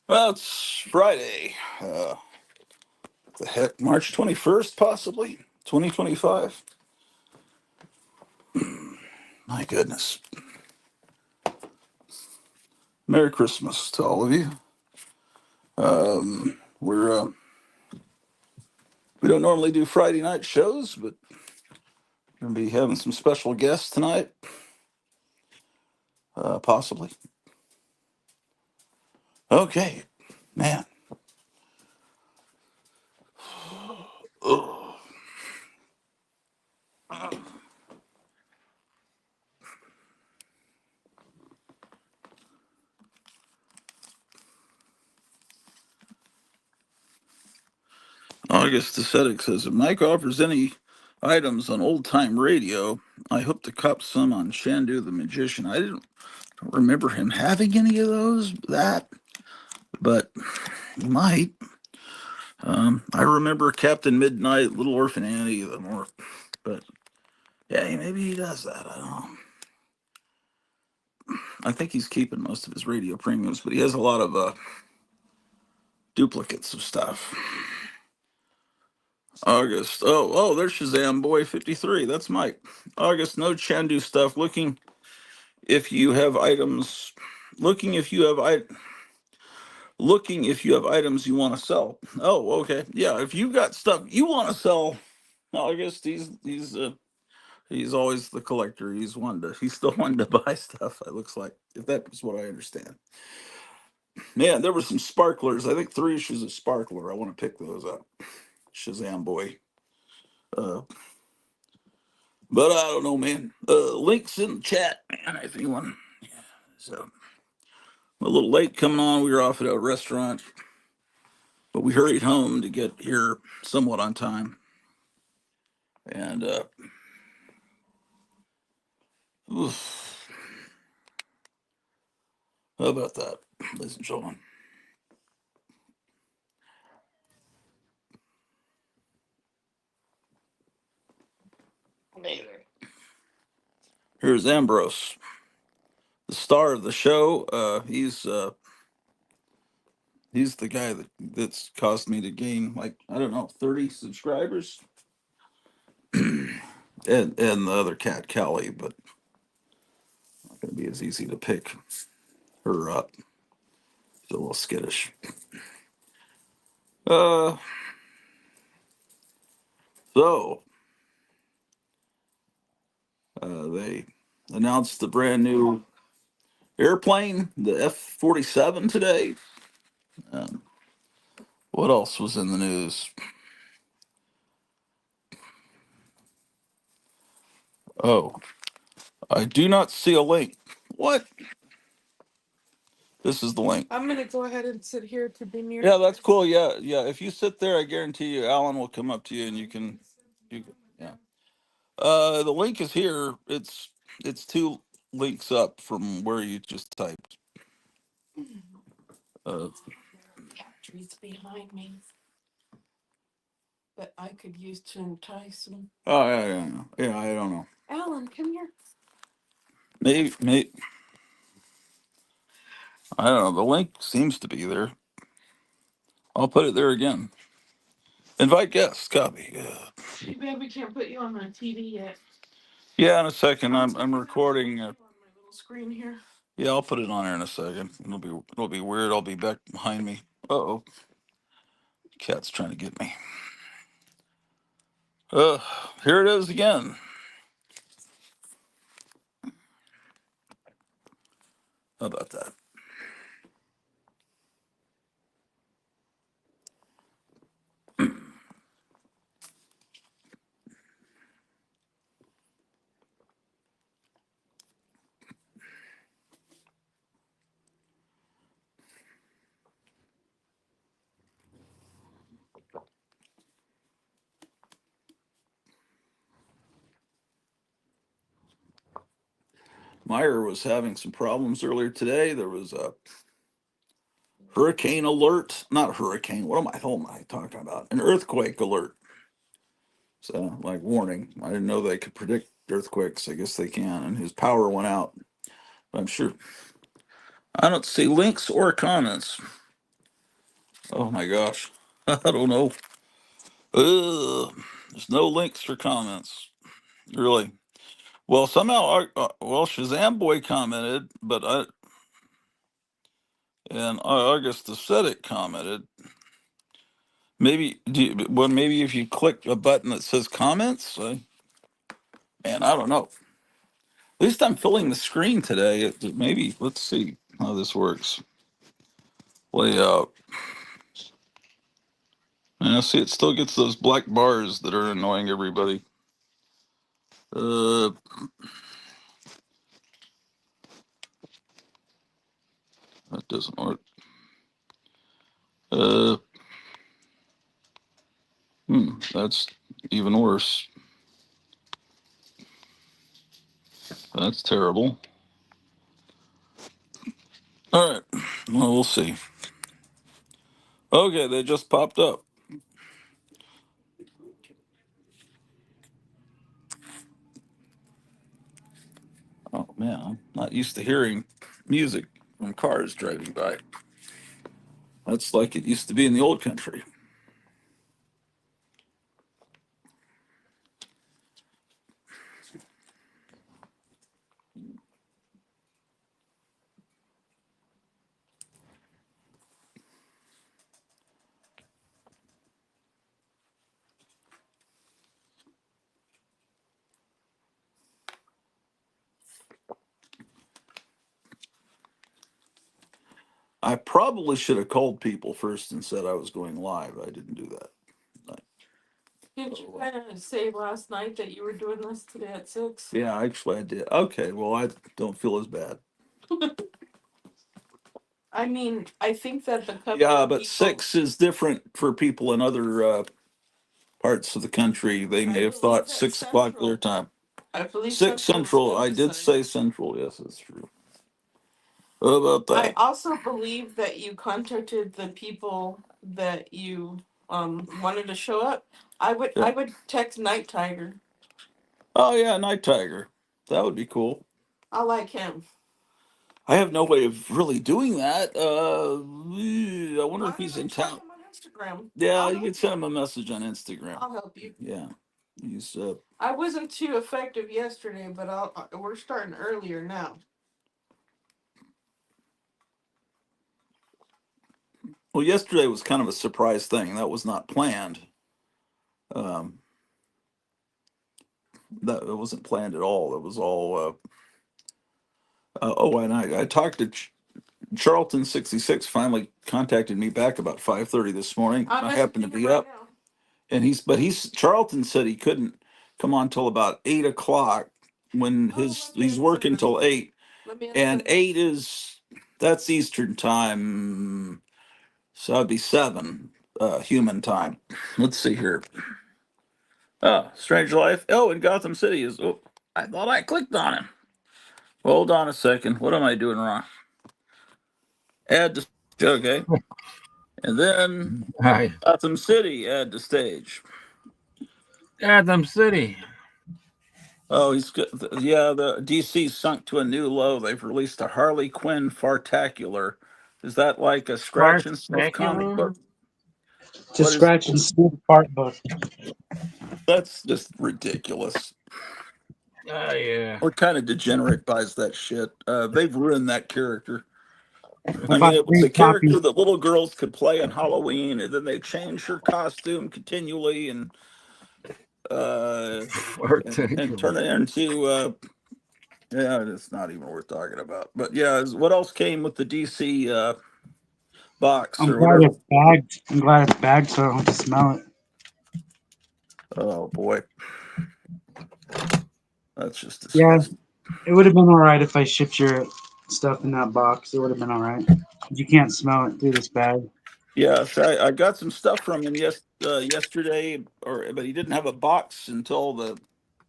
Well, it's Friday. The heck, March 21st, possibly 2025. My goodness. Merry Christmas to all of you. We don't normally do Friday night shows, but we're gonna be having some special guests tonight, possibly. Okay, man. Ugh. August Ascetic says, if Mike offers any items on old time radio, I hope to cop some on Shandu the Magician. I didn't remember him having any of those, but he might. I remember Captain Midnight, Little Orphan Annie, the more, but yeah, maybe he does that. I don't know. I think he's keeping most of his radio premiums, but he has a lot of duplicates of stuff. August. Oh, there's Shazam Boy 53. That's Mike. August, no Chandu stuff. If you have items. Looking if you have looking if you have items you want to sell. Oh, okay. Yeah, if you got stuff you want to sell, August, he's always the collector. He's still wanting to buy stuff, it looks like, if that's what I understand. Man, there were some sparklers. I think 3 issues of Sparkler. I want to pick those up. Shazam Boy. Uh, but I don't know, man. Links in the chat, man, if anyone. Yeah, so a little late coming on. We were off at a restaurant, but we hurried home to get here somewhat on time. And oof, how about that, ladies and gentlemen? Here's Ambrose, the star of the show. He's the guy that's caused me to gain, like, I don't know, 30 subscribers. And the other cat, Callie, but not going to be as easy to pick her up. She's a little skittish. Uh, so they announced the brand new airplane, the F-47, today. Um, what else was in the news? Oh, I do not see a link. What? This is the link. I'm gonna go ahead and sit here to be near. Yeah, that's cool. Yeah. If you sit there, I guarantee you, Alan will come up to you and yeah. The link is here. It's 2 links up from where you just typed. Uh, Trees behind me that I could use to entice them. oh yeah. I don't know. Alan, come here. Maybe I don't know. The link seems to be there. I'll put it there again. Invite guests. Copy. Too bad we can't put you on my TV yet. Yeah, in a second. I'm recording. On my little screen here. Yeah, I'll put it on there in a second. It'll be weird. I'll be back behind me. Uh-oh. Cat's trying to get me. Uh, Here it is again. How about that? Meyer was having some problems earlier today. There was a hurricane alert. Not a hurricane. What am I talking about? An earthquake alert. So, like, warning. I didn't know they could predict earthquakes. I guess they can. And his power went out. I'm sure. I don't see links or comments. Oh my gosh. I don't know. There's no links for comments. Really. Well, somehow, well, Shazam Boy commented, but and August the Ascetic commented. Maybe, well, maybe if you click a button that says comments, man, I don't know. At least I'm filling the screen today. Maybe, let's see how this works. Layout. Yeah, see, it still gets those black bars that are annoying everybody. Uh, that doesn't work. Uh, that's even worse. That's terrible. All right. Well, we'll see. Okay, they just popped up. Oh man, I'm not used to hearing music from cars driving by. That's like it used to be in the old country. I probably should have called people first and said I was going live. I didn't do that. Didn't you kind of say last night that you were doing this today at 6? Yeah, actually, I did. Okay, well, I don't feel as bad. I mean, I think that the couple Yeah, of but people, 6 is different for people in other parts of the country. They may have thought that's 6 o'clock their Central. time. I believe 6 Central Central. I Standard did Time. say Central. Yes, that's true. What about I that? also believe that you contacted the people that you wanted to show up. I Yeah. would text Night Tiger. Oh yeah, Night Tiger. That would be cool. I like him. I have no way of really doing that. I wonder Why if he's don't in I tag town. him on Instagram? Yeah, I'll you help can send him a message on Instagram. I'll help you. Yeah, he's. I wasn't too effective yesterday, but we're starting earlier now. Well, yesterday was kind of a surprise thing. That was not planned. Um, that it wasn't planned at all. It was all. Oh, and I talked to Charlton 66. Finally contacted me back about 5:30 this morning. I'm I happened to messaging him be right up, now. and he's Charlton said he couldn't come on till about 8 o'clock when Oh, let me he's answer working him. till 8, Let me answer and him. 8 is that's Eastern time, so that'd be 7 human time. Let's see here. Oh, Strange Life. Oh, in Gotham City is. Oh, I thought I clicked on him. Hold on a second. What am I doing wrong? Add to okay, and then Hi, Gotham City. Add to stage. Adam City. Oh, he's good. Yeah, the DC sunk to a new low. They've released a Harley Quinn Fartacular. Is that like a scratch and sniff comic Spectacular. book? Just What is? scratch and sniff part book. That's just ridiculous. Oh yeah. What kind of degenerate buys that shit? They've ruined that character. I I mean, bought it was 3 a character copies. that little girls could play on Halloween, and then they changed her costume continually uh, and Spectacular. turn it into yeah, it's not even worth talking about. But yeah, what else came with the DC box I'm or glad whatever? it's bagged. I'm glad it's bagged so I don't have to smell it. Oh boy, that's just Yeah, disgusting. it would have been all right if I shipped your stuff in that box. It would have been all right. You can't smell it through this bag. Yeah, so I got some stuff from him yesterday, but he didn't have a box until the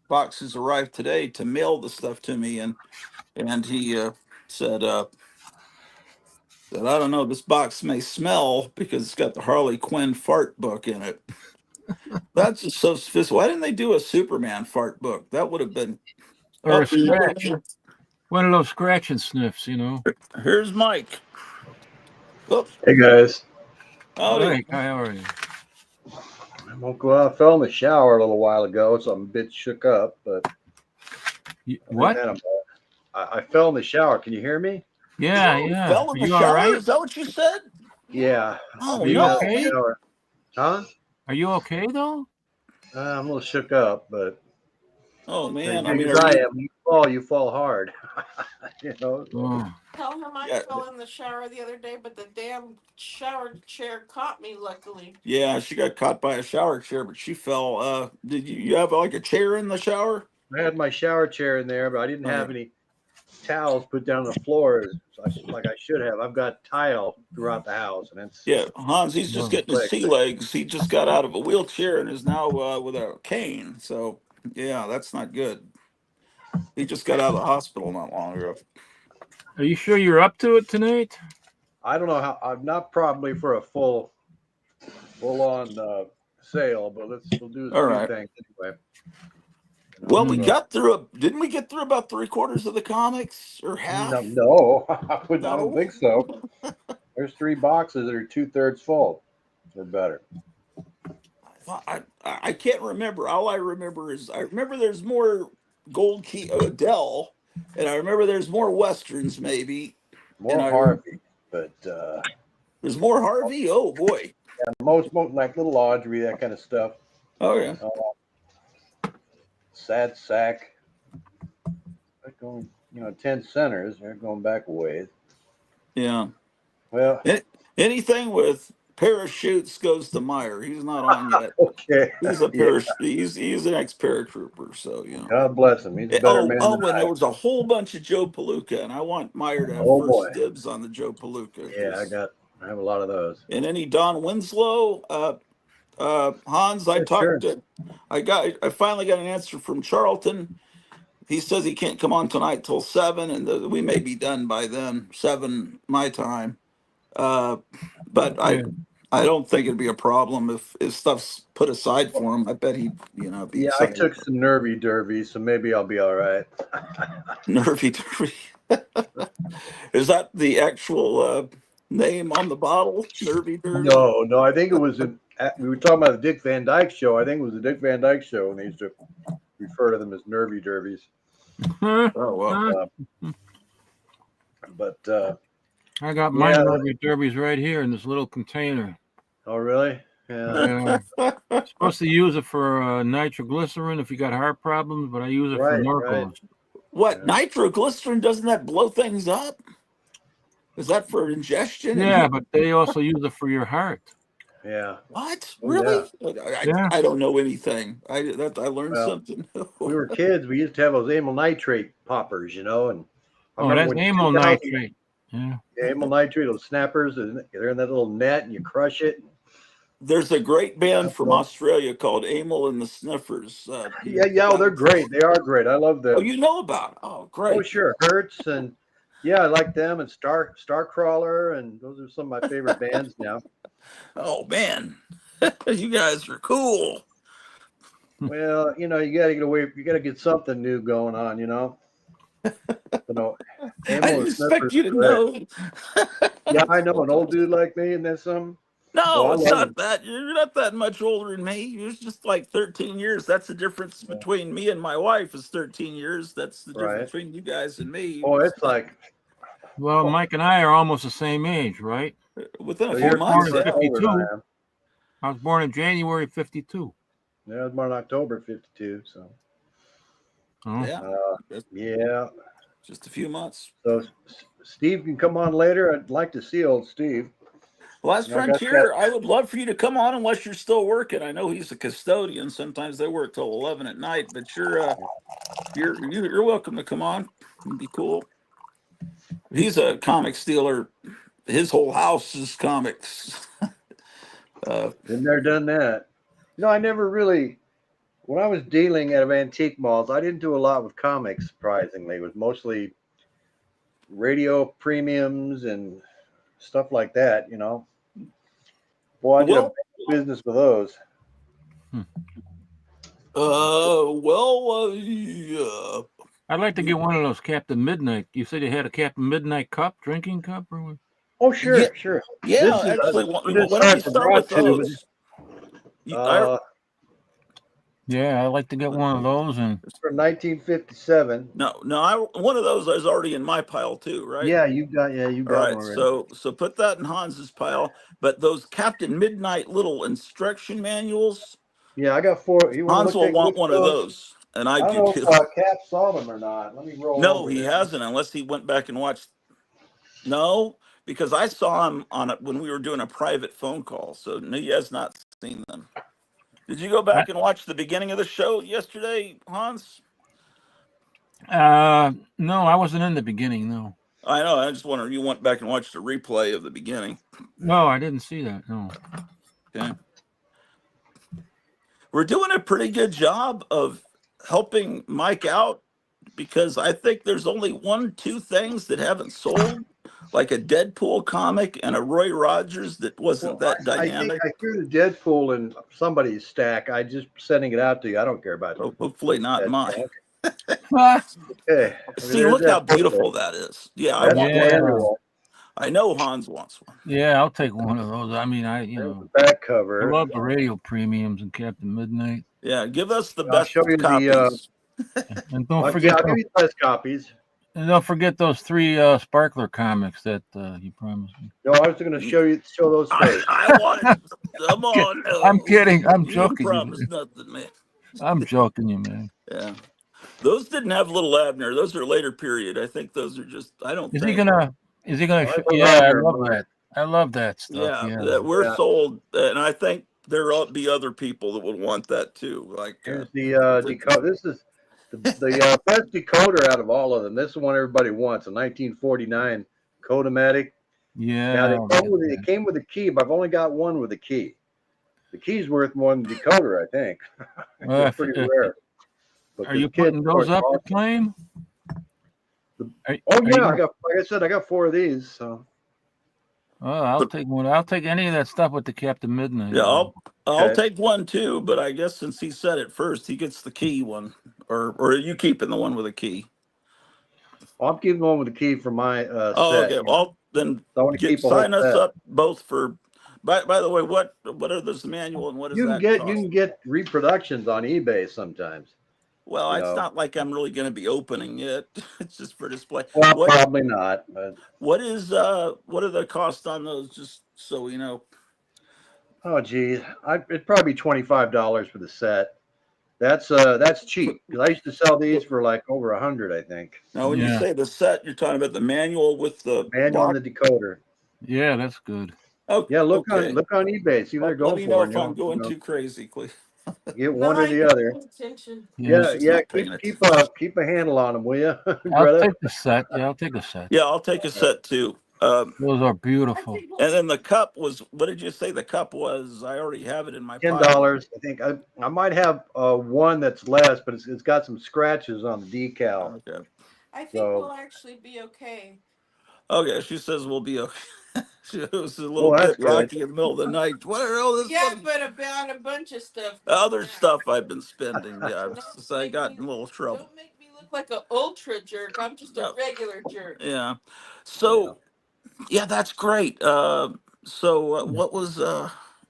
boxes arrived today to mail the stuff to me, and he said that I don't know, this box may smell because it's got the Harley Quinn fart book in it. That's just so sophisticated. Why didn't they do a Superman fart book? That would have been. Or Oh, a scratch. One of those scratch and sniffs. here's Mike. Oops. Hey guys, All Howdy. right, how are you? Well, I fell in the shower a little while ago, so I'm a bit shook up. But What? I fell in the shower. Can you hear me? Yeah, You yeah. fell Are in the you all shower? right? Is that what you said? Yeah, Oh, Are you out of no. the okay? shower. Huh? Are you okay though? I'm a little shook up, but Oh, as man. I big mean, as are I you? am, you fall hard. So. Oh, Tell him I Yeah, fell in the shower the other day, but the damn shower chair caught me. Luckily, yeah, she got caught by a shower chair, but she fell. Did you have like a chair in the shower? I had my shower chair in there, but I didn't have Okay. any towels put down on the floor like I should have. I've got tile throughout the house, and it's Yeah, Hans, he's just no. getting his slick. sea legs. He just got out of a wheelchair and is now with a cane. So, yeah, that's not good. He just got out of the hospital not long ago. Are you sure you're up to it tonight? I don't know how. I'm not probably for a full on sale, but we'll do All a few right. things anyway. Well, we Hmm. got through didn't we get through about 3/4 of the comics or No, half? no, I don't No. think so. There's 3 boxes that are 2/3 full or better. I can't remember. All I remember is I remember there's more Gold Key Adele, and I remember there's more westerns maybe, and More Harvey, but there's more Harvey. Oh boy. most like little Audrey, that kind of stuff. Oh yeah. Sad Sack. They're going, 10 centers. They're going back a ways. Yeah. Well, Anything with parachutes goes to Meyer. He's not on yet. okay. He's a Yeah. he's an ex paratrooper, so God bless him. He's a better man than And there I. was a whole bunch of Joe Palooka, and I want Meyer to have Oh boy. first dibs on the Joe Palooka. Yeah, I have a lot of those. And any Don Winslow, Hans, Yeah, sure. I finally got an answer from Charlton. He says he can't come on tonight till 7, and we may be done by then, 7 my time. But Yeah. I don't think it'd be a problem if stuff's put aside for him. I bet he'd be Yeah, I excited. took some nervy derby, so maybe I'll be all right. Nervy Derby. Is that the actual name on the bottle? Nervy Derby. No, I think it was we were talking about the Dick Van Dyke Show. I think it was the Dick Van Dyke Show, and they used to refer to them as nervy derbies. Huh? Oh well. Huh? But I got my yeah. Derby derbies right here in this little container. Oh, really? Yeah. Yeah. Supposed to use it for nitroglycerin if you got heart problems, but I use it for Right, Norcos. What Yeah. nitroglycerin? Doesn't that blow things up? Is that for ingestion? Yeah, but they also use it for your heart. Yeah. What? Oh, Really? Yeah. I don't know anything. I learned Well, something. We were kids. We used to have those amyl nitrate poppers, and I Oh, remember that's when amyl 2000 nitrate. Yeah. amyl nitrate, those snappers, and they're in that little net, and you crush it. There's a great band from Australia called Amel and the Sniffers. Yeah, they're great. They are great. I love them. Oh, you know about it. Oh, great. Oh, sure, Hertz, and yeah, I like them, and Starcrawler, and those are some of my favorite bands now. Oh man, you guys are cool. Well, you got to get away. You got to get something new going on, I Amyl didn't and expect Sniffers you to are great. know. Yeah, I know an old dude like me, and then some. Oh, No, I it's love not them. that. You're not that much older than me. You're just like 13 years. That's the difference between me and my wife is 13 years. That's the Right. difference between you guys and me. Oh, it's like Well, Mike and I are almost the same age, right? within a so few you're months. born in Yeah. older than I 52. am. I was born in January 52. Yeah, I was born in October '52. So Oh. Yeah. yeah. Just a few months. So Steve can come on later. I'd like to see old Steve. Last Yeah, I got Frontier, I would love for you to come on unless you're still working. I know he's a custodian. Sometimes they work till 11 at night, but you're welcome to come on. It'd be cool. He's a comic stealer. His whole house is comics. Been there, done that. I never really. When I was dealing at antique malls, I didn't do a lot with comics. Surprisingly, it was mostly radio premiums and stuff like that. Boy, I did a business with those. Yeah. I'd like to get one of those Captain Midnight. You said you had a Captain Midnight cup, drinking cup, or what? Oh, sure, sure. Yeah, This is actually, this why don't I you start forgot with to. those? I, Yeah, I'd like to get one of those. And It's from 1957. no, one of those is already in my pile too, right? You got All one right, already. so put that in Hans's pile. But those Captain Midnight little instruction manuals, Yeah, I got 4. You want to Hans look will at want which one of those? those, and I I don't do know too. if Cap saw them or not. Let me roll No, over he there. hasn't, unless he went back and watched. No, because I saw him on it when we were doing a private phone call, so no, he has not seen them. Did you go I, back and watch the beginning of the show yesterday, Hans? no, I wasn't in the beginning. No, I know. I just wonder. You went back and watched a replay of the beginning. no, I didn't see that. No. Okay. We're doing a pretty good job of helping Mike out because I think there's only 1, 2 things that haven't sold, like a Deadpool comic and a Roy Rogers that wasn't Well, that I think dynamic. I threw the Deadpool in somebody's stack. I just sending it out to you. I don't care about Hopefully not that mine. stack. Ah, Okay, See, there's look how that photo. beautiful that is. Yeah, I That's want one of yeah, those. Manual. I know Hans wants one. yeah, I'll take one of those. I mean, There's the back I cover. love the radio premiums and Captain Midnight. Yeah, give us the I'll show best you the. copies. And don't I'll forget give those. you the best copies. And don't forget those 3 Sparkler comics that you promised me. No, I was going to show those first. I want it. Come on. I'm kidding. I'm You didn't joking you, promise man. nothing, man. I'm joking you, man. Yeah. Those didn't have Little Abner. Those are later period. I think those are just, I don't Is he think. gonna? Is he gonna? I Yeah, love I their love money. that. I love that stuff. Yeah, Yeah. that we're Yeah. sold. And I think there'll be other people that would want that too. Like, Here's the decoder. This is the best decoder out of all of them. This is the one everybody wants. A 1949 Kodamatic. Now Yeah. it came with a key, but I've only got one with a key. The key's worth more than the decoder, I think. Well, It's pretty rare. But are this you kid, putting of those course, up for awesome. claim? Oh Are yeah, you gonna- like I said, I got 4 of these. So Oh, I'll take one. I'll take any of that stuff with the Captain Midnight. yeah, I'll Okay. take one too, but I guess since he said it first, he gets the key one. Or are you keeping the one with a key? I'm keeping one with the key for my Oh, set. okay. Well, then So I want to keep a whole sign us set. up both for. By the way, what are this manual and what does that cost? You can get reproductions on eBay sometimes. Well, you it's know. not like I'm really going to be opening it. It's just for display. Well, What probably not. But what are the costs on those? Just so we know. oh, geez, it'd probably be $25 for the set. That's cheap because I used to sell these for like over 100, I think. Now, when you Yeah. say the set, you're talking about the manual with the Manual box. and the decoder. Yeah, that's good. Oh, Yeah, look okay. on eBay. See what they're Let going me for. know And if I'm going too crazy, Cleve. get No, one or I the get other. attention. Yeah. She's not paying Keep attention. a handle on them, will you, I'll Greta? take the set. Yeah, I'll take a set. Yeah, I'll take a set too. Those are beautiful. And then the cup was, what did you say the cup was? I already have it in my $10. pile. I think I might have one that's less, but it's got some scratches on the decal. Okay. I think So- we'll actually be okay. Okay, she says we'll be okay. It was a little that's bit good. rocky in the middle of the night. What are all this Yeah, fucking- but about a bunch of stuff. other stuff I've been spending? Yeah, Don't since I make got me- in a little trouble. Don't make me look like an ultra jerk. I'm just a No. regular jerk. Yeah. So yeah, that's great. What was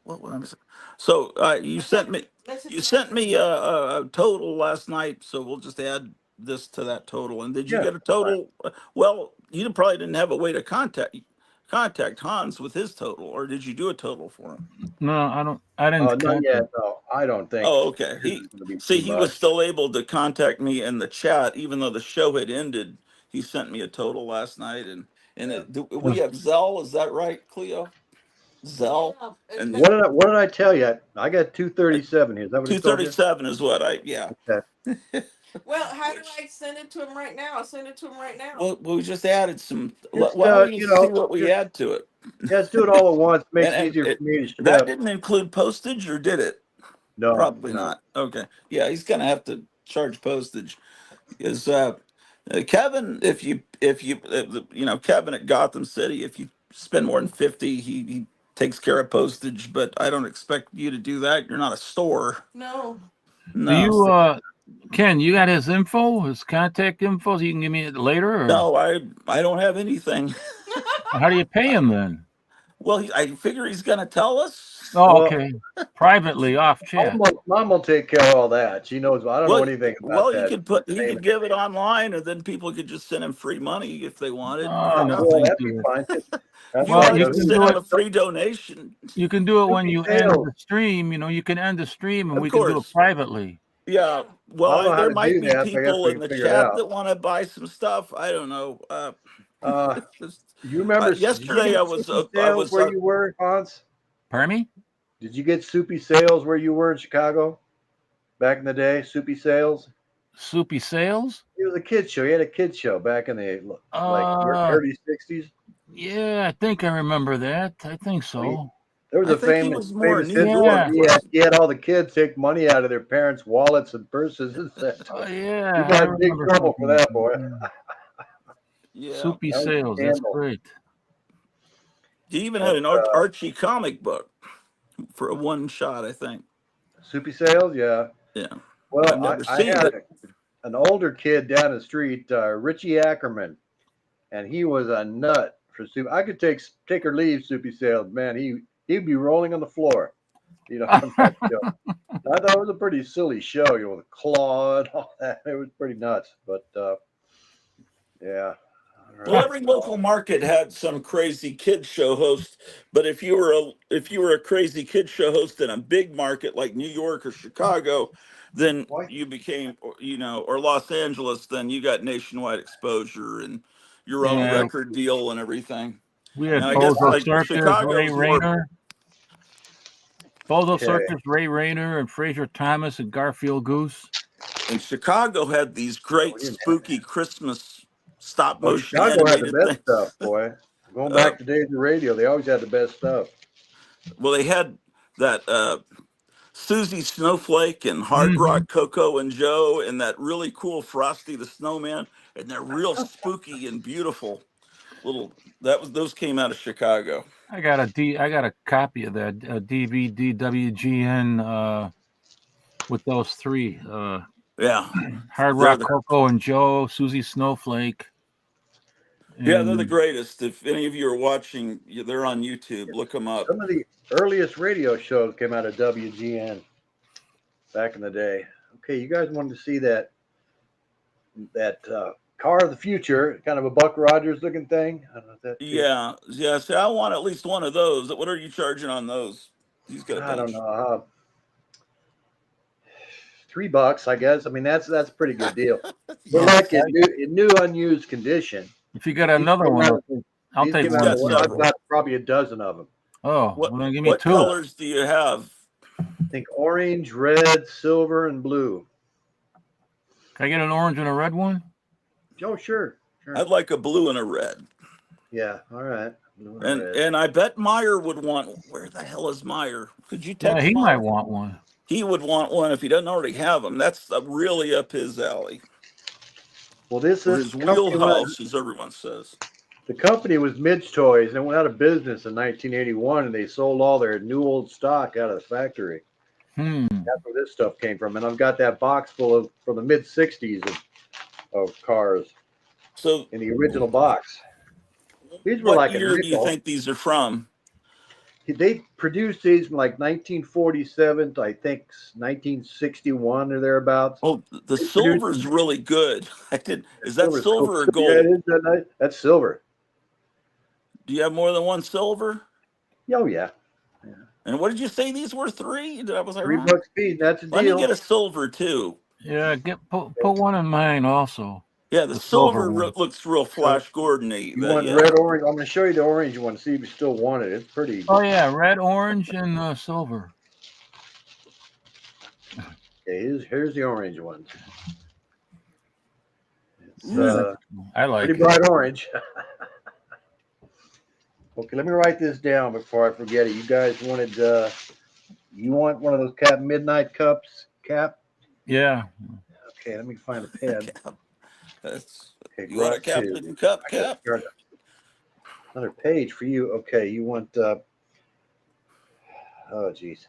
what was so you sent me a total last night, so we'll just add this to that total. And did you Yeah, get a total? Well, you probably didn't have a way to contact Hans with his total, or did you do a total for him? No, I don't. I didn't. Not contact- yet. No, I don't think. Oh, okay. This is gonna be He too was much. still able to contact me in the chat, even though the show had ended. He sent me a total last night, and we have Zell. Is that right, Cleo? Zell. Yeah, And What did I tell you? I got 237 here. Is that what it told you? 237 is what I yeah. Okay. well, how do I send it to him right now? I'll send it to him right now. Well, we just added some. Just, Why don't you you know, see what we just- add to it? Yeah, let's do it all at once. Makes And it easier for me to that ship. didn't include postage, or did it? No, Probably no. not. Okay. Yeah, he's gonna have to charge postage. Is Kevin? If you Kevin at Gotham City, if you spend more than 50, he takes care of postage. But I don't expect you to do that. You're not a store. No. No. Do you, Ken? You got his info, his contact info. So you can give me it later. Or? No, I don't have anything. How do you pay him then? Well, I figure he's going to tell us. Oh, Well, okay. Privately off chat. Mom will take care of all that. She knows. I don't know Well, anything about well, that he could payment. give it online, and then people could just send him free money if they wanted. Oh, You no, know, Well, thank that'd be you. fine. if That's you Well, fine. wanted you to can send do him it. a free donation, You can do it when Soupy you end sales. the stream. You can end the stream, and of we can do it course. privately. Yeah. I Well, don't know how there to might do be that, but I guess people we in can the figure it chat out. that want to buy some stuff. I don't know. Just, You remember? Did you yesterday get Soupy I sales was where you were, Hans? Pardon me? Did you get Soupy sales where you were in Chicago back in the day? Soupy sales. Soupy Sales? It was a kid show. He had a kid show back in the like Uh, early '60s. yeah, I think I remember that. I think so. There was I a think he famous was more famous New incident. York, Yeah. wasn't He had all the kids take money out of their parents' wallets and purses and said, "You Yeah, I got in big remember trouble something for like that, that. boy." Yeah. he? Yeah. Soupy That was a Sales. That's scandal. great. He even had But an Archie comic book for a one shot, I think. Soupy sales, yeah. Yeah. I've Well, never I seen had it. an older kid down the street, Richie Ackerman, and he was a nut for soup. I could take or leave Soupy sales, man. He'd be rolling on the floor, from that show. I thought it was a pretty silly show, with the claw and all that. It was pretty nuts, but yeah. All Well, right. every local market had some crazy kid show host, but if you were a crazy kid show host in a big market like New York or Chicago, then you became, or Los Angeles, then you got nationwide exposure and your own Yeah, record deal and everything. we And had I guess Bozo like Circus, Ray Chicago's more. Rayner. Bozo Okay. Circus, Ray Rayner, and Fraser Thomas and Garfield Goose. And Chicago had these great spooky Christmas stop Oh, motion Chicago had the animated best stuff, things. boy. Going Uh, back to days of radio, they always had the best stuff. well, they had that Susie Snowflake and Hard Mm-hmm. Rock Coco and Joe and that really cool Frosty the Snowman, and they're real spooky and beautiful little. Those came out of Chicago. I got a copy of that DVD WGN with those three. Yeah, Hard they're Rock the Coco and Joe, Susie Snowflake. they're the And greatest. If any of you are watching, they're on YouTube. Look them up. Some of the earliest radio shows came out of WGN back in the day. Okay, you guys wanted to see that car of the future, kind of a Buck Rogers looking thing. I don't know if that's Yeah, yeah. So I want at least one of those. What are you charging on those? He's got a I don't bunch. know. $3, I guess. I mean, that's a pretty good deal. But Yeah, like in new unused condition. if you got These another came one, out, I'll these take came He's out. one got too. I've several. got probably a dozen of them. Oh, What well, then give me what two. colors do you have? I think orange, red, silver, and blue. Can I get an orange and a red one? Oh, sure. I'd like a blue and a red. Yeah, all right. Blue And red. and I bet Meyer would want. Where the hell is Meyer? Could you Yeah, text he might Meyer? want one. He would want one if he doesn't already have them. That's really up his alley, Well, this or this his company wheelhouse, as everyone says. the company was Midge Toys, and it went out of business in 1981, and they sold all their new old stock out of the factory. That's where this stuff came from. And I've got that box full of from the mid 60s of cars So, in the original box. These were what like a year do you nickel. think these are from? They produced these from like 1947 to I think 1961 or thereabouts. Oh, the They produced silver's really good. I did. Is that silver. silver or Yeah, it gold? is that nice. That's silver. Do you have more than one silver? Oh yeah, And what did you say these were? Three? Was I wrong? $3 piece. That's a Let me deal. get a silver too. Yeah, put one in mine also. Yeah, the The silver silver one. looks real Flash Gordon-y. You want Yeah. red, orange? I'm going to show you the orange one. See if you still want it. It's pretty. Oh yeah, red, orange, and silver. Okay, here's the orange one. It's I like pretty it. bright orange. Okay, let me write this down before I forget it. You guys wanted, you want one of those midnight cups, Cap? Yeah. Okay, let me find a pen. That's, Okay, you want a Grok 2. Captain Cup, I gotta Cap? start another page for you. Okay, you want, oh, geez.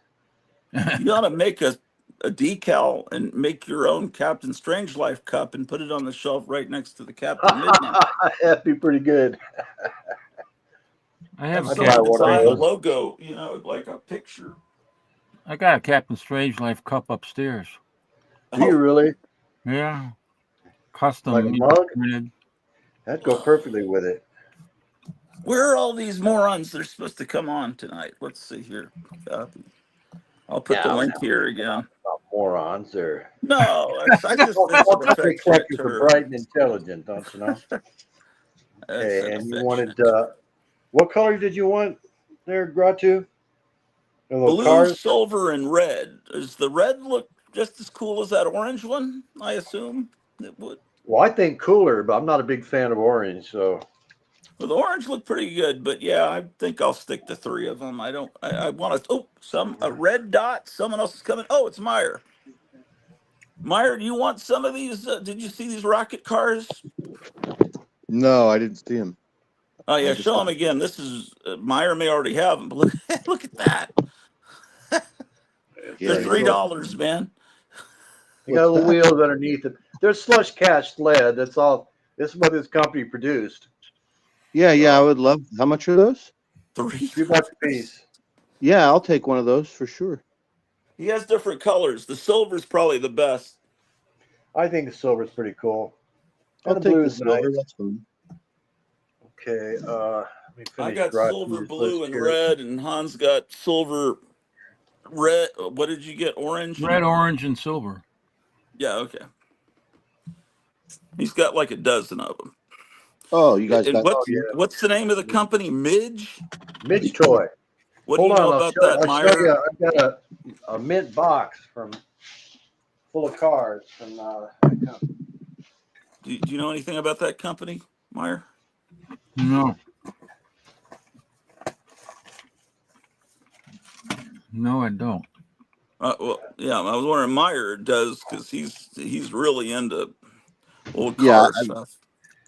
You ought to make a decal and make your own Captain Strangeliffe cup and put it on the shelf right next to the Captain Midnight. That'd be pretty good. I have a I'd Some buy Captain one of design a those. logo, you know, like a picture. I got a Captain Strangelove cup upstairs. Do you Oh, really? Yeah, Like a custom mug? printed. That'd go perfectly with it. where are all these morons that are supposed to come on tonight? Let's see here. Copy. I'll put the Now, link here again. not morons. They're No, I just all it's an country affectionate collectors are term. bright and intelligent, don't you know? It's Okay, an and you wanted affectionate term. what color did you want there, Gratu? The little Blue, cars? silver, and red. Does the red look just as cool as that orange one? I assume it would. Well, I think cooler, but I'm not a big fan of orange, so Well, the orange looked pretty good, but yeah, I think I'll stick to three of them. I don't. I want to. Oh, a red dot. Someone else is coming. Oh, it's Meyer. Meyer, do you want some of these? Did you see these rocket cars? No, I didn't see him. Oh I yeah, just show them again. This is Meyer may already have them, but look, look at that. it's Yeah, They're pretty he's cool. $3, man. You got what's little that? wheels underneath it. They're slush cast lead. That's all. This is what this company produced. Yeah, I So would love. How much are those? $3. $2 a piece. Yeah, I'll take one of those for sure. He has different colors. The silver's probably the best. I think the silver's pretty cool. I'll And the take blue the is nice. silver. That's fine. Okay, let me I finish got silver, Gratu's list blue, and here. red, and Hans got silver, red. What did you get? Orange Red, and orange, and silver. yeah, okay. He's got like a dozen of them. Oh, you guys And got Oh two? yeah, what's the name of the company? Midge. Midge toy. What do Hold you know on, about that, I'll show Meyer? you. I've got a mint box from full of cards from Do you know anything about that company, Meyer? No, no, I don't. Well, yeah, I was wondering Meyer does because he's really into old Yeah, car stuff.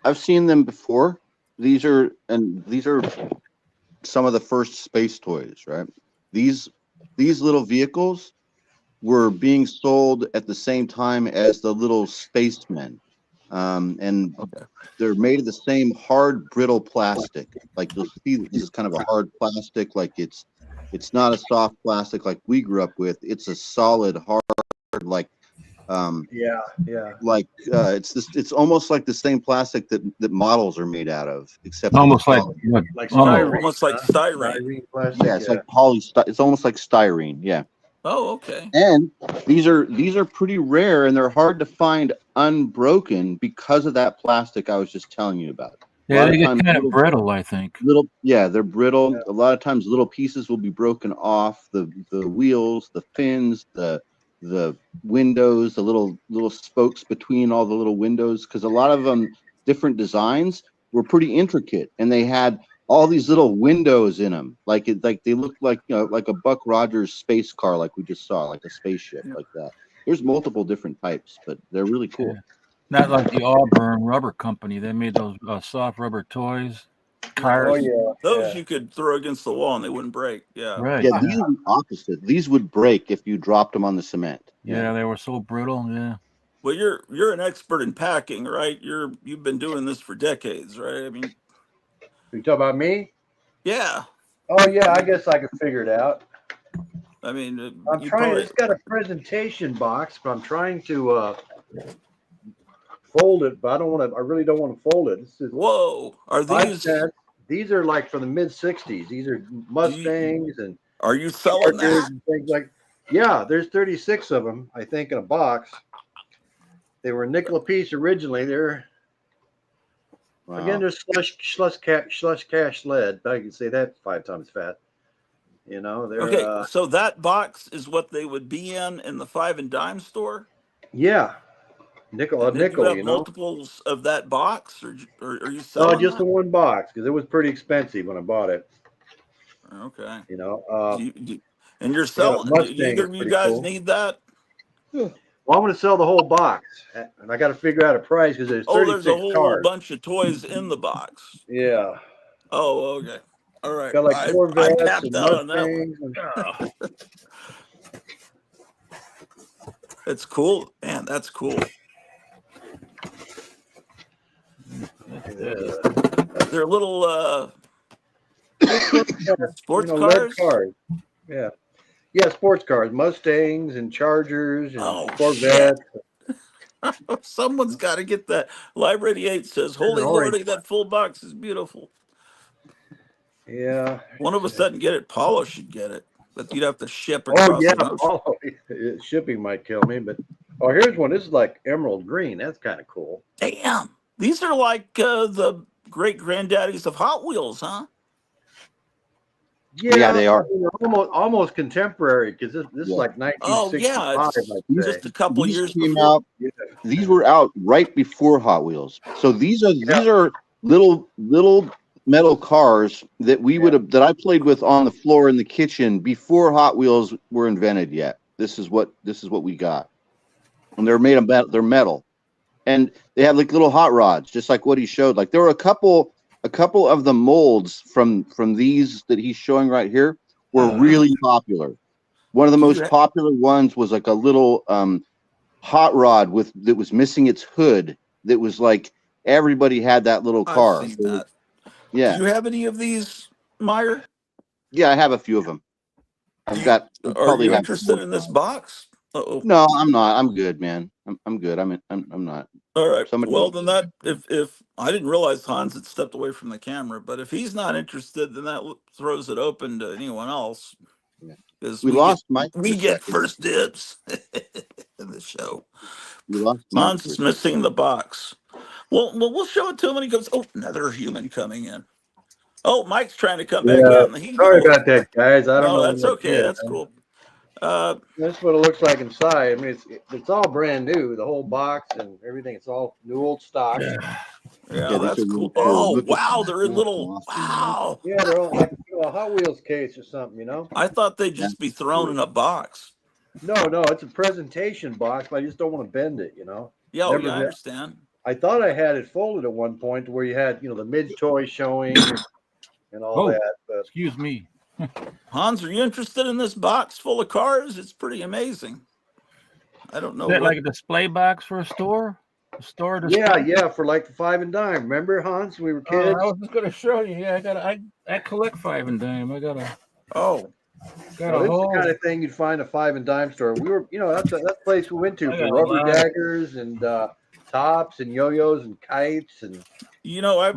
I've seen them before. These are some of the first space toys, right? These little vehicles were being sold at the same time as the little spacemen, and Okay. they're made of the same hard, brittle plastic. Like you'll see, that this is kind of a hard plastic. Like it's not a soft plastic like we grew up with. It's a solid, hard, like yeah. it's almost like the same plastic that models are made out of, except it's Almost like solid. what? Like Almost. styrene. Almost like Huh? styrene. Styrene plastic. Yeah, it's like it's almost like styrene. Yeah. Oh, okay. And these are pretty rare, and they're hard to find unbroken because of that plastic I was just telling you about. A Yeah, lot they of get times kind of brittle, I think. they're brittle. Yeah. A lot of times little pieces will be broken off the wheels, the fins, the windows, the little spokes between all the little windows, because a lot of them different designs were pretty intricate, and they had all these little windows in them, like they looked like, you know, like a Buck Rogers space car, like we just saw, like a spaceship, Yeah. like that. There's multiple different types, but they're really cool. Yeah. Not like the Auburn Rubber Company. They made those soft rubber toys, cars. Oh yeah. Those Yeah. you could throw against the wall and they wouldn't break. Yeah. Right. Yeah, Yeah. these are the opposite. These would break if you dropped them on the cement. Yeah, they were so brittle. Yeah. Well, you're an expert in packing, right? You've been doing this for decades, right? I mean, You talk about me? yeah. Oh yeah, I guess I could figure it out. I mean, I'm you trying. probably It's got a presentation box, but I'm trying to fold it. But I don't want to. I really don't want to fold it. This is whoa. Are these? These are like from the mid '60s. These are Mustangs and Are you selling Chargers that? and things like. Yeah, there's 36 of them, I think, in a box. They were a nickel a piece originally. They're again, there's slush cash lead. I can say that 5 times fast. You know, they're Okay, so that box is what they would be in the 5 and dime store. yeah, a And did you nickel. have You know, multiples of that box, or are you no, selling just the that? one box because it was pretty expensive when I bought it. Okay. You know, And you're I got a selling. Do Mustang. either It's of you pretty guys cool. need that? Well, I'm going to sell the whole box, and I got to figure out a price because there's Oh, there's a 36 whole cars. bunch of toys in the box. Yeah, Oh, okay. All right. got like I Corvettes tapped and out on that one. Mustangs. And, That's cool, man. That's cool. They're little Sports lead cars? cars. Yeah. Yeah, sports cars, Mustangs and Chargers and Oh, Corvettes. shit. Someone's got to get that. Library 8 says, And Holy orange. Lordy, that full box is beautiful. Yeah. One of us doesn't get it. Paulo should get it. But you'd have to ship Oh, across yeah. the ocean. Oh, shipping might kill me, but here's one. This is like emerald green. That's kind of cool. Damn. These are like the great granddaddies of Hot Wheels, huh? Yeah, they are. almost contemporary because this is like Oh, 1965. yeah. It's I'd just a couple These years came before. out. These were out right before Hot Wheels. So these are little metal cars that that I played with on the floor in the kitchen before Hot Wheels were invented yet. This is what we got. And they're made of metal, they're metal. And they have like little hot rods, just like what he showed. Like there were a couple of the molds from these that he's showing right here were really popular. One of the most popular ones was like a little hot rod that was missing its hood. That was like everybody had that little car. I've seen that. Yeah. Do you have any of these, Meyer? Yeah, I have a few of them. I've got. Are you interested in this box? Uh-oh. No, I'm not. I'm good, man. I'm good. I'm not. All right. Somebody Well, else. then that if I didn't realize Hans had stepped away from the camera, but if he's not interested, then that throws it open to anyone else. Yeah. Because We lost Mike. We get first dibs in the show. We lost Mike. Hans is missing the box. Well, we'll show it to him when he goes. Oh, another human coming in. Oh, Mike's trying to come back in. Sorry about that, guys. I don't know. That's okay. That's cool. That's what it looks like inside. I mean, it's all brand new. The whole box and everything. It's all new old stock. Yeah, that's cool. Oh, wow. They're in little. Wow. Yeah, they're all like a Hot Wheels case or something, you know? I thought they'd just be thrown in a box. No, it's a presentation box, but I just don't want to bend it, you know? Yeah, I understand. I thought I had it folded at one point where you had, the mid toy showing and all that. But Excuse me. Hans, are you interested in this box full of cars? It's pretty amazing. I don't know. Is that like a display box for a store? A store display? Yeah, for like the 5 and dime. Remember, Hans? We were kids. I was just gonna show you. Yeah, I collect 5 and dime. I got a whole. It's the kind of thing you'd find a 5 and dime store. We were, that's the place we went to for rubber daggers and tops and yo-yos and kites and.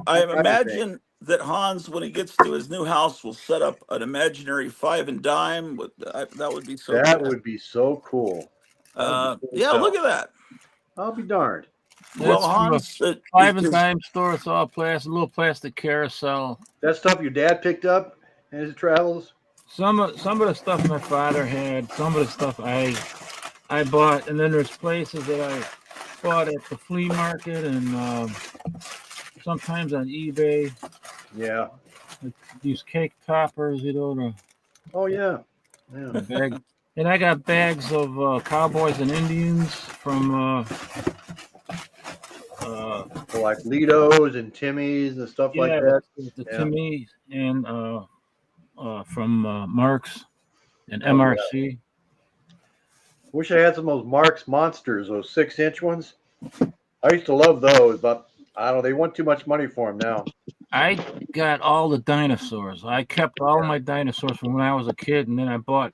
I imagine that Hans, when he gets to his new house, will set up an imaginary 5 and dime. That would be so. That would be so cool. Yeah, look at that. I'll be darned. Well, Hans, 5 and dime store. It's all plastic, little plastic carousel. That stuff your dad picked up in his travels. Some of the stuff my father had. Some of the stuff I bought, and then there's places that I bought at the flea market and sometimes on eBay. Yeah. Like these cake toppers, Oh yeah. Bag. And I got bags of Cowboys and Indians from like Lido's and Timmy's and stuff like that. The Timmy's and from Marks and MRC. Wish I had some of those Marks Monsters, those 6-inch ones. I used to love those, but I don't know, they want too much money for them now. I got all the dinosaurs. I kept all my dinosaurs from when I was a kid, and then I bought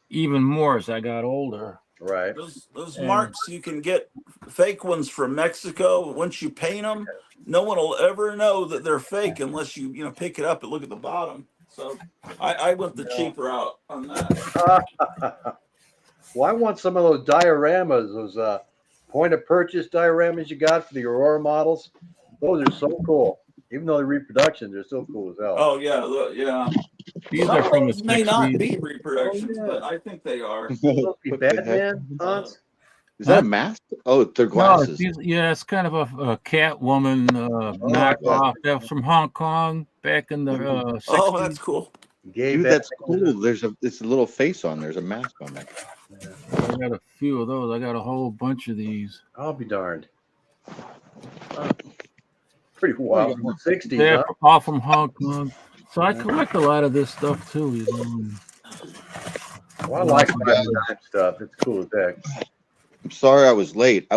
even more as I got older. Right. Those Marks, you can get fake ones from Mexico. Once you paint them, no one will ever know that they're fake unless you pick it up and look at the bottom. So I went the cheaper route on that. Well, I want some of those dioramas, those point of purchase dioramas you got for the Aurora models. Those are so cool. Even though they're reproductions, they're still cool as hell. Oh yeah. These Some are of from the those may not 60s. be reproductions, but I think they are. Batman, Hans? Is that a mask? Oh, they're glasses. No, it's kind of a Catwoman knockoff. That was from Hong Kong back in the 60s. Oh, that's cool. Dude, that's cool. It's a little face on. There's a mask on there. I got a few of those. I got a whole bunch of these. I'll be darned. Pretty wild. 60s, They're all from Hong Kong. So I collect a lot of this stuff too. Well, I like that stuff. It's cool as heck. I'm sorry I was late.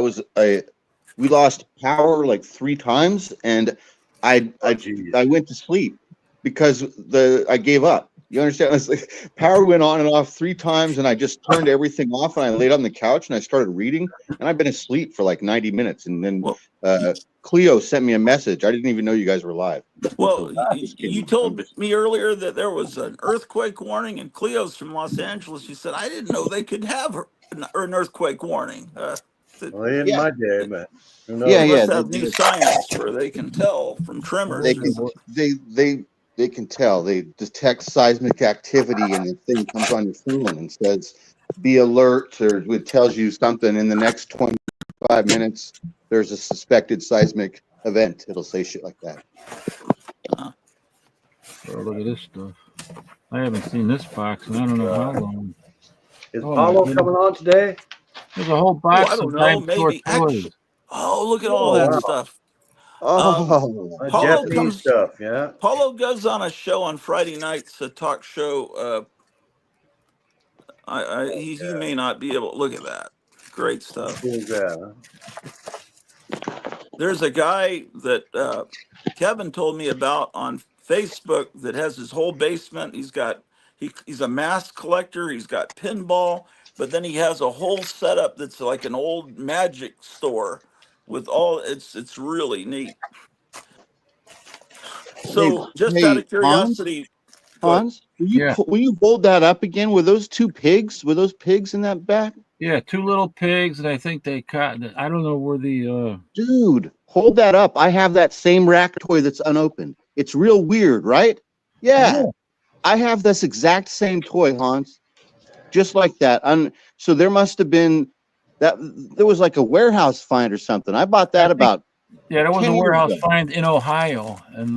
We lost power like 3 times, and I went to sleep. because I gave up. You understand? It's like power went on and off 3 times, and I just turned everything off, and I laid on the couch and I started reading, and I've been asleep for like 90 minutes, and then Well, Cleo sent me a message. I didn't even know you guys were live. well, Until this came you on. told me earlier that there was an earthquake warning, and Cleo's from Los Angeles. She said I didn't know they could have an earthquake warning. Well, they didn't Yeah, my day, but who yeah, They knows? yeah. must have new science where they can tell from They tremors. can they can tell. They detect seismic activity, and the thing comes on your phone and says, "Be alert," or it tells you something in the next 25 minutes. There's a suspected seismic event. It'll say shit like that. Uh, Oh, look at this stuff. I haven't seen this box in I don't know how long. Is Oh my Paulo goodness. coming on today? There's a whole oh, I box don't of know. dinosaur Maybe toys. actually. Oh, look at all Oh that wow, stuff. Oh, Paulo Japanese comes. stuff. Yeah. Paulo goes on a show on Friday nights, a talk show. He may not be able to look at that. Great How stuff. cool is that? There's a guy that Kevin told me about on Facebook that has his whole basement. He's a mask collector. He's got pinball, but then he has a whole setup that's like an old magic store with all. It's really neat. hey, So, just out hey, of curiosity, go ahead. Hans, Yeah. will you hold that up again? Were those 2 pigs? Were those pigs in that back? Yeah, 2 little pigs, and I think they caught. I don't know where the. Dude, hold that up. I have that same rack toy that's unopened. It's real weird, right? Yeah, I have this exact same toy, Hans, just like that. So there must have been that. There was like a warehouse find or something. I bought that about Yeah, there was 10 a years warehouse ago. find in Ohio, and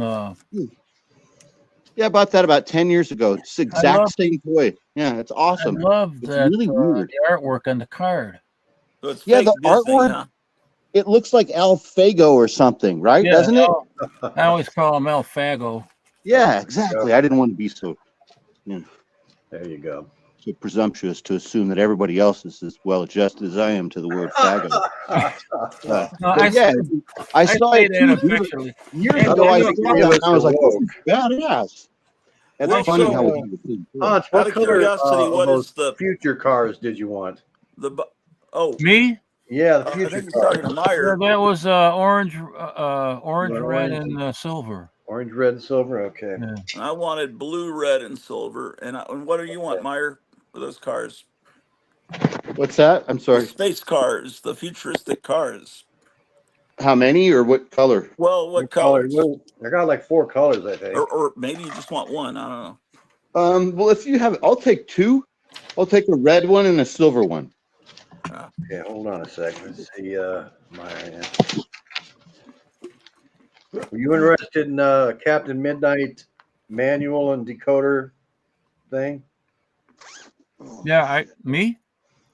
Yeah, I bought that about 10 years ago. It's the I exact love same toy. Yeah, it's I awesome. love It's that really weird. the artwork on the card. So it's Yeah, the fake Disney, artwork, huh? it looks like Alfago or something, right? Yeah, Doesn't it? I always call him Alfago. Yeah, exactly. I didn't want to be so There you go. presumptuous to assume that everybody else is as well adjusted as I am to the word fago. No, But yeah, I saw say it that too. officially. Years And, ago, Otherwise, you a know, few of us I was were like, this woke. is badass. That's Well, funny so how we do the thing. Hans, out what of color curiosity, of what those is the future cars did you want? oh? me? Yeah, the I future think he's talking cars. to Yeah, Meyer. that was orange, want red, orange? and silver. Orange, red, and silver. Okay. Yeah. And I wanted blue, red, and silver. And what do you want, Meyer, for those cars? What's that? I'm The sorry. space cars, the futuristic cars. How many or what color? Well, what What color? colors? Well, I got like 4 colors, I think. Or maybe you just want one. I don't know. Well, if you have, I'll take 2. I'll take a red one and a silver one. Okay, hold on a second. Let's see. Were you interested in Captain Midnight manual and decoder thing? Yeah, me?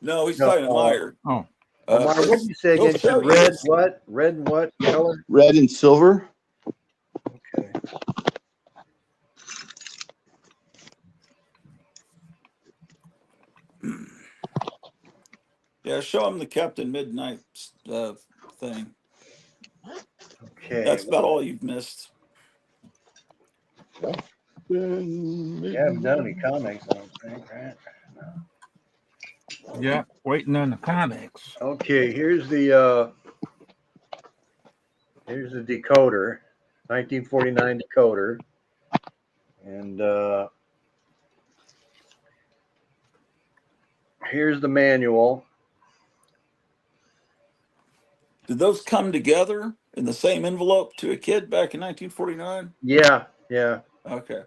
No, he's No. talking to Meyer. Oh, Omar, what did you say he'll again? You said show you red, this. what? Red and what color? Red and silver. Okay. Yeah, show him the Captain Midnight thing. Okay. That's about all you've missed. You haven't done any comics, I don't think, right? yeah, waiting on the comics. Okay, here's the decoder, 1949 decoder, and here's the manual. Did those come together in the same envelope to a kid back in 1949? Yeah. Okay.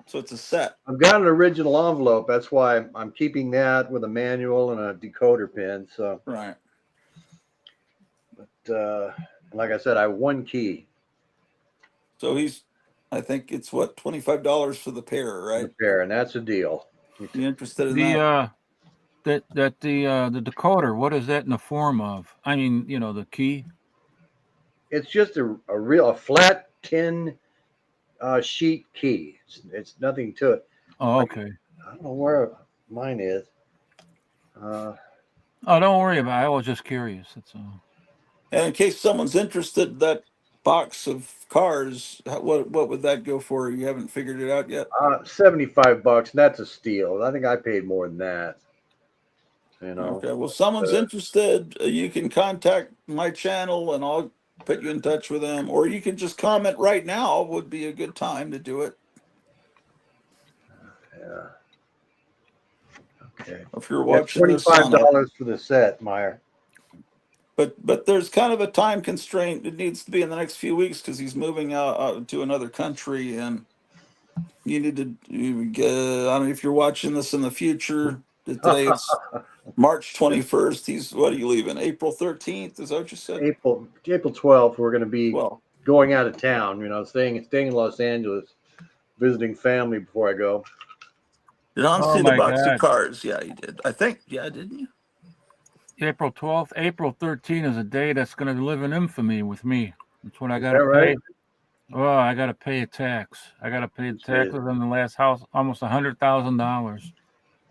So it's a set. I've got an original envelope. That's why I'm keeping that with a manual and a decoder pin. So, Right. but like I said, I have 1 key. So I think it's what, $25 for the pair, right? The pair, and that's a deal. You interested in that? The decoder. What is that in the form of? I mean, the key. It's just a flat tin sheet key. It's nothing to it. Oh, okay. I don't know where mine is. Oh, don't worry about it. I was just curious. That's all. And in case someone's interested, that box of cars, what would that go for? You haven't figured it out yet? $75, and that's a steal. I think I paid more than that. You know. Okay, well, if someone's interested, you can contact my channel and I'll put you in touch with them, or you can just comment right now. Would be a good time to do it. Yeah. Okay. If you're Yeah, watching this on $25 for the set, Meyer. but there's kind of a time constraint. It needs to be in the next few weeks because he's moving out to another country, and you need to. I don't know if you're watching this in the future. Today it's March 21st. He's what are you leaving? April 13th? Is that what you said? April 12th, we're going to be Well, going out of town. You know, staying in Los Angeles, visiting family before I go. did I Oh see the my box of God. cards? Yeah, you did. I think. Yeah, didn't you? April 12th, April 13th is a day that's going to live in infamy with me. That's what I Is got that to right? pay. Oh, I got to pay a tax. I got to pay the taxes on the last house, almost $100,000.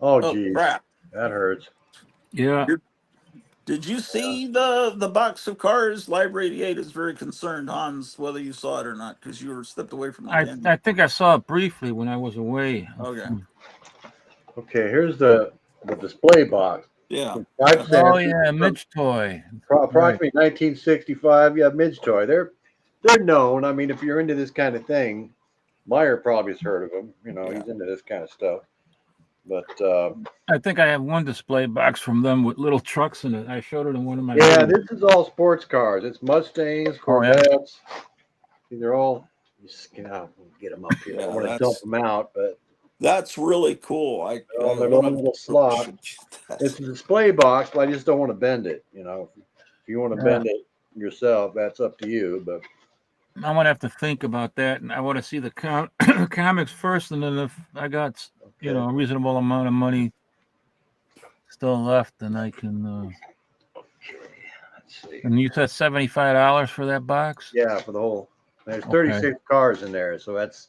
Oh, Oh geez, crap! that hurts. Yeah, Did you see the box of cards? Library 88 is very concerned, Hans, whether you saw it or not, because you were stepped away from the camera. I think I saw it briefly when I was away. Okay. Okay, here's the display box. Yeah. 5 Oh cents. yeah, Midge toy. Approximately 1965. Yeah, Midge toy. They're known. I mean, if you're into this kind of thing, Meyer probably has heard of them. You know, Yeah. he's into this kind of stuff. But I think I have one display box from them with little trucks in it. I showed it in one of my yeah, videos. this is all sports cars. It's Mustangs, Oh, yeah. Corvettes. They're all. Just get them up here. I Yeah, don't want to dump them out, but that's really cool. I they're on their one own of little slot. should get that. It's a display box, but I just don't want to bend it. You know, if you want to Yeah. bend it yourself, that's up to you. But I'm gonna have to think about that, and I want to see the comics first, and then if I got okay. a reasonable amount of money still left, then I can. Let's see. And you said $75 for that box? Yeah, for the whole. There's Okay. 36 cars in there, so that's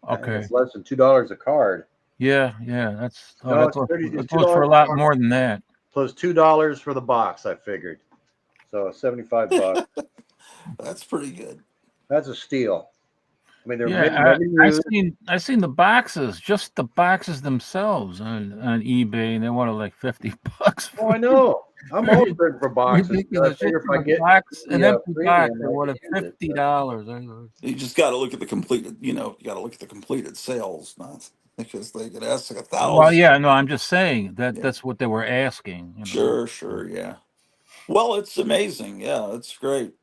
I think Okay. it's less than $2 a card. Yeah. That's No, that's it's 30 it it's goes for a $2 lot more than that. plus $2 for the box. I figured, so $75. That's pretty good. That's a steal. I mean, they're Yeah, never used. I seen the boxes, just the boxes themselves on eBay, and they wanted like $50. Oh, I know. I'm all looking for boxes. I Ridiculous. figure Just if I a get box, an the empty box, premium, they I wanted can use it, but- $50. You just got to look at the completed. You got to look at the completed sales, not because they could ask like 1,000. Well, yeah, no, I'm just saying that Yeah. that's what they were asking. Sure, yeah. Well, it's amazing. Yeah, it's great.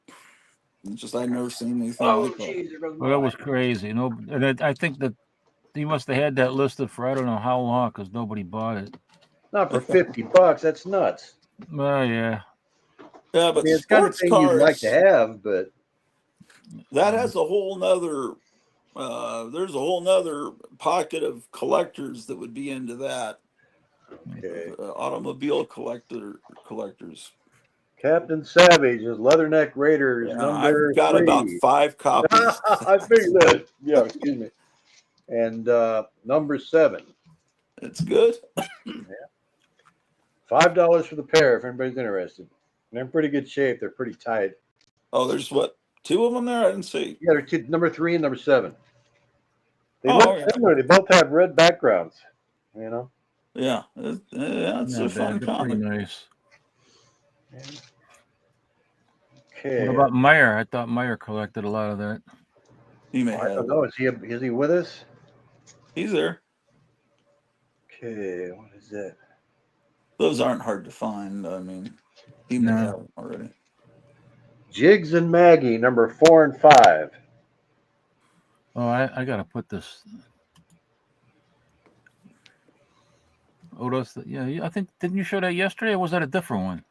It's just I've never seen anything like that. Well, that was crazy. And I think that he must have had that listed for I don't know how long because nobody bought it. Not for $50. That's nuts. Well, yeah. Yeah, I but mean, it's kind of sports thing you'd like cars to have, but that has a whole nother. There's a whole nother pocket of collectors that would be into that. okay. Automobile collectors. Captain Savage is Leatherneck Raiders Yeah, number I've got 3. about 5 copies. I figured that. Yeah, excuse me. And number 7. It's good. $5 for the pair if anybody's interested. They're in pretty good shape. They're pretty tight. Oh, there's what, 2 of them there? I didn't see. Yeah, they're number 3 and number 7. They Oh, look yeah. similar. They both have red backgrounds. You know. Yeah, it's a Not fun bad. They're pretty comic. nice. Okay. What about Meyer? I thought Meyer collected a lot of that. He may I have. don't know. Is he with us? He's there. Okay. What is that? Those aren't hard to find. I mean, he may No. have them already. Jigs and Maggie number 4 and 5. Oh, I gotta put this. Oh, I think didn't you show that yesterday, or was that a different one?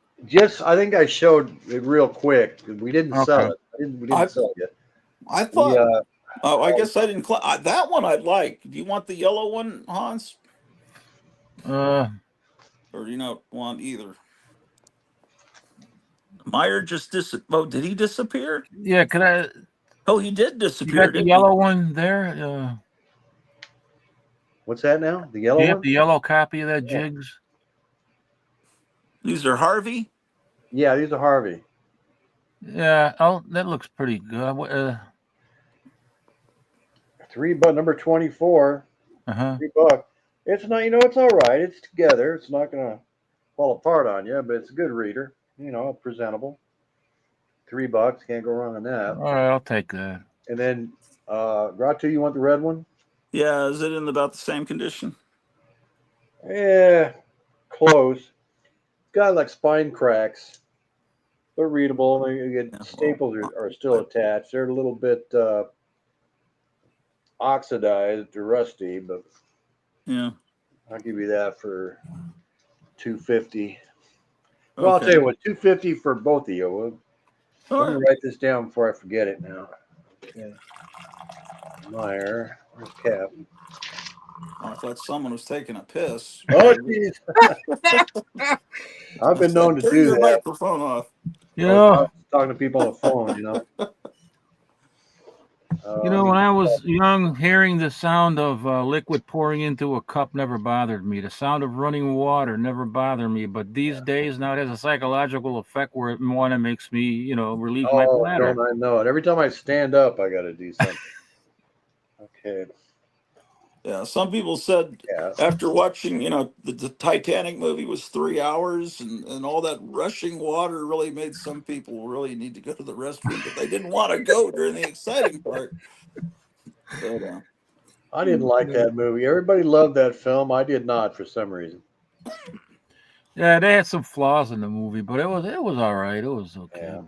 I think I showed it real quick. We didn't sell it. We didn't sell it yet. I thought. I guess I didn't. That one I'd like. Do you want the yellow one, Hans? Or do you not want either? Meyer just disappeared. Oh, did he disappear? Yeah, could I? Oh, he did You disappear. got the yellow one there? What's that now? The Do yellow you have one? the yellow copy of that Jigs? These are Harvey. Yeah, these are Harvey. Yeah, oh, that looks pretty good. $3, number 24, Uh-huh. $3. It's not, it's all right. It's together. It's not gonna fall apart on you, but it's a good reader. Presentable. $3, can't go wrong on that. All right, I'll take that. And then, Gratu, you want the red one? Yeah, is it in about the same condition? Yeah, close. It's got like spine cracks, but readable. Yeah, Staples well, are still attached. They're a little bit oxidized or rusty, but yeah. I'll give you that for 250. Well, I'll tell Okay. you what, 250 for both of you. All Let me right. write this down before I forget it now. Okay. Meyer, where's Cap? I thought someone was taking a piss. Oh, jeez. I've I been known said, to turn do your that. microphone off. You I was know, talking to people on the phone. Let me when get I was young, hearing the sound of liquid pouring into a cup never bothered me. The sound of running water never bothered me. But these days, now it has a psychological effect where it makes me, relieve my Oh, bladder. don't I know it? Every time I stand up, I got to do something. Okay. Yeah, some people said Yeah. after watching, the Titanic movie was 3 hours and all that rushing water really made some people really need to go to the restroom, but they didn't want to go during the exciting part. But I didn't like that movie. Everybody loved that film. I did not for some reason. Yeah, they had some flaws in the movie, but it was all right. It was okay. Yeah.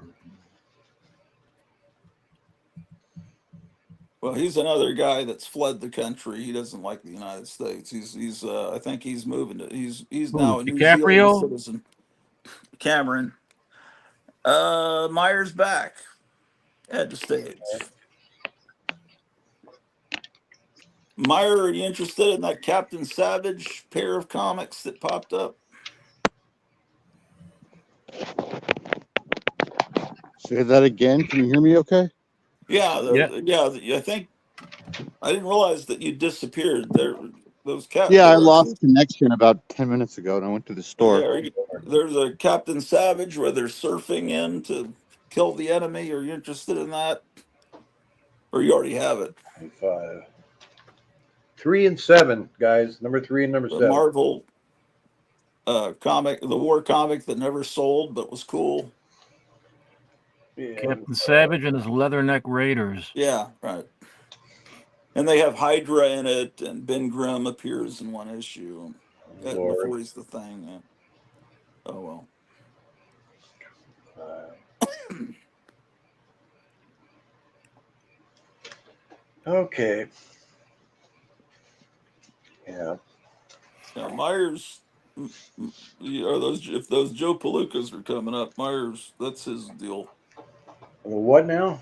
well, he's another guy that's fled the country. He doesn't like the United States. He's I think he's moving to he's Who, now a New Zealand DiCaprio? citizen. Cameron. Myers back. Head to stage. Meyer, are you interested in that Captain Savage pair of comics that popped up? Say that again. Can you hear me okay? Yeah, Yeah. I think I didn't realize that you disappeared. Those cat. Yeah, I There are lost some. connection about 10 minutes ago and I went to the store. Yeah, there's a Captain Savage where they're surfing in to kill the enemy. Are you interested in that, or you already have it? 25. 3 and 7, guys. Number 3 and number The 7. Marvel comic, the war comic that never sold but was cool. Yeah. Captain Savage and his Leatherneck Raiders. Yeah, right. And they have Hydra in it, and Ben Grimm appears in one issue Lord. before he's the Thing. Yeah. Oh well. Okay. Yeah. Now Myers, are those if those Joe Palookas are coming up? Myers, that's his deal. Well, what now?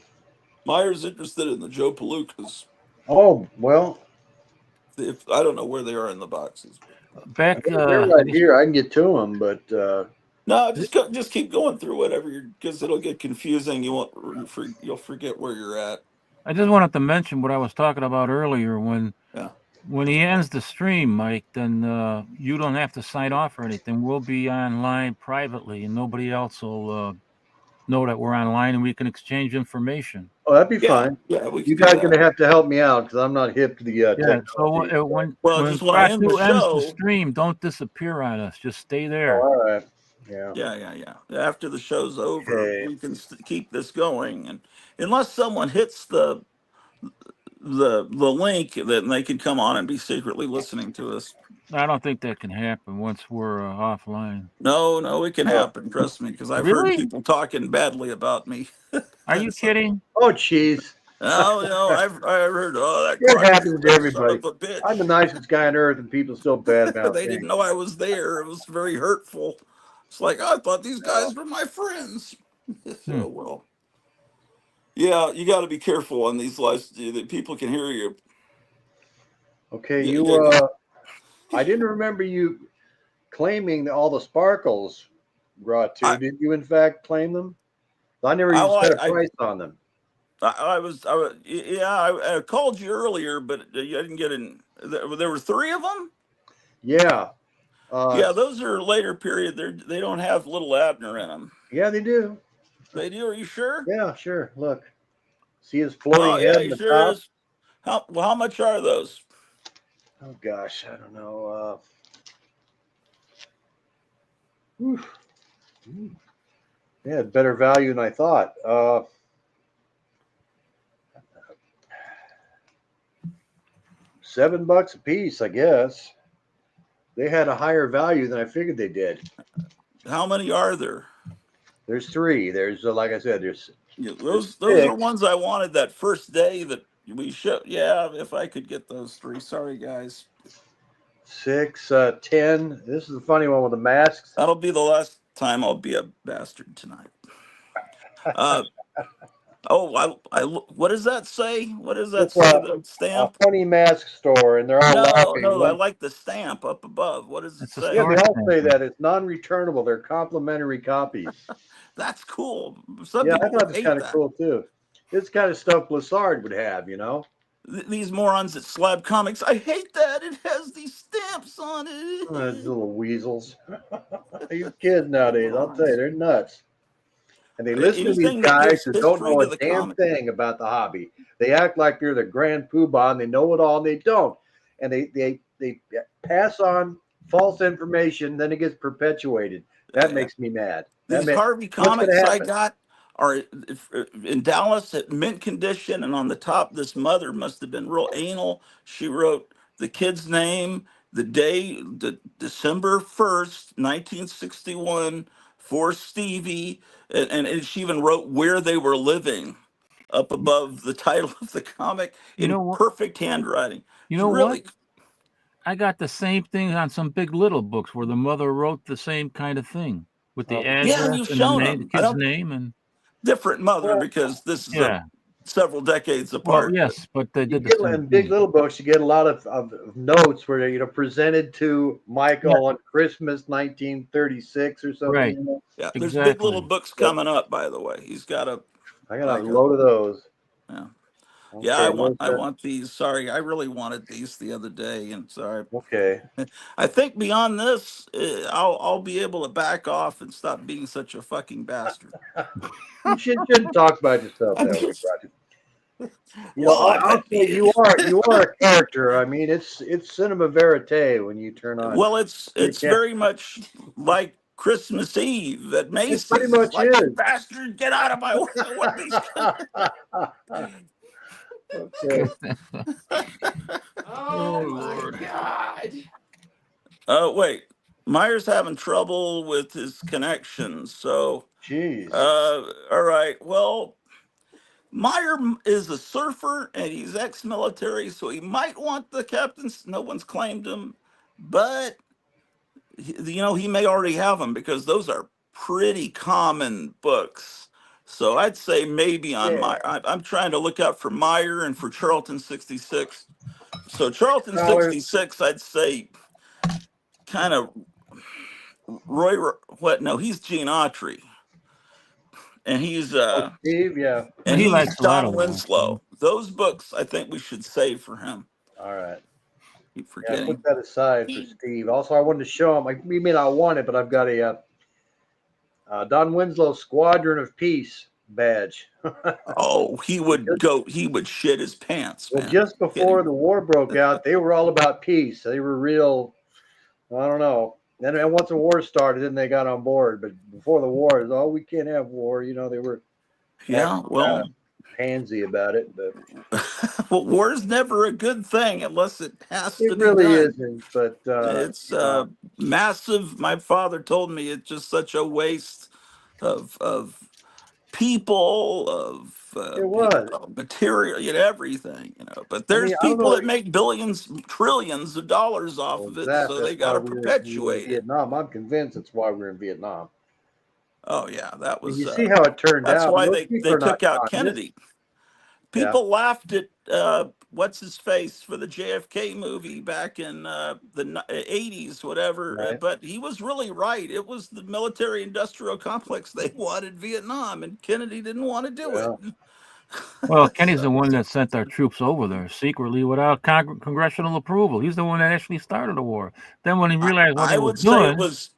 Myers interested in the Joe Palookas. Oh, well, If I don't know where they are in the boxes. Back, they're I right just here. I can get to them, but No, just keep going through whatever you're because it'll get confusing. You'll forget where you're at. I just wanted to mention what I was talking about earlier. Yeah. When he ends the stream, Mike, then you don't have to sign off or anything. We'll be online privately, and nobody else will know that we're online, and we can exchange information. oh, that'd be Yeah, fine. yeah, we You could do guys that. gonna have to help me out because I'm not hip to the Yeah. So technology. Well, when just when I end the Kratu ends the show, stream, don't disappear on us. Just stay Oh, there. all right. Yeah. yeah. After the show's over, Okay. we can keep this going, and unless someone hits the link, then they can come on and be secretly listening to us. I don't think that can happen once we're offline. No, it can Oh, happen. Trust me, because I've heard Really? people talking badly about me. Are you So, kidding? oh, jeez. I've heard. Oh, that It Crockett happens to son everybody. of a I'm the bitch. nicest guy on earth, and people still badmouth They me. didn't know I was there. It was very hurtful. It's like I thought these guys were my friends. Hmm. So well, yeah, you got to be careful on these lives. That people can hear you. Okay, Yeah, you. yeah. I didn't remember you claiming all the sparkles brought to. I, Did you, in fact, claim them? I never I, even set a I, price on them. I called you earlier, but I didn't get in. There were three of them. Yeah. Yeah, those are later period. They don't have little Abner in them. Yeah, they do. They do. Are you sure? Yeah, sure. Look, see his Oh floating yeah, head he in the sure top. is. How much are those? Oh gosh, I don't know. Whew. Yeah, better value than I thought. $7 a piece, I guess. They had a higher value than I figured they did. How many are there? There's three. There's like I said, there's Yeah, there's those are six, ones I wanted that first day that we showed. Yeah, if I could get those three. Sorry, guys. six, 10. This is a funny one with the masks. That'll be the last time I'll be a bastard tonight. Uh, what does that say? What does that It's say? The a stamp? funny mask store, and they're all No, laughing. no, I like the stamp up above. What does it It's a Yeah, say? they store all say stamp. that it's non-returnable. They're complimentary copies. That's cool. Some Yeah, I people thought would it's hate kind of that. cool too. It's kind of stuff Blizzard would have, you know. These morons at Slab Comics, I hate that. It has these stamps on Those it. little weasels. These kids nowadays, I'll tell you, Morons. they're nuts. And they listen to these Anything that guys gives who don't history know to a the damn comic. thing about the hobby. They act like they're the grand poobah and they know it all, and they don't. And they pass on false information, then it gets perpetuated. That makes me mad. These Harvey What's going to comics I happen? got are in Dallas at mint condition, and on the top, this mother must have been real anal. She wrote the kid's name, the day, December 1st, 1961, for Stevie, and she even wrote where they were living up above the title of the comic You in know what? perfect handwriting. You It's know what? really I got the same thing on some Big Little books where the mother wrote the same kind of thing with the yeah, and address you've and the shown name, the them. I kid's don't name, and different mother Well, because this is a yeah. several decades Well, apart, but yes, but they you did the get same in Big thing. Little books, you get a lot of notes where presented to Yeah, Michael on Christmas 1936 or something. right. You know? yeah, there's big little Exactly. books But coming up. By the way, he's got a I got a like a load of those. yeah, yeah. Okay, where's I that? want these. Sorry, I really wanted these the other day, and sorry. Okay. I think beyond this, I'll be able to back off and stop being such a fucking bastard. You shouldn't talk about yourself I'm that way, just Roger. well, I'll say you are a character. I mean, it's cinema verite when you turn on well, your it's camera. very much like Christmas Eve at It pretty Macy's. It's much like you is. bastard, get out of my way! What are these? Okay. Oh Oh my Lord. God. Oh wait, Meyer's having trouble with his connection. So, Jeez. all right. Well, Meyer is a surfer and he's ex-military, so he might want the captain's. No one's claimed him, but he may already have them because those are pretty common books. So I'd say maybe on Yeah. my. I'm trying to look out for Meyer and for Charlton 66. So Charlton Dollars. 66, I'd say kind of what? No, he's Gene Autry, and Oh, Steve. Yeah. Well, he he's likes a lot Don of those. Winslow. Those books, I think we should save for him. All right. Keep Yeah, put forgetting. that aside for Steve. Also, I wanted to show him. We may not want it, but I've got a Don Winslow Squadron of Peace badge. Oh, he would go. He would shit his pants, Well, man. just before the war broke out, they were all about peace. They were real. I don't know. Then once the war started, then they got on board. But before the war, it was, oh, we can't have war. They were Yeah. acting kind Well, of pansy about it. But well, war's never a good thing unless it has it to be really done. isn't. But It's massive. My father told me it's just such a waste of people, it was. material, everything. But I there's mean, I don't people know. that make billions, trillions of dollars off Well, of it, so exactly. they That's got why to we were in perpetuate it. Vietnam. I'm convinced that's why we're in Vietnam. Oh yeah, that And was. you see how it turned That's out. why Most they people are not took out communists. Kennedy. Yeah. People laughed at what's his face for the JFK movie back in the 80s, whatever. Right. But he was really right. It was the military-industrial complex they wanted Vietnam, and Kennedy didn't want to do it. Well, Well, Kenny's So, the one that sent our troops over there secretly without congressional approval. He's the one that actually started the war. Then when he realized what they I were would say it doing, was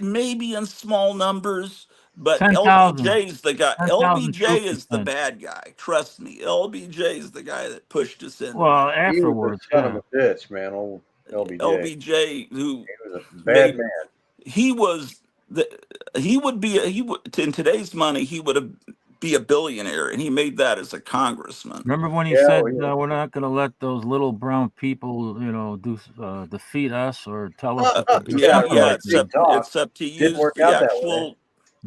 maybe in small numbers, But 10,000. LBJ's the guy. 10,000 LBJ troops is the descent. bad guy. Trust me. LBJ is the guy that pushed us into Well, that. He was afterwards, a son of yeah. a bitch, man. Old LBJ. LBJ, who He was a bad made man. he was the he would in today's money he would have be a billionaire, and he made that as a congressman. Remember when he Yeah, said, well, yeah. "We're not going to let those little brown people, defeat us or tell us what to do," Yeah, something yeah. like Big that. talk. Except he Didn't used work the out that way. actual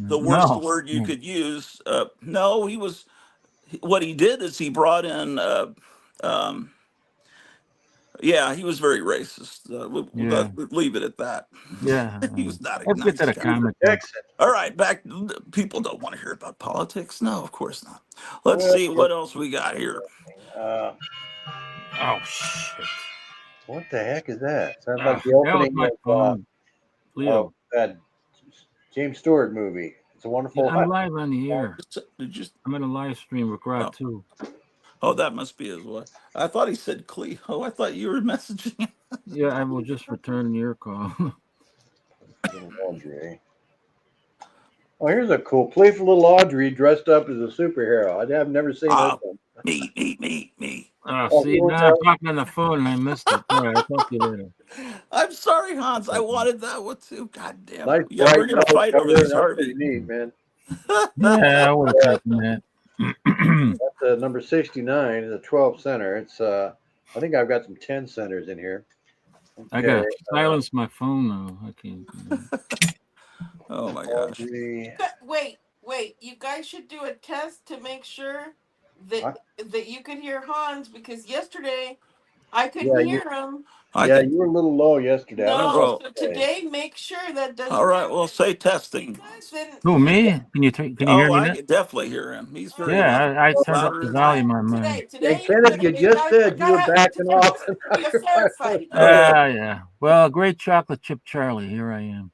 the worst No, word you no. could use. No, he was. What he did is he brought in. Um, yeah, he was very racist. Yeah, We'll leave it at that. yeah. He was not a Let's get to nice the guy. He was comic a book. Texan. All right, back. People don't want to hear about politics. No, of course not. Let's Well, see what else we got here. Oh shit! what the heck is that? Sounds Ah, like the that was opening my phone, of Leo. that James Stewart movie. It's a Yeah, Wonderful I'm Life. live on the air. Did you? I'm in a live stream with Grot Oh, too. oh, that must be his wife. I thought he said Cleo. I thought you were messaging him. Yeah, I will just return your call. Little Audrey. Oh, here's a cool, playful little Audrey dressed up as a superhero. I've never seen her. Ah, me. Oh, See, you want now I'm to talking on the phone and I missed it. All right, I'll talk to you later. I'm sorry, Hans. I wanted that one too. God damn it. nice Yeah, bright we're gonna color fight over cover. this, That's pretty Harvey. neat, man. Yeah, I would have Yeah, taken that. that's number 69 is a 12 center. It's I think I've got some 10 centers in here. I Okay, gotta silence my phone now. I can't. Oh my gosh. Audrey. Wait. You guys should do a test to make sure that you could hear Hans, because yesterday I couldn't Yeah, you hear him. I yeah, can. you were a little low yesterday. I don't know No, Oh, what so to say. today make sure that all doesn't right. Well, happen. say testing. Guys, then Who, me? Can you hear Oh, me I now? can definitely hear him. He's all very right. loud, Yeah, I turned up louder the than I volume am. on mine. Hey, Today, Kenneth, you just said you were backing off. it's gonna be a fair fight. Oh, Yeah. Well, great chocolate chip Charlie. Here I am.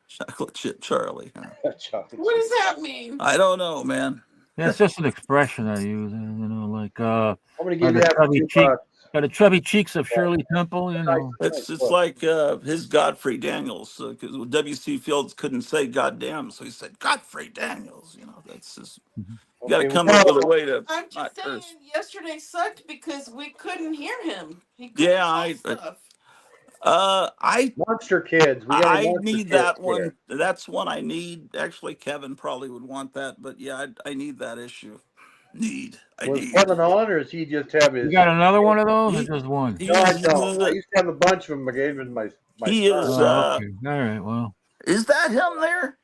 chocolate chip Charlie. Huh? Chocolate What chip. does that mean? I don't know, man. Yeah, it's just an expression I use. Like I'm gonna by give you the that for chubby $2. by the chubby cheeks of Yeah, Shirley Temple. nice It's book. like his Godfrey Daniels, because W.C. Fields couldn't say goddamn, so he said Godfrey Daniels. That's just you got to Okay, come up with a way to I'm not just saying, curse. yesterday sucked because we couldn't hear him. He couldn't Yeah, say stuff. I Monster Kids. We got a I Monster need Kids that here. one. That's one I need. Actually, Kevin probably would want that, but yeah, I need that issue. I Was need. Kevin on, or does he just have You his? got another one of those, or He just one? No, I he's don't. I used to have a bunch of them. I gave them to my he son. is. Oh, okay. All right. Well, Is that him there?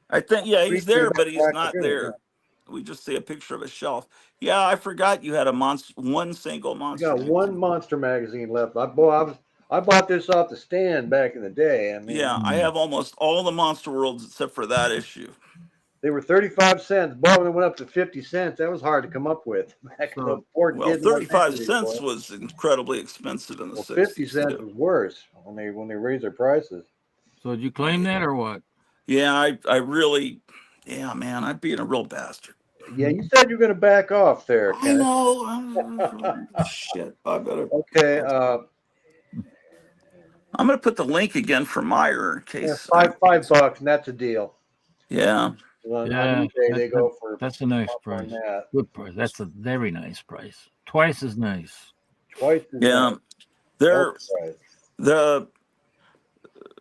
I think yeah, Pretty he's good there, about but he's Black not Lagoon, huh? there. We just see a picture of a shelf. Yeah, I forgot you had one single We monster got one magazine. Monster magazine left. I bought this off the stand back in the day. I mean, Yeah, I have almost all the Monster Worlds except for that issue. they were 35 cents. Boy, they went up to 50 cents. That was hard to come up with back in so the poor Well, kids in my 35 neighborhood, boy. cents was incredibly expensive in the Well, 50 60s cents too. was worse when they raised their prices. did you claim that or what? Yeah, I really, yeah, man, I'm being a real bastard. Yeah, you said you're going to back off there, I Kenneth. know. Shit, I better. Okay, I'm gonna put the link again for Meyer in yeah, case. $5, and that's a deal. Yeah, On Yeah, eBay, they go for that's a nice more price. than that. Good price. That's a very nice price. Twice as nice. Twice as yeah. much. They're Overpriced. the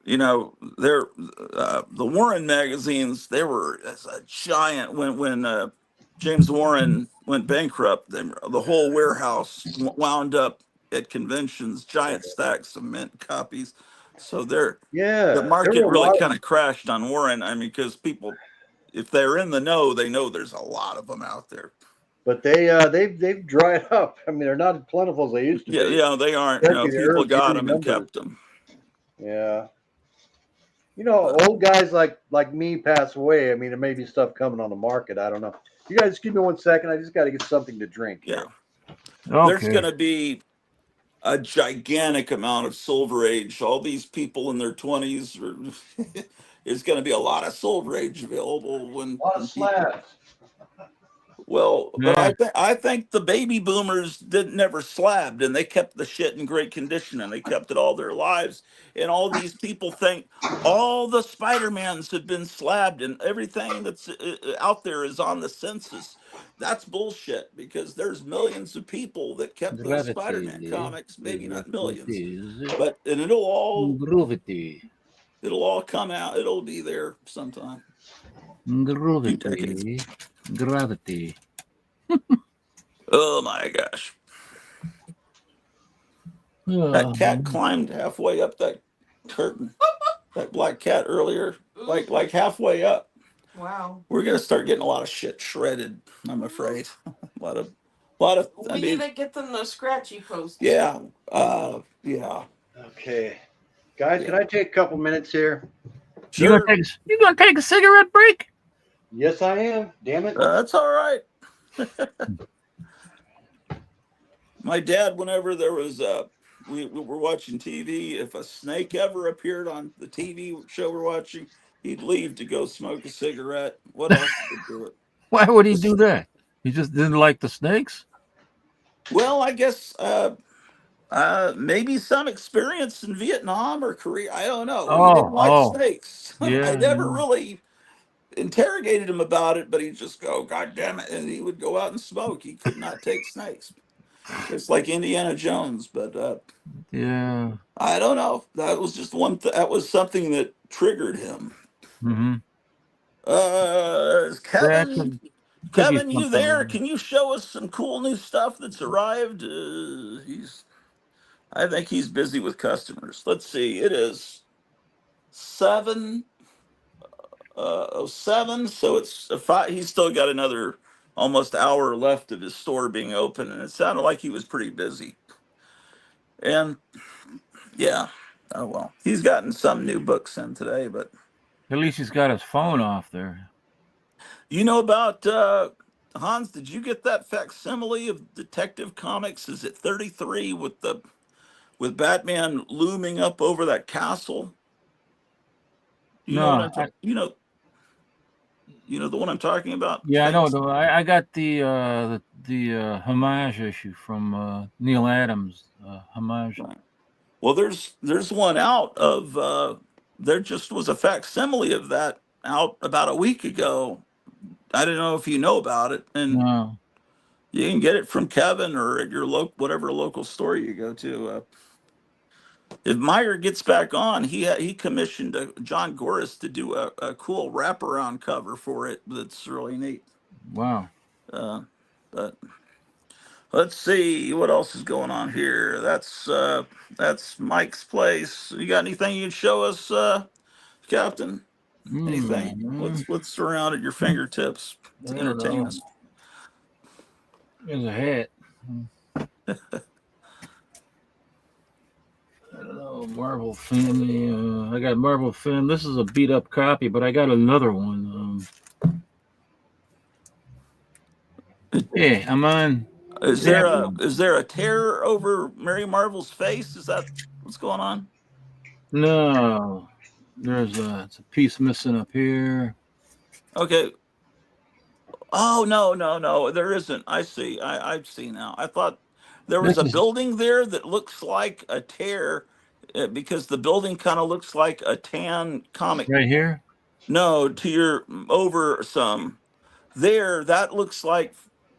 they're the Warren magazines. They were as a giant when James Warren went bankrupt. The whole warehouse wound up at conventions, giant stacks of mint copies. So the Yeah, there market were a really lot kind of crashed on Warren. I mean, because people, if they're in the know, they know there's a lot of them out there. but they've dried up. I mean, they're not as plentiful as they used to Yeah, be. yeah, they aren't. Especially the People got early them and numbers. kept them. Yeah. Old guys like me pass away. I mean, there may be stuff coming on the market. I don't know. You guys, just give me 1 second. I just got to get something to drink Yeah, here. there's Okay. going to be a gigantic amount of Silver Age. All these people in their 20s, there's going to be a lot of Silver Age available when A lot of people. slabs. Well, but Yeah. I think the baby boomers didn't never slabbed, and they kept the shit in great condition, and they kept it all their lives. And all these people think all the Spider-Mans have been slabbed, and everything that's out there is on the census. That's bullshit because there's millions of people that kept those Spider-Man Gravity comics, is maybe what not it millions, is. but and Gravity. it'll all come out. It'll be there sometime. Few decades. Gravity. Gravity. Oh my gosh. That cat climbed halfway up that curtain. That black cat earlier, like halfway up. Wow. We're gonna start getting a lot of shit shredded. I'm afraid. a lot of. I We mean, need to get them those scratchy posts. yeah, yeah, Okay, guys, yeah. can I take a couple minutes here? Sure, You gonna take a cigarette break? Yes, I am. Damn it. that's all right. My dad, whenever there was we were watching TV. If a snake ever appeared on the TV show we're watching, he'd leave to go smoke a cigarette. What else would do it? Why would he do that? He just didn't like the snakes? Well, I guess maybe some experience in Vietnam or Korea. I don't know. He didn't like Oh, snakes. I yeah. never really interrogated him about it, but he'd just go, "God damn it!" and he would go out and smoke. He could not take snakes. It's like Indiana Jones, but Yeah. I don't know. That was just that was something that triggered him. Mm-hmm. Is Yeah, could be Kevin, you there? something. Can you show us some cool new stuff that's arrived? I think he's busy with customers. Let's see. It is 7:07, so it's a five. He's still got another almost hour left of his store being open, and it sounded like he was pretty busy. And yeah, oh well, he's gotten some new books in today. But At least he's got his phone off there. you know about Hans? Did you get that facsimile of Detective Comics? Is it 33 with Batman looming up over that castle? You know what No, I'm talking? You know the one I'm talking about. yeah, I know. Famous. I got the homage issue from Neil Adams. Homage. Right. Well, there's one out of there just was a facsimile of that out about a week ago. I don't know if you know about it, and No. you can get it from Kevin or at your whatever local store you go to. If Meyer gets back on, he commissioned John Goris to do a cool wraparound cover for it. That's really neat. Wow. But let's see what else is going on here. That's Mike's place. You got anything you can show us, Captain? Anything? Mm, What's around at your fingertips I to don't entertain know. us? There's a hat. I don't know. Marvel Family. I got Marvel Film. This is a beat up copy, but I got another one. Yeah, I'm on. Is there a tear over Mary Marvel's face? Is that what's going on? No, it's a piece missing up here. Okay. Oh no, there isn't. I see. I see now. I thought there was This a is building there that looks like a tear because the building kind of looks like a tan comic. right here. No, to your over some there. That looks like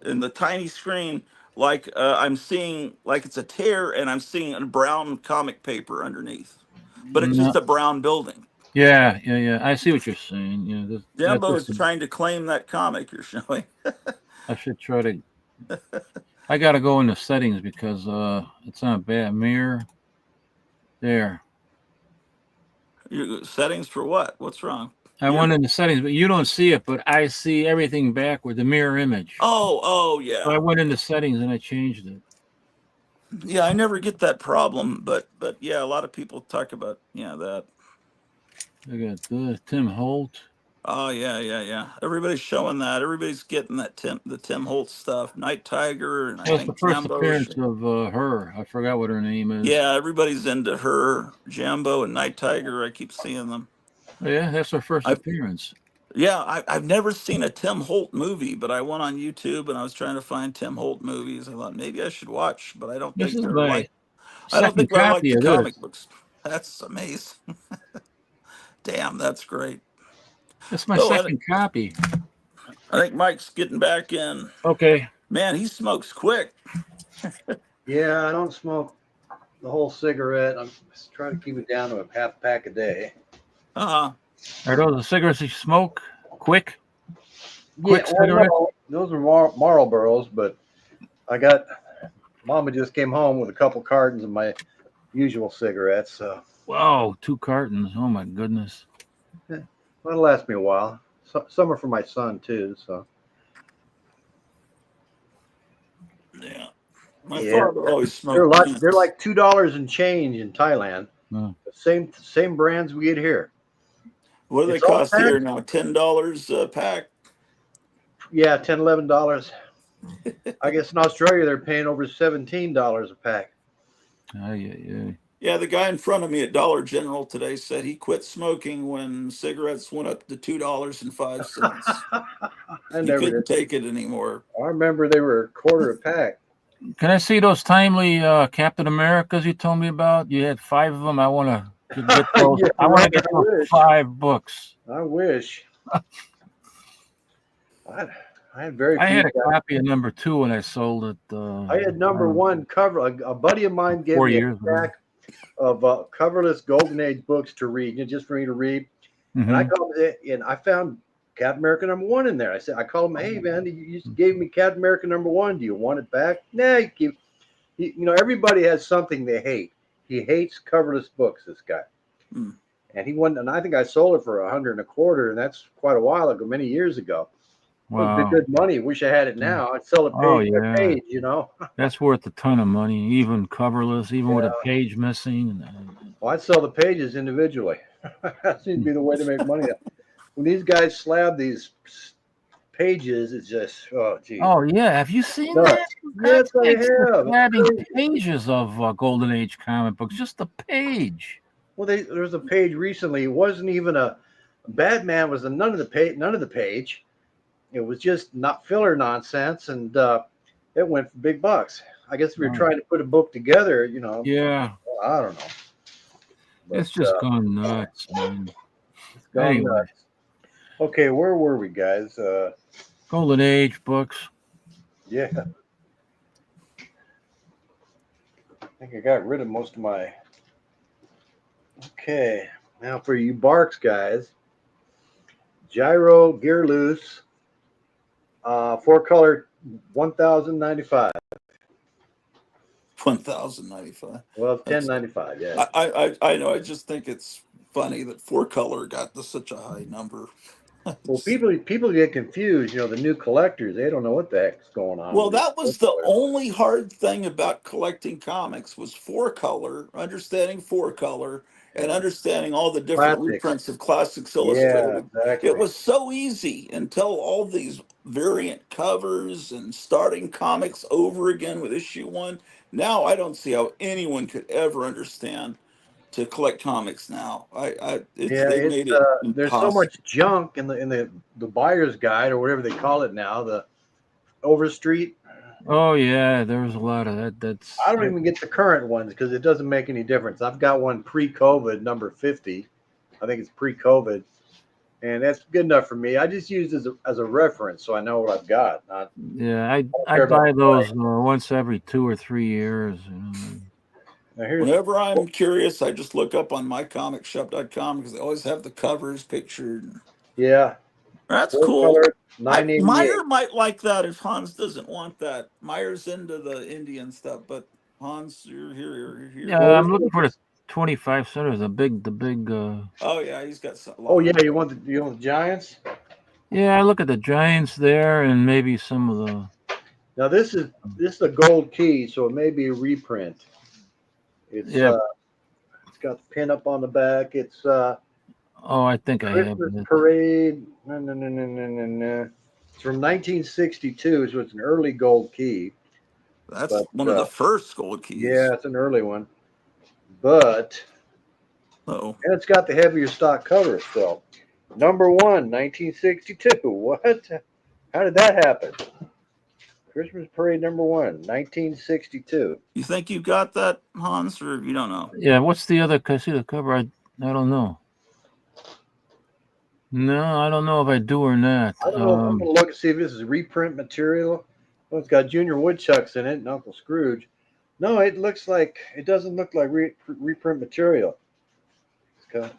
in the tiny screen like I'm seeing like it's a tear and I'm seeing a brown comic paper underneath, but it's No. just a brown building. Yeah. I see what you're saying. Yeah, Jumbo is trying to claim that comic you're showing. I should try to. I got to go into settings because it's on a bad mirror. There. Your settings for what? What's wrong? I went into settings, but you don't see it, but I see everything backward, the mirror image. Oh yeah. So I went into settings and I changed it. Yeah, I never get that problem, but yeah, a lot of people talk about that. I got Tim Holt. Oh yeah. Everybody's showing that. Everybody's getting that the Tim Holt stuff. Night Tiger, and I That's the think first Jambo. appearance of her. I forgot what her name is. Yeah, everybody's into her, Jambo, and Night Tiger. I keep seeing them. Yeah, that's her first appearance. Yeah, I've never seen a Tim Holt movie, but I went on YouTube and I was trying to find Tim Holt movies. I thought maybe I should watch, but I don't This think is they're my like. I don't second think they're like copy the of this. comic books. That's amazing. Damn, that's great. That's my So second copy. I think Mike's getting back in. Okay. Man, he smokes quick. Yeah, I don't smoke the whole cigarette. I'm just trying to keep it down to a half pack a day. Uh, Are those the cigarettes you smoke? Quick Yeah, well, cigarettes? no, those are Marlboros, but I got Mama just came home with a couple cartons of my usual cigarettes, so Wow, 2 cartons. Oh my goodness. yeah, that'll last me a while. Some are for my son too, so yeah. My yeah, father always they're smoked they're peanuts. like $2 and change in Thailand. Oh. The same brands we get here. What do they It's all cost here tax. now? $10 a pack. Yeah, $10, $11. I guess in Australia they're paying over $17 a pack. Yeah. Yeah, the guy in front of me at Dollar General today said he quit smoking when cigarettes went up to $2.05. I He never couldn't did. take it anymore. I remember they were a quarter a pack. Can I see those timely Captain Americas you told me about? You had 5 of them. I want to get those. Yeah, I want to right. get I those wish. 5 books. I wish. I had very I few. had a copy of number 2 when I sold it. I had number one cover. A buddy of mine gave 4 me a years ago. stack of coverless Golden Age books to read, just for me to read. And I Mhm. called it, and I found Captain America #1 in there. I called him, hey man, you just gave me Captain America #1. Do you want it back? Nah, everybody has something they hate. He hates coverless books. This guy, Hmm. and he won. And I think I sold it for $100 and a quarter, and that's quite a while ago, many years ago. It would be Wow. good money. Wish I had it now. I'd sell it Oh page by yeah. page. That's worth a ton of money, even coverless, even with a Yeah. page missing. Well, I'd sell the pages individually. That seems to be the way to make money. When these guys slab these pages, it's just geez. Oh yeah, have you seen Nuts. that? Yes, I It's have. slabbing pages of Golden Age comic books, just a page. Well, there was a page recently. It wasn't even a Batman. Was none of the page. It was just not filler nonsense, and it went for big bucks. I guess if you're Oh, trying to put a book together, yeah, I don't know. But it's just gone nuts, man. it's gone Anyway, nuts. Okay, where were we, guys? Golden Age books. Yeah. I think I got rid of most of my. Okay, now for you Barks guys, Gyro Gear Loose, 4-color, 1,095. 1,095. Well, it's That's 1095. Yeah. I know. I just think it's funny that 4-color got to such a high number. Well, people get confused. The new collectors, they don't know what the heck's going on. Well, with that was these the 4-colors. only hard thing about collecting comics was 4-color, understanding 4-color, and Yeah. understanding all the different Classics. reprints of Classics Yeah, Illustrated. exactly. It was so easy until all these variant covers and starting comics over again with issue 1. Now I don't see how anyone could ever understand to collect comics now. Yeah, They it's made it there's so impossible. much junk in the buyer's guide or whatever they call it now, the Overstreet. Oh yeah, there was a lot of that. That's I don't even get the current ones because it doesn't make any difference. I've got one pre-COVID, number 50. I think it's pre-COVID, and that's good enough for me. I just use it as a reference so I know what I've got. yeah. I care about buy the those once every 2 or 3 years. Now here's Whenever I'm curious, I just look up on mycomicshop.com because they always have the covers pictured. yeah, That's 4 cool. color, 988. Meyer might like that if Hans doesn't want that. Meyer's into the Indian stuff, but Hans, you're here. You're here. Yeah, I'm looking for the 25 centers. The big. Oh yeah, he's got a lot. Oh yeah, you want the Giants? Yeah, I look at the Giants there, and maybe some of the. Now this is a gold key, so it may be a reprint. It's it's got the pin up on the back. It's Oh, I think I have Christmas it. Parade. No. It's from 1962, so it's an early gold key. That's But, one of the first gold keys. Yeah, it's an early one. But Oh, and it's got the heavier stock cover still. Number one, 1962. What? How did that happen? Christmas Parade number one, 1962. You think you got that, Hans, or you don't know? Yeah, what's the other? Can I see the cover? I don't know. No, I don't know if I do or not. I don't know if I'm going to look and see if this is reprint material. Well, it's got Junior Woodchucks in it and Uncle Scrooge. No, it doesn't look like reprint material. It's got.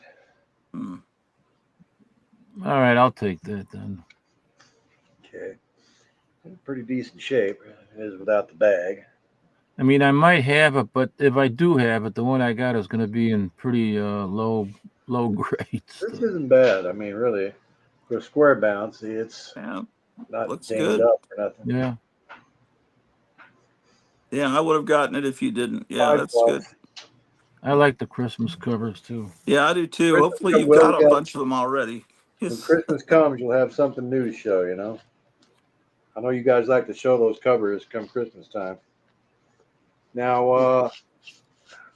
All right, I'll take that then. Okay. In pretty decent shape. It is without the bag. I mean, I might have it, but if I do have it, the one I got is going to be in pretty low grade. This isn't bad. I mean, really, for a square bounce, it's not Looks dinged good. up or nothing. Yeah. Yeah, I would have gotten it if you didn't. Yeah, that's good. I like the Christmas covers too. Yeah, I do too. Christmas Hopefully you've got a bunch of them already. When Christmas comes, you'll have something new to show, you know. I know you guys like to show those covers come Christmas time. Now,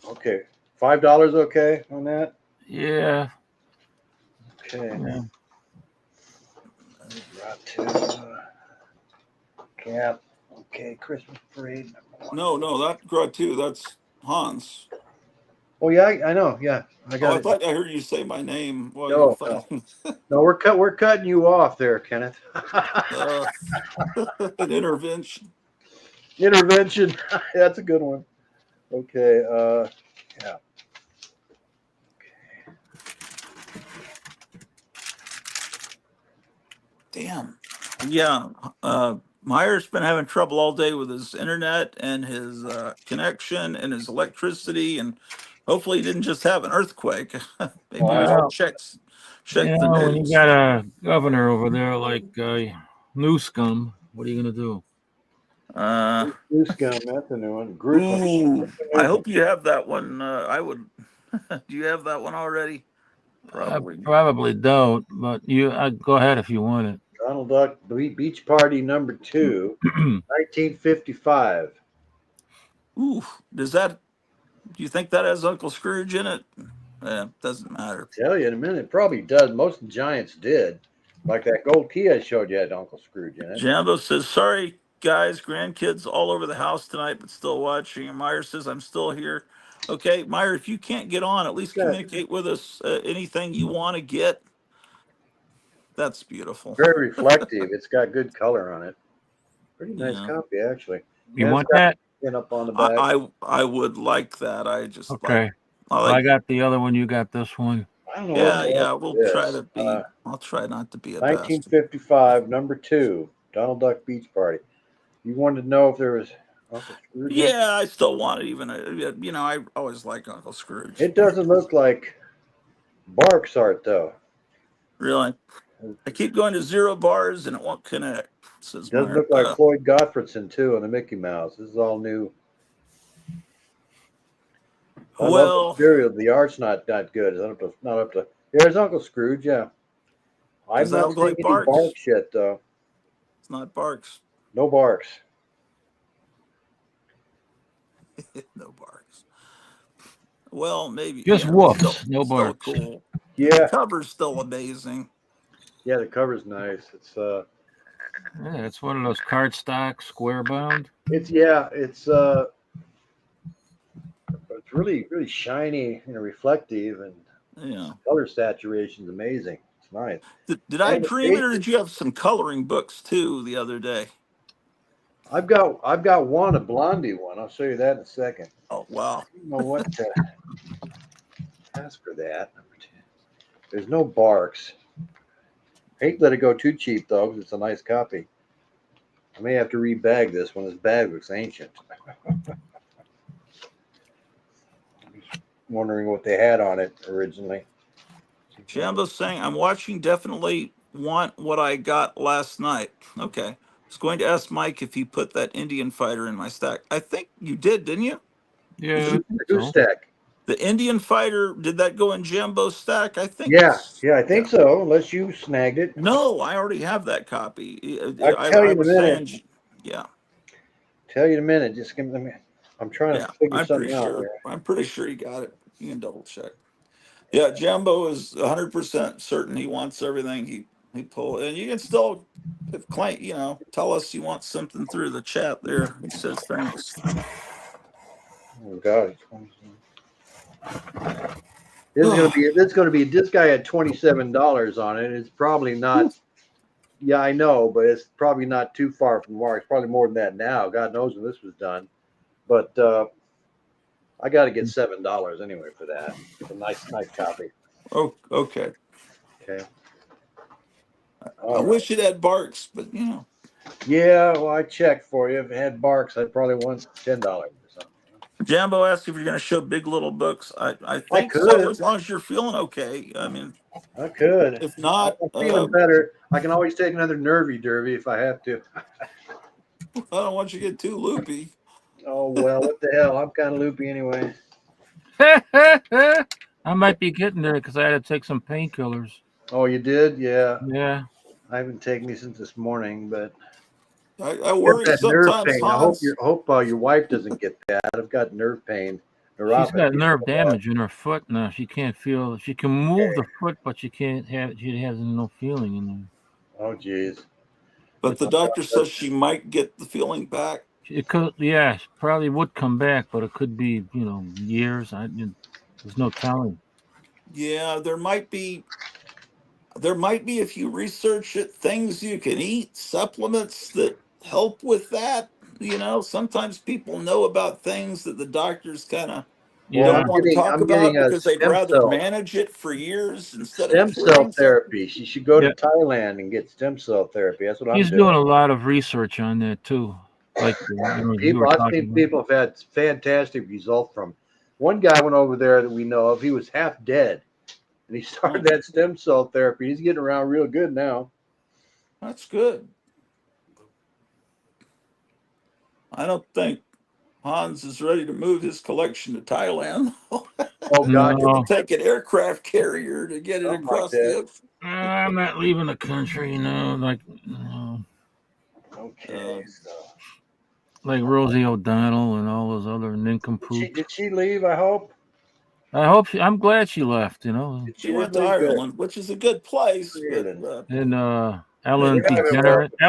okay, $5 okay on that? Yeah. Okay. Yeah. Brought to cap. Okay, Christmas Parade. No, that Gratu, that's Hans. Oh yeah, I know. Yeah, I got I it. thought I heard you say my name while you No, were fighting. no, we're cutting you off there, Kenneth. An intervention. Intervention. That's a good one. Okay. Yeah. Damn. Yeah. Meyer's been having trouble all day with his internet and his connection and his electricity, and hopefully he didn't just have an earthquake. Maybe Well, check you the know, when you news. got a governor over there like Newscomb, what are you going to do? Newscomb, that's a new one. Ooh, I hope you have that one. I would. Do you have that one already? Probably. I probably don't, but you go ahead if you want it. Donald Duck Beach Party number 2, 1955. Ooh, do you think that has Uncle Scrooge in it? Doesn't matter. Tell you in a minute, it probably does. Most of the Giants did. Like that gold key I showed you had Uncle Scrooge in it. Jambo says, sorry, guys, grandkids all over the house tonight, but still watching. And Meyer says, I'm still here. Okay, Meyer, if you can't get on, at least communicate with us. Anything you want to get. That's beautiful. Very reflective. It's got good color on it. Pretty nice copy, actually. You want that? Up on the back. I would like that. I just okay. I got the other one. You got this one. I don't know. Yeah. We'll try to be. I'll try not to be a 1955, number 2, Donald Duck Beach Party. You wanted to know if there was Uncle Scrooge? Yeah, I still want it. Even I always like Uncle Scrooge. It doesn't look like Barks art though. Really, I keep going to 0 bars and it won't connect. It doesn't look like Floyd Gottfriedson too on the Mickey Mouse. This is all new. Well, the art's not good. It's not up to. There's Uncle Scrooge. Yeah, I've not seen any Barks yet though. It's not Barks. No Barks. No Barks. Well, maybe just Woofs. No Barks. Cool. Yeah, the cover's still amazing. Yeah, the cover's nice. It's yeah, it's one of those cardstock square bound. It's really shiny, reflective, and color saturation's amazing. It's nice. Did I dream it, or did you have some coloring books too the other day? I've got one, a Blondie one. I'll show you that in a second. Oh wow! I don't know what to ask for that. Number 10. There's no Barks. Hate to let it go too cheap though, because it's a nice copy. I may have to rebag this one. This bag looks ancient. Wondering what they had on it originally. Jambo's saying, I'm watching, definitely want what I got last night. Okay. I was going to ask Mike if he put that Indian fighter in my stack. I think you did, didn't you? Yeah. Whose stack? The Indian fighter, did that go in Jambo's stack? I think. Yeah, I think so, unless you snagged it. No, I already have that copy. I'll tell you in a minute. Yeah. Tell you in a minute. Just give me. I'm trying to figure something out. I'm pretty sure you got it. You can double check. Yeah, Jambo is 100% certain he wants everything he pulled, and you can still, if claim, tell us you want something through the chat there. He says thanks. Oh God. This guy had $27 on it. It's probably not. Yeah, I know, but it's probably not too far from Mark. It's probably more than that now. God knows when this was done. But I got to get $7 anyway for that. It's a nice copy. Oh, okay. Okay. I All right. wish it had Barks, but Yeah, well, I checked for you. If it had Barks, I'd probably want $10 or something. Jambo asked if you're going to show Big Little Books. I I think so, could. as long as you're feeling okay. I mean, I could. if not, I'm feeling better. I can always take another nervy derby if I have to. I don't want you to get too loopy. Oh well, what the hell? I'm kind of loopy anyway. I might be getting there because I had to take some painkillers. Oh, you did? Yeah. Yeah. I haven't taken these since this morning, but I worry that nerve sometimes, pain. I hope Hans. your wife doesn't get that. I've got nerve pain, She's got neuropathy. nerve damage in her foot now. She can't feel. She can move the foot, but she can't have. She has no feeling in there. Oh, geez. But the doctor says she might get the feeling back. It could, yeah, probably would come back, but it could be, years. There's no telling. Yeah, there might be if you research it, things you can eat, supplements that help with that. Sometimes people know about things that the doctors kind of Yeah. don't want to talk I'm about getting a because they'd rather manage it for years instead of stem cell curing something. therapy. She should go Yeah. to Thailand and get stem cell therapy. That's what I'm He's doing. doing a lot of research on that too. Like you were I've talking seen about. people have had fantastic results from. One guy went over there that we know of. He was half dead, and he started that stem cell therapy. He's getting around real good now. That's good. I don't think Hans is ready to move his collection to Thailand. Oh God, No, Take an aircraft carrier to get it something like across that. the ocean. I'm not leaving the country. Okay, so like Rosie O'Donnell and all those other nincompoops. did she leave? I hope. I'm glad she left. She went to Really good. Ireland, which is a good place, but Ireland. And Ellen Yeah,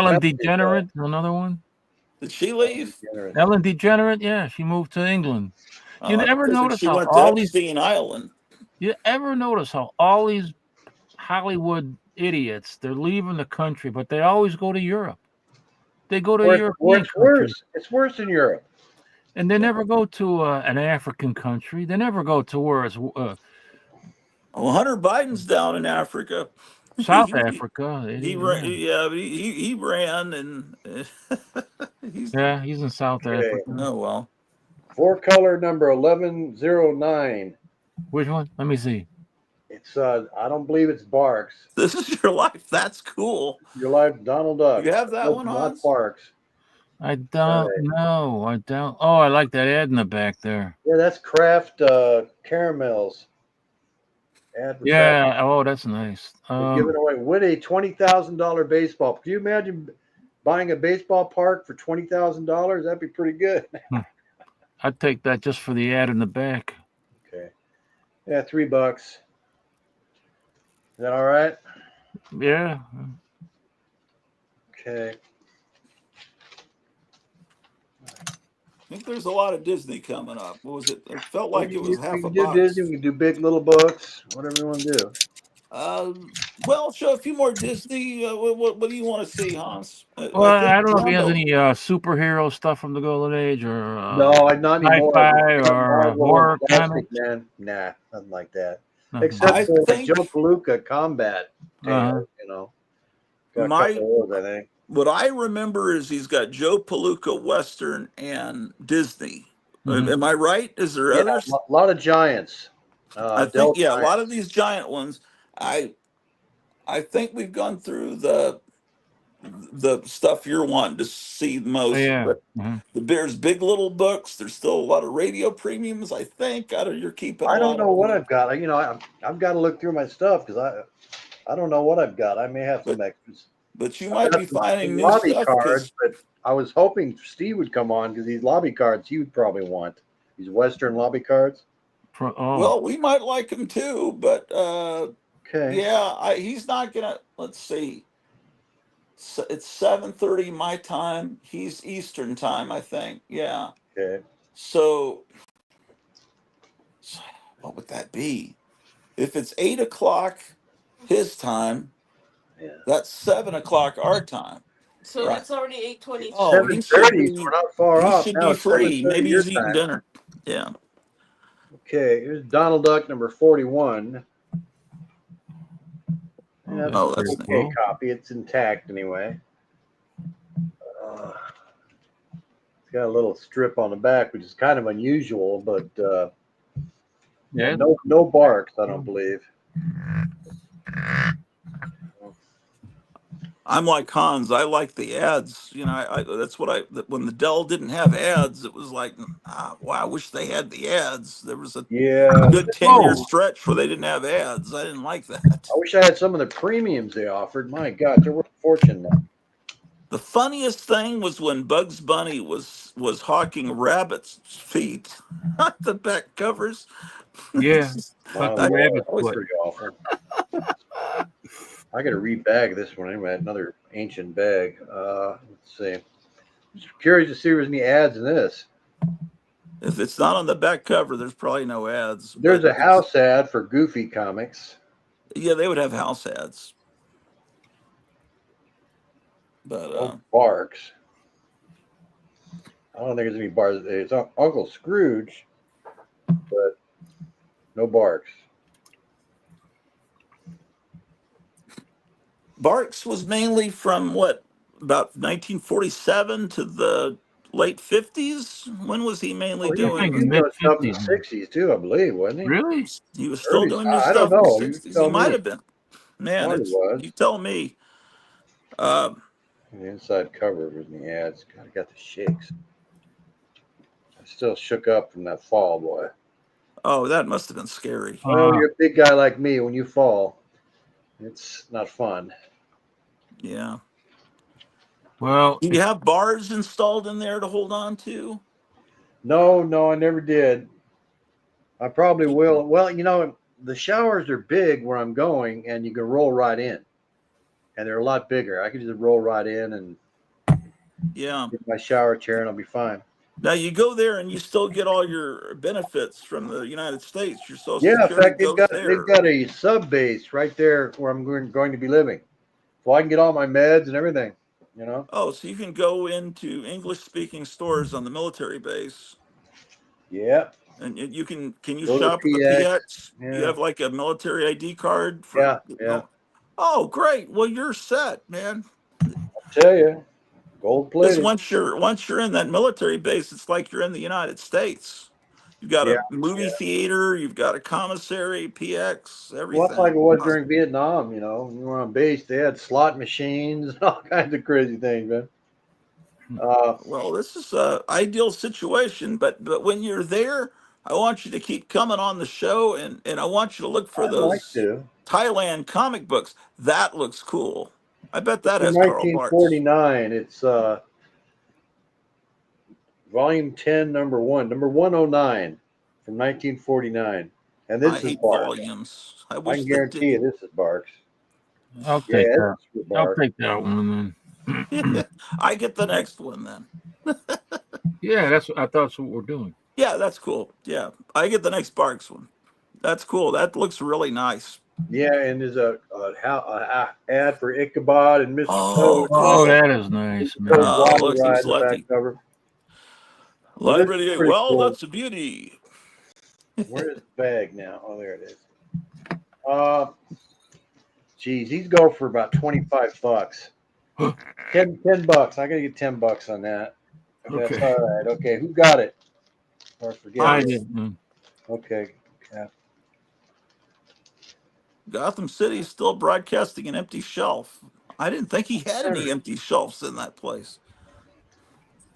well, DeGenerate, another one. did she leave? Ellen DeGenerate, yeah, she moved to England. You ever notice She how went to all these? Epstein Island. You ever notice how all these Hollywood idiots, they're leaving the country, but they always go to Europe. They go to European it's countries. worse. It's worse in Europe. And they never go to an African country. They never go to where it's Well, Hunter Biden's down in Africa. South Africa. He ran and He's in South Africa. Oh well. 4-color number 1109. Which one? Let me see. It's I don't believe it's Barks. This is your life. That's cool. Your life, Donald Duck. You have that one, not Hans? Barks. I don't know. I don't. Oh, I like that ad in the back there. Yeah, that's Kraft caramels. Yeah. Oh, that's nice. Giving away win a $20,000 baseball. Can you imagine buying a baseball park for $20,000? That'd be pretty good. I'd take that just for the ad in the back. Okay. Yeah, $3. Is that all right? Yeah. Okay. I think there's a lot of Disney coming up. What was it? It felt like it was half a We can do box. Disney. We can do Big Little Books. Whatever you want to do. Well, show a few more Disney. What do you want to see, Hans? Well, I don't know if he has any superhero stuff from the Golden Age or no, not anymore. sci-fi or horror classic, comics. Man. Nah, nothing like that. Nothing. Except for the Joe Palooka Combat. Got a couple of those, I think. What I remember is he's got Joe Palooka Western and Disney. Mhm. Am I right? Is there others? A lot of giants. I think a lot of these giant ones. I think we've gone through the stuff you're wanting to see the most. Yeah. But there's Big Little Books. There's still a lot of radio premiums. I think you're keeping. I don't know what I've got. I've got to look through my stuff because I don't know what I've got. I may have some extras. But you might be finding new lobby stuff. Cards, but I was hoping Steve would come on because these lobby cards he would probably want. These Western lobby cards. Well, we might like him too, but Okay. yeah, he's not gonna. Let's see. It's 7:30 my time. He's Eastern time, I think. Yeah. Okay. So what would that be? If it's 8 o'clock his time, Yeah. that's 7 o'clock our time. So Right. it's already 8:23. Oh, he should 7:30. be. We're not far He off should now. be It's free. 7:30 Maybe your he's eating time. dinner. Yeah. Okay. Here's Donald Duck number 41. And that's Oh, an that's okay cool. copy. It's intact anyway. It's got a little strip on the back, which is kind of unusual, but Yeah. no barks, I don't believe. I'm like Hans. I like the ads. You know, that's what when the Dell didn't have ads, it was like, wow, I wish they had the ads. There was a Yeah. good 10-year stretch where they didn't have ads. I didn't like that. I wish I had some of the premiums they offered. My God, they're worth a fortune now. The funniest thing was when Bugs Bunny was hawking rabbits' feet on the back covers. Yeah. My Fucking I Lord, rabbit that was foot. pretty awful. I got to rebag this one anyway. Another ancient bag. Let's see. I'm curious to see if there's any ads in this. If it's not on the back cover, there's probably no ads. There's But a house ad for Goofy Comics. yeah, they would have house ads. But Oh, barks. I don't think there's any bars. It's Uncle Scrooge, but no barks. Barks was mainly from what, about 1947 to the late 50s. When was he mainly Oh, I doing? think he was mid doing stuff in the 50s. 60s too, I believe, wasn't he? Really? He was still Early. doing new I don't stuff in the know. You 60s. He tell might me. have been. Man, Thought he it's was. you tell me. Uh, The inside cover was in the ads. God, I got the shakes. I still shook up from that fall, boy. oh, that must have been scary. Well, you're a big guy like me. When you fall, it's not fun. Yeah. Well, Do you have bars installed in there to hold on to? No, I never did. I probably will. Well, the showers are big where I'm going, and you can roll right in, and they're a lot bigger. I can just roll right in and Yeah. get my shower chair, and I'll be fine. Now you go there and you still get all your benefits from the United States. Your Social Yeah, in Security fact, goes they've there. got a sub base right there where I'm going to be living, so I can get all my meds and everything. Oh, so you can go into English-speaking stores on the military base, Yeah. and you can you Go to shop at the PX. PX? You Yeah. have like a military ID card for. Yeah. Oh, great. Well, you're set, man. Tell you, gold Because plated. once you're in that military base, it's like you're in the United States. You've got Yeah. a movie theater, you've got a commissary, PX, Well, that's like everything. it was during Vietnam. When we were on base, they had slot machines and all kinds of crazy things, man. Well, this is a ideal situation, but when you're there, I want you to keep coming on the show, and I want you to look for I'd like those to. Thailand comic books. That looks cool. I bet It's that from has Carl Bartz. 1949. It's volume 10, number 109 from 1949. And I this is hate Barks. volumes. I I wish can they guarantee you didn't. this is Barks. I'll Yeah, take this that. is for I'll Barks. take that one then. I get the next one then. Yeah, I thought that's what we're doing. Yeah, that's cool. Yeah, I get the next Barks one. That's cool. That looks really nice. Yeah, and there's a ad for Ichabod and Mr. Toad. Oh, Cool. that is nice, Mr. Toad's man. Oh, water look, ride he's in the back lucky. cover. So this is Library. pretty Well, cool. that's a beauty. Where's the bag now? Oh, there it is. Geez, these go for about $25. 10 bucks. I gotta get $10 on that. If that's Okay. all right. Okay, who got it? Or forget I it. didn't. Okay. Yeah. Gotham City is still broadcasting an empty shelf. I didn't think he had any empty shelves in that place.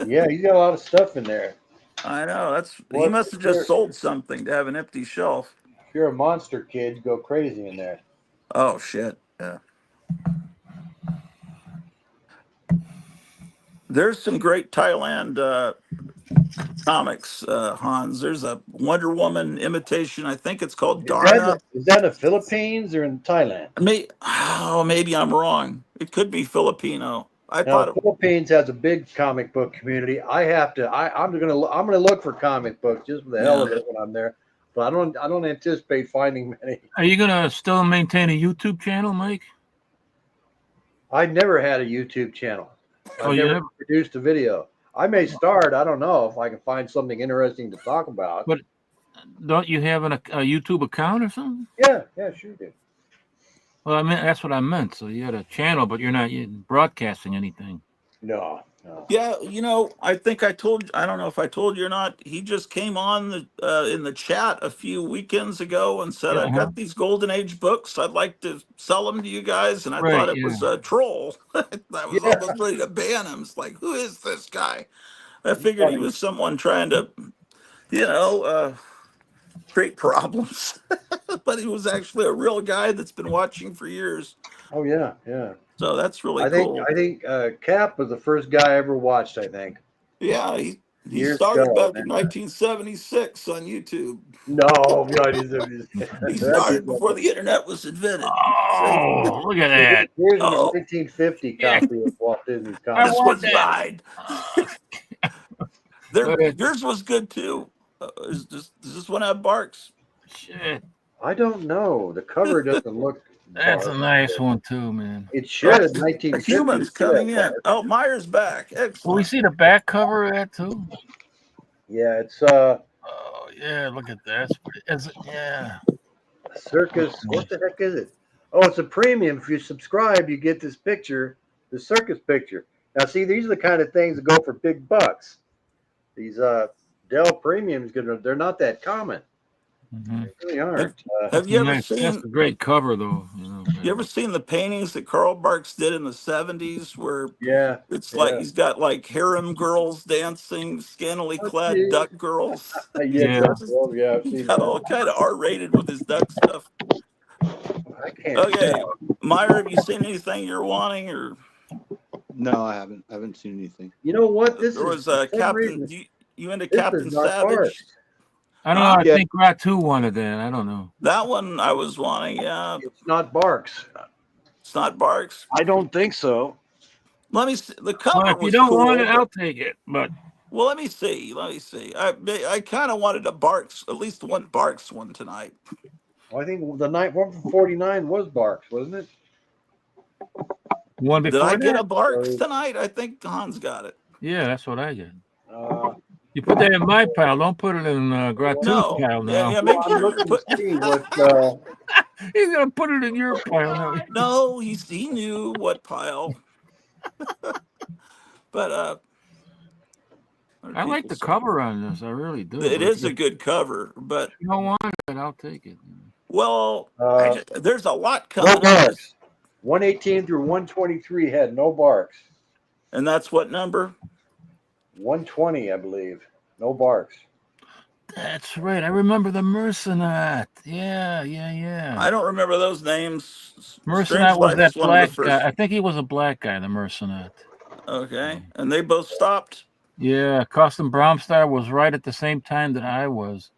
Yeah, he's got a lot of stuff in there. I know. He What must have just sold something to have an empty shelf. if you're a monster kid, you go crazy in there. Oh shit. Yeah. There's some great Thailand comics, Hans. There's a Wonder Woman imitation. I think it's called Is that Darna. in the Philippines or in Thailand? Maybe I'm wrong. It could be Filipino. I Now, thought the it. Philippines has a big comic book community. I'm gonna look for comic books just for the hell Yeah. of it when I'm there. But I don't anticipate finding many. Are you gonna still maintain a YouTube channel, Mike? I never had a YouTube channel. Oh, I've you never never. produced a video. I may start. I don't know if I can find something interesting to talk about. But don't you have a YouTube account or something? Yeah, sure do. Well, I mean that's what I meant. So you had a channel, but you're not broadcasting anything. No. Yeah, I think I don't know if I told you or not. He just came on in the chat a few weekends ago and said, Yeah. I've got these Golden Age books. I'd like to sell them to you guys. And I Right. thought it Yeah. was a troll. I was Yeah, almost ready to ban him. It's like, who is this guy? I he's figured he funny. was someone trying to, you know, create problems. But he was actually a real guy that's been watching for years. Oh yeah. So that's really I think cool. Cap was the first guy I ever watched. I think Yeah, he years started ago. back in 1976 on YouTube. No, God, He that'd started be before the internet was invented. See? Oh, look at that! Here's a Oh, 1950 Yeah. copy of Walt Disney's I comic. this want one's that. mine. Look at Yours was good too. Does this one have barks? shit. I don't know. The cover doesn't look. That's a Bark. nice one too, man. It should. A 1950. human's coming in. Bark. Oh, Meyer's back. Will we Excellent. see the back cover of that too? Yeah, it's Oh yeah, look at that. Yeah. circus. What the heck is it? Oh, it's a premium. If you subscribe, you get this picture, the circus picture. Now, see, these are the kind of things that go for big bucks. These Dell premiums, they're not that common. Mm-hmm. They really aren't. Have you ever That's seen? a great cover though. You ever seen the paintings that Karl Barks did in the 70s where Yeah. it's like he's got like harem girls dancing, scantily clad duck girls? Yeah. Oh, yeah, I've He seen got that. all kind of R-rated with his duck stuff. I can't Okay, tell. Meyer, have you seen anything you're wanting, or No, I haven't seen anything. You know what? This there is was for some Captain? reason, You into this Captain is not Savage? Barks. I don't know. I Yeah. think Ratu wanted that. I don't know. That one I was wanting. Yeah, It's not Barks. it's not Barks. I don't think so. Let me see. The cover Well, if you was don't cool. want it, but- I'll take it. But well, let me see. I kind of wanted a Barks, at least one Barks one tonight. I think the night one from 49 was Barks, wasn't it? one Did before I get a that? Barks tonight? I think Hans got it. Yeah, that's what I get. Uh, You put that in my pile. Don't put it in Gratu's No, pile now. yeah, make I'm sure you looking put. to see what. He's gonna put it in your pile now. No, he knew what pile. But I like the cover on this. I really do. it is a good cover, but If you don't want it, I'll take it. well, there's a lot No coming up, Barks. 118 through 123 had no Barks. and that's what number? 120, I believe. No Barks. That's right. I remember the Mercenat. Yeah. I don't remember those names. Mercenat Strange was Life that is one of the black first. guy. I think he was a black guy, the Mercenat. Okay, and they both stopped. Yeah, Custom Brownstar was right at the same time that I was.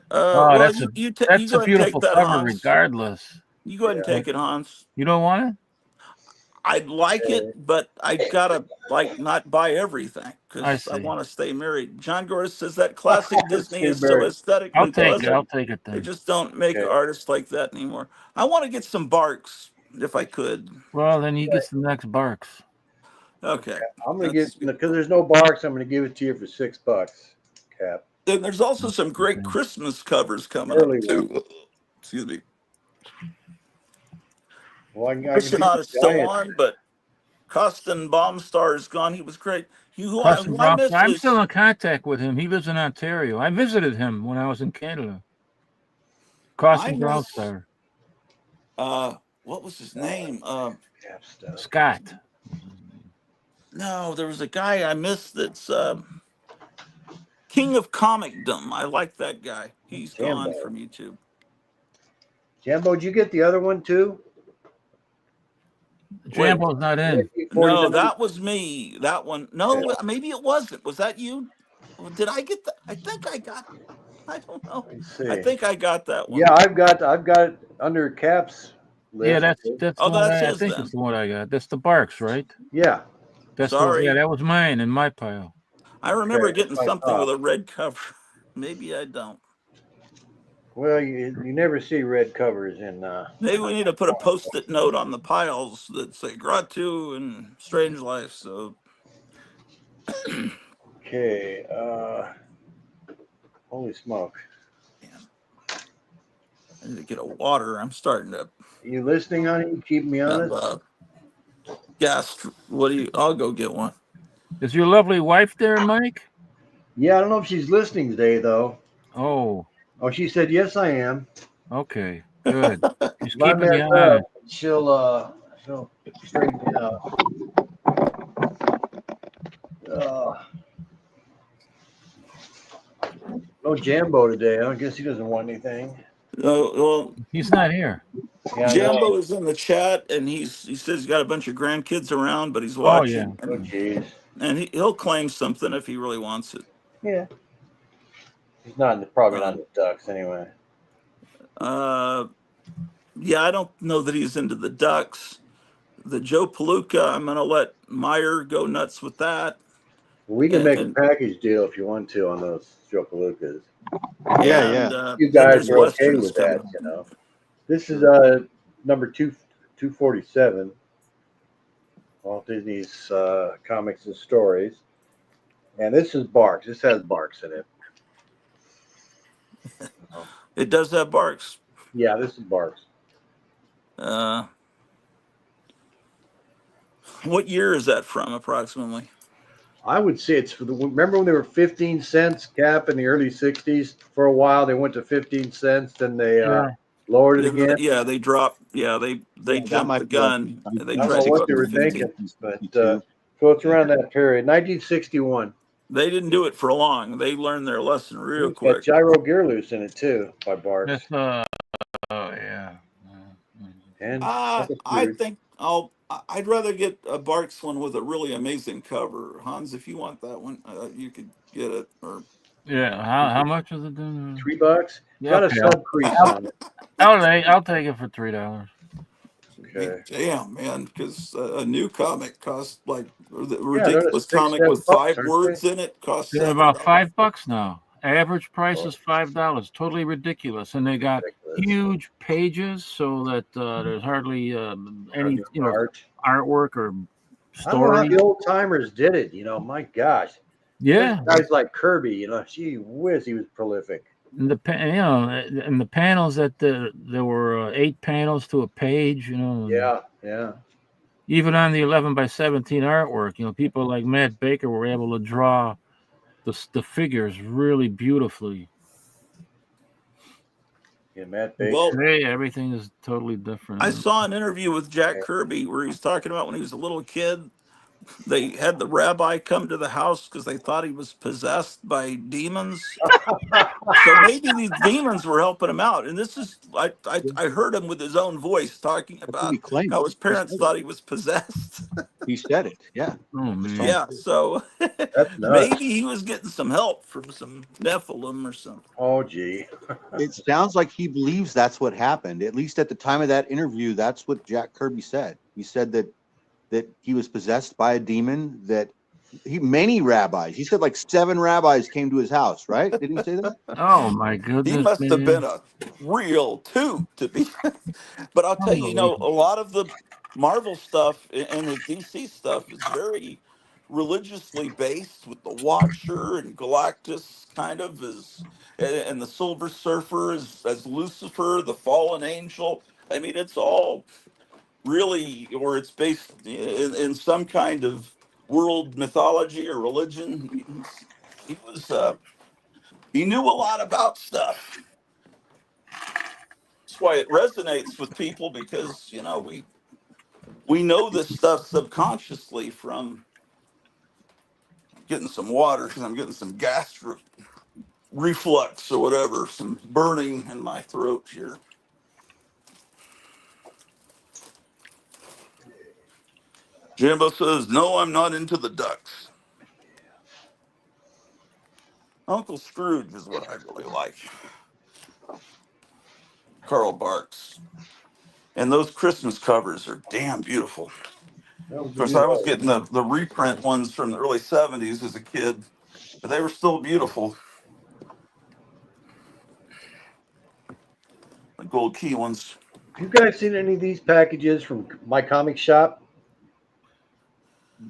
Well, that's you a go ahead and beautiful take that, cover, Hans. regardless. You go ahead and take it, Hans. You don't want it? I'd like it, but I gotta not buy everything I because I see. want to stay married. John Goris says that classic Disney Stay is so married. aesthetically I'll take pleasant. it. I'll take it They then. just don't make Okay. artists like that anymore. I want to get some Barks if I could. Well, then he gets the next Barks. Okay. I'm gonna That's get because there's no Barks. I'm gonna give it to you for $6, Cap. And there's also some great Christmas covers coming Early up too. Excuse me. Well, I can Christian is still giant. on, but Costin Baumstar is gone. He was great. Who Custom I missed Brownstar. I'm is- still in contact with him. He lives in Ontario. I visited him when I was in Canada. Custom I miss- Brownstar. what was his name? Cap stuff. Scott. No, there was a guy I missed that's King of Comicdom. I like that guy. He's gone Jambo. from YouTube. Jambo, did you get the other one too? Jambo's not in. No, that was me. That one. No, maybe it wasn't. Was that you? did I get that? I think I got. I don't know. Let me I see. think I got that one. Yeah, I've got it under Cap's Yeah, list. that's Oh, the one that's I his think it's then. the one I got. That's the Barks, right? Yeah, That's the yeah, Sorry, that was mine in my pile. I okay, remember getting that's what I something with thought. a red cover. Maybe I don't. Well, you never see red covers in. Maybe we need to put a post-it note on the piles that say "Gratu" and "Strange Life." So Okay, holy smoke! man, I need to get a water. I'm starting to You listening, honey? You keeping me have honest? gas. What do you? I'll go get one. Is your lovely wife there, Mike? Yeah, I don't know if she's listening today though. Oh, Oh, she said yes, I am. okay, good. She's If I keeping mess the eye. up, she'll straighten me out. Uh, no Jambo today. I guess he doesn't want anything. Well, He's not here. Yeah, I know. Jambo is in the chat, and he says he's got a bunch of grandkids around, but he's Oh yeah. watching, Oh, jeez. and he'll claim something if he really wants it. Yeah. He's probably not in Um, the Ducks anyway. uh, yeah, I don't know that he's into the Ducks. The Joe Palooka, I'm going to let Meyer go nuts with that. We can And, make a and package deal if you want to on those Jopalucas. Yeah, yeah, yeah. and You then guys there's are okay Westerns with that, coming. you know. This is number 247. Walt Disney's comics and stories. And this is Barks. This has Barks in it. It does have Barks. Yeah, this is Barks. What year is that from, approximately? I would say it's for the. Remember when they were 15 cents cap in the early 60s? For a while, they went to 15 cents, then they Yeah. lowered it again. Yeah, they dropped. Yeah, they Yeah, that jumped might the be like gun. They I don't tried know to go what up they to were 15. thinking, but 1952. so it's around that period. 1961. They didn't do it for long. They learned their lesson real It's got quick. Gyro Gearloose in it too, by Barks. That's oh yeah. And Uncle I Scrooge. think I'd rather get a Barks one with a really amazing cover. Hans, if you want that one, you could get it. Or Yeah. How much is it then? $3. Yeah, Got a okay. sub crease on it. I'll take it for $3. Okay. damn, man, because a new comic costs like the Yeah, they're ridiculous the six, comic with $7, five aren't they? words in it costs They're $7. about $5 now. Average price Oh, is $5. Totally ridiculous, and they got ridiculous. huge pages so that there's hardly any Hardly art. artwork or I don't know how story. the old timers did it. You know, my gosh. Yeah, Guys like Kirby, you know, gee whiz, he was prolific. and the panels that there were 8 panels to a page. And Yeah, yeah. even on the 11 by 17 artwork, people like Matt Baker were able to draw the figures really beautifully. Yeah, Matt Baker. Well, Today, everything is totally different. I saw an interview with Jack Kirby where he's talking about when he was a little kid. They had the rabbi come to the house because they thought he was possessed by demons. So maybe these demons were helping him out. And this is I heard him with his own voice talking That's what about he claimed. how his He parents said thought it. he was possessed. He said it. Yeah. Oh man. Yeah, so That's nuts. maybe he was getting some help from some Nephilim or something. Oh, gee. It sounds like he believes that's what happened. At least at the time of that interview, that's what Jack Kirby said. He said that he was possessed by a demon, that many rabbis, he said like 7 rabbis came to his house, right? Didn't he say that? Oh my He goodness, must have man. been a real toot to be. But I'll tell you, a lot of the Marvel stuff and the DC stuff is very religiously based with the Watcher and Galactus kind of and the Silver Surfer as Lucifer, the fallen angel. I mean, it's all really, or it's based in some kind of world mythology or religion. He knew a lot about stuff. That's why it resonates with people because we know this stuff subconsciously from getting some water because I'm getting some reflux or whatever, some burning in my throat here. Jimbo says, "No, I'm not into the ducks." Uncle Scrooge is what I really like. Carl Barks. And those Christmas covers are damn beautiful. That was Of a course, good I was one. getting the reprint ones from the early 70s as a kid, but they were still beautiful. The gold key ones. You guys seen any of these packages from my comic shop?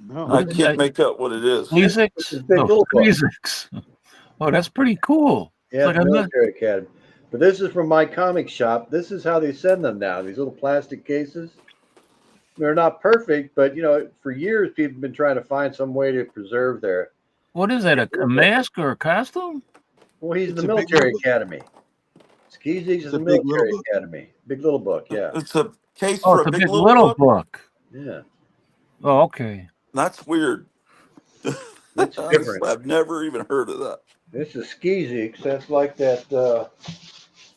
No. I What is can't that? make out what it is. This Squeezix? is Big No, Little Book. Squeezix. Oh, that's pretty cool. Yeah, It's like it's a nut. Military Academy. But this is from my comic shop. This is how they send them now. These little plastic cases. They're not perfect, but for years people have been trying to find some way to preserve their. What is that? A mask or a costume? Well, he's in It's the a big little Military book. Academy. Skeezy's It's in a the big little Military book. Academy. Big Little Book. Yeah, It's a case Oh, for it's a a big big little little book. book. yeah. Oh, okay. That's weird. It's different. I've never even heard of that. This is Skeezy. That's like that.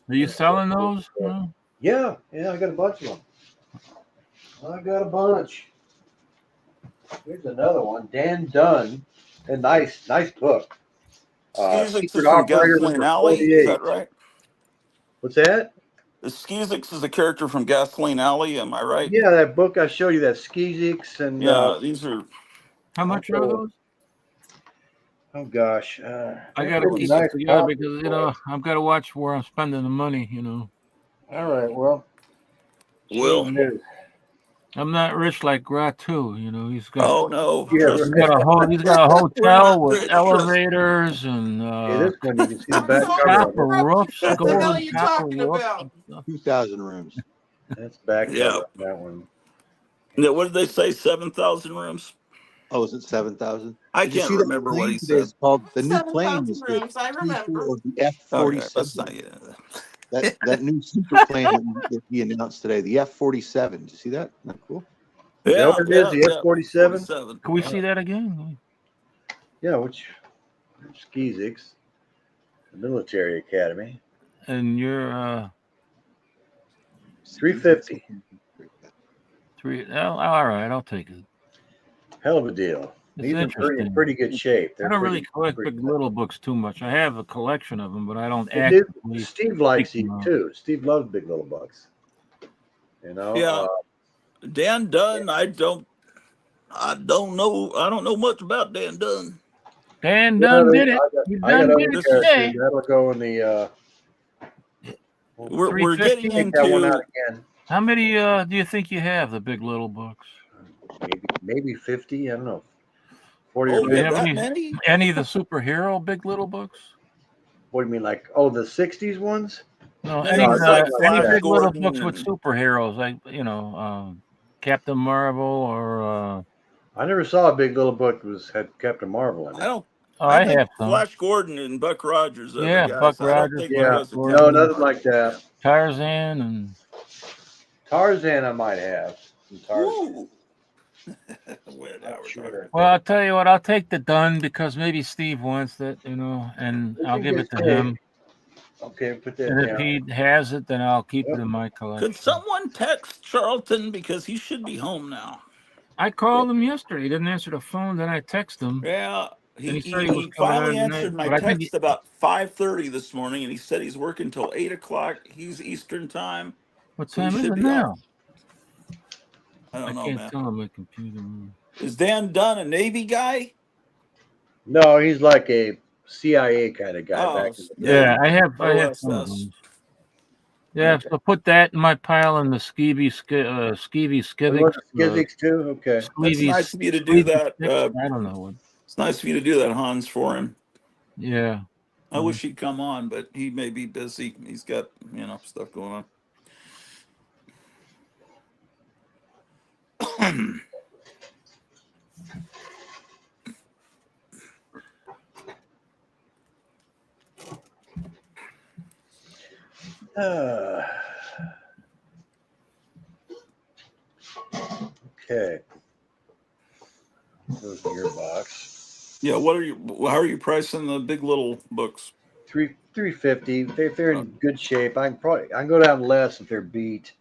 Are you selling those? No? Yeah, I got a bunch of them. I got a bunch. Here's another one. Dan Dunn. A nice book. Skeezix is Secret from Operator Gasoline number Alley. Is 48. that right? What's that? Skeezix is a character from Gasoline Alley. Am I right? Yeah, that book I showed you, that Skeezix and Yeah, these are. How much are those? oh gosh, I that's got to a keep nice it together box, because, boy. I've got to watch where I'm spending the money, All right, well, Well, I'm not rich like Gratu, he's got oh no, yeah, trust me. he's got a We're hotel not with rich. Trust me. elevators and okay, this one you can see the I'm back sorry cover to of it. copper interrupt you. roofs, What the hell are golden you copper talking roofs about? and stuff. 2,000 rooms. That's back Yeah. cover on that one. Yeah. What did they say? 7,000 rooms. Oh, is it 7,000? I Did you can't see that remember what plane he today? said. It's called the new plane 7,000 is the rooms. I future remember. of the Okay, let's not F-47. get into that. That new super plane that he announced today, the F-47. Did you see that? Isn't that cool? Is that Yeah, what it is? yeah, The yeah. F-47? 47. Can we see that again? Yeah, which Skeezix, the Military Academy. And you're 350. all right, I'll take it. Hell of a deal. It's These are interesting. pretty good shape. I don't really pretty, collect pretty big little books too much. I have a collection of them, but I don't They do. actively. Steve likes seek these them out. too. Steve loves Big Little Bucks. Yeah. Dan Dunn, I don't know. I don't know much about Dan Dunn. Dan Dunn did it. I got other did it characters. today. That'll go in the. We're getting 350. Take that one out into again. How many do you think you have? The big little books. Maybe 50. I don't know. 40 oh, or you 50. have that many? Any of the superhero big little books? What do you mean, like the 60s ones? No, No, any it's like any Flash big little Gordon books with and superheroes, like Captain Marvel or I never saw a Big Little Book had Captain Marvel in I it. don't. I I think have some. Flash Gordon and Buck Rogers are the Yeah, Buck guys. I don't Rogers, think there Yeah, was a Gordon. no, Captain nothing Marvel. like that. Tarzan and Tarzan, I might have. Some Tarzan. Ooh. Well, now Not we're sure. talking. well, I'll tell you what, I'll take the Dunn because maybe Steve wants it, and It's I'll in give good it to shape. him. Okay, put that And if down. he has it, then I'll keep Yep. it in my Could collection. someone text Charlton because he should be home now? I called him yesterday. He didn't answer the phone. Then I texted him, Yeah, and he he he, said he was he coming finally on tonight. answered my But I think text about 5:30 this morning, and he said he's working till 8 o'clock. He's Eastern time, what so he time is should it be home. now? I I don't know, can't man. tell on my computer. Is Dan Dunn a Navy guy? No, he's like a CIA kind of guy Oh, back in the Yeah, day. I have some of OSS. those. Yeah, Okay. so put that in my pile in the skeevy You skivvies. want the Skizzix too? Okay. That's Sleevies, nice of you to do that. I don't know what. It's nice of you to do that, Hans, for him. Yeah. I wish he'd come on, but he may be busy. He's got stuff going on. Okay. Goes in your box. Yeah, how are you pricing the big little books? 350. If they're in good shape, I can go down less if they're beat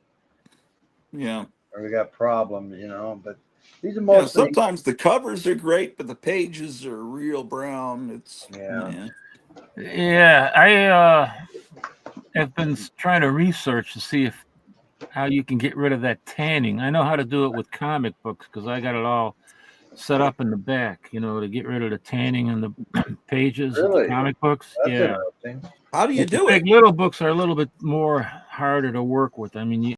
Yeah. or we got problems, But these are Yeah, mostly sometimes the covers are great, but the pages are real brown. It's yeah. Yeah, I have been trying to research to see if how you can get rid of that tanning. I know how to do it with comic books because I got it all set up in the back, to get rid of the tanning in the pages of the Really? comic books. That's Yeah. interesting. How do you But the do big it? little books are a little bit more harder to work with. I mean,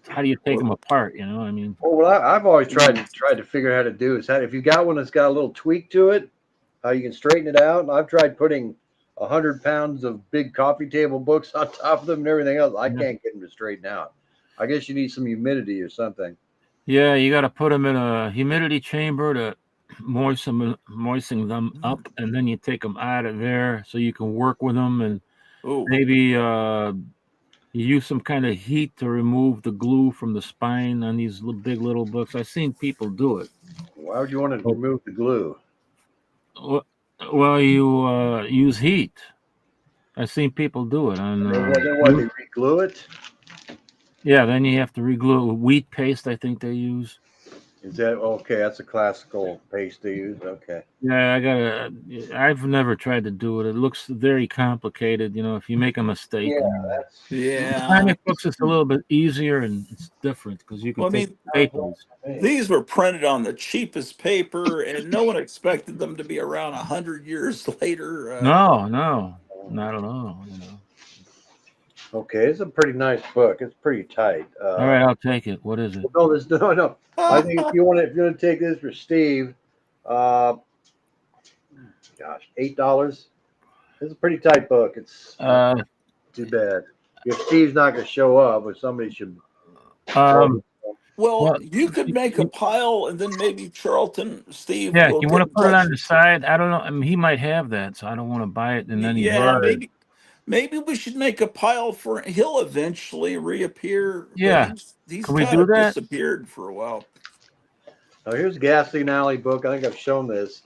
how do you take them apart? I mean, Well, what I've always tried to figure out how to do is how if you got one that's got a little tweak to it, how you can straighten it out. And I've tried putting 100 pounds of big coffee table books on top of them and everything else. I yeah, can't get them to straighten out. I guess you need some humidity or something. yeah, you got to put them in a humidity chamber to moisten them up, and then you take them out of there so you can work with them, and Oh, maybe you use some kind of heat to remove the glue from the spine on these big little books. I've seen people do it. Why would you want to Oh. remove the glue? Well, you use heat. I've seen people do it on. And they re-glue it? Yeah, then you have to reglue it with wheat paste. I think they use. Is that okay? That's a classical paste they use. Okay. Yeah, I've never tried to do it. It looks very complicated. If you make a mistake. Yeah, And that's yeah. comic books, it's a little bit easier and it's different because you can Well, I take mean, staples. these were printed on the cheapest paper, and no one expected them to be around 100 years later. No, not at all. okay. It's a pretty nice book. It's pretty tight. All right, I'll take it. What is it? No, no. I think if you want to take this for Steve, uh, gosh, $8. It's a pretty tight book. It's Uh, too bad. If Steve's not going to show up, but somebody should. um, Well, well, you could make a pile, and then maybe Charlton, Steve yeah, will you get want to in put it touch. on the side? I don't know. I mean, he might have that, so I don't want to buy it in any Yeah, hurry. maybe we should make a pile for. He'll eventually reappear, but Yeah, he's can we kind do of that? disappeared for a while. Now, here's a Gasoline Alley book. I think I've shown this.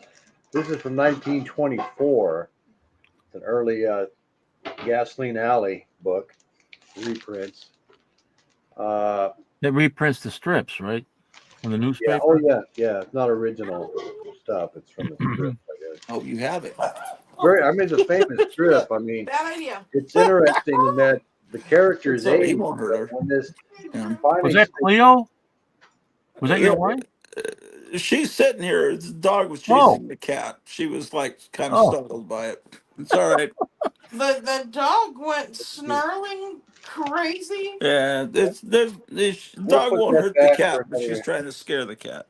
This is from 1924. It's an early Gasoline Alley book, reprints. It reprints the strips, right, from the Yeah. newspaper. Oh, yeah. It's not original stuff. It's from the strip, I guess. Oh, you have it. I mean, it's a famous strip. I mean, Bad idea. it's interesting in that the characters So he age. won't hurt her. When this Yeah. Was finally, that Cleo? Was that your Yeah, wife? she's sitting here. The dog was Oh, chasing the cat. She was like kind of oh, startled by it. It's all right. The dog went snarling crazy. Yeah, this we'll dog put won't that hurt the back cat, for but she's another. trying to scare the cat.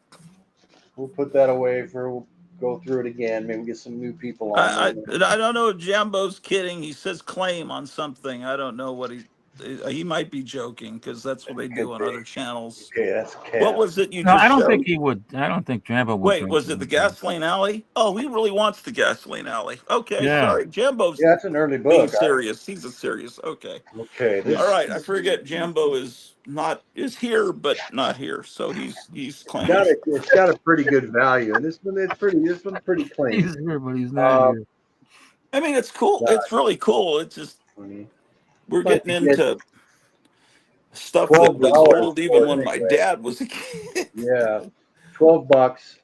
We'll put that away for. We'll go through it again. Maybe get some new people on I there. I, I don't know. Jambo's kidding. He says claim on something. I don't know what he might be joking because that's what they do Could on be. other channels. Okay, that's What cat. was it you no, just I don't think showed? he would. I don't think Jambo would Wait, drink was it the like that. gasoline alley? Oh, he really wants the gasoline alley. Okay, Yeah, sorry. Jambo's Yeah, that's an early being book. serious. He's a serious. Okay. Okay, All this right. I forget Jambo is here, but not here. So he's claiming. got a it's got a pretty good value, and this one's pretty clean. he's here, but he's not Uh, here. I mean, it's cool. gosh, It's really cool. It's just 20. we're Like getting to get into stuff that was $12 old even for it when my anyway. dad was a kid. Yeah, $12.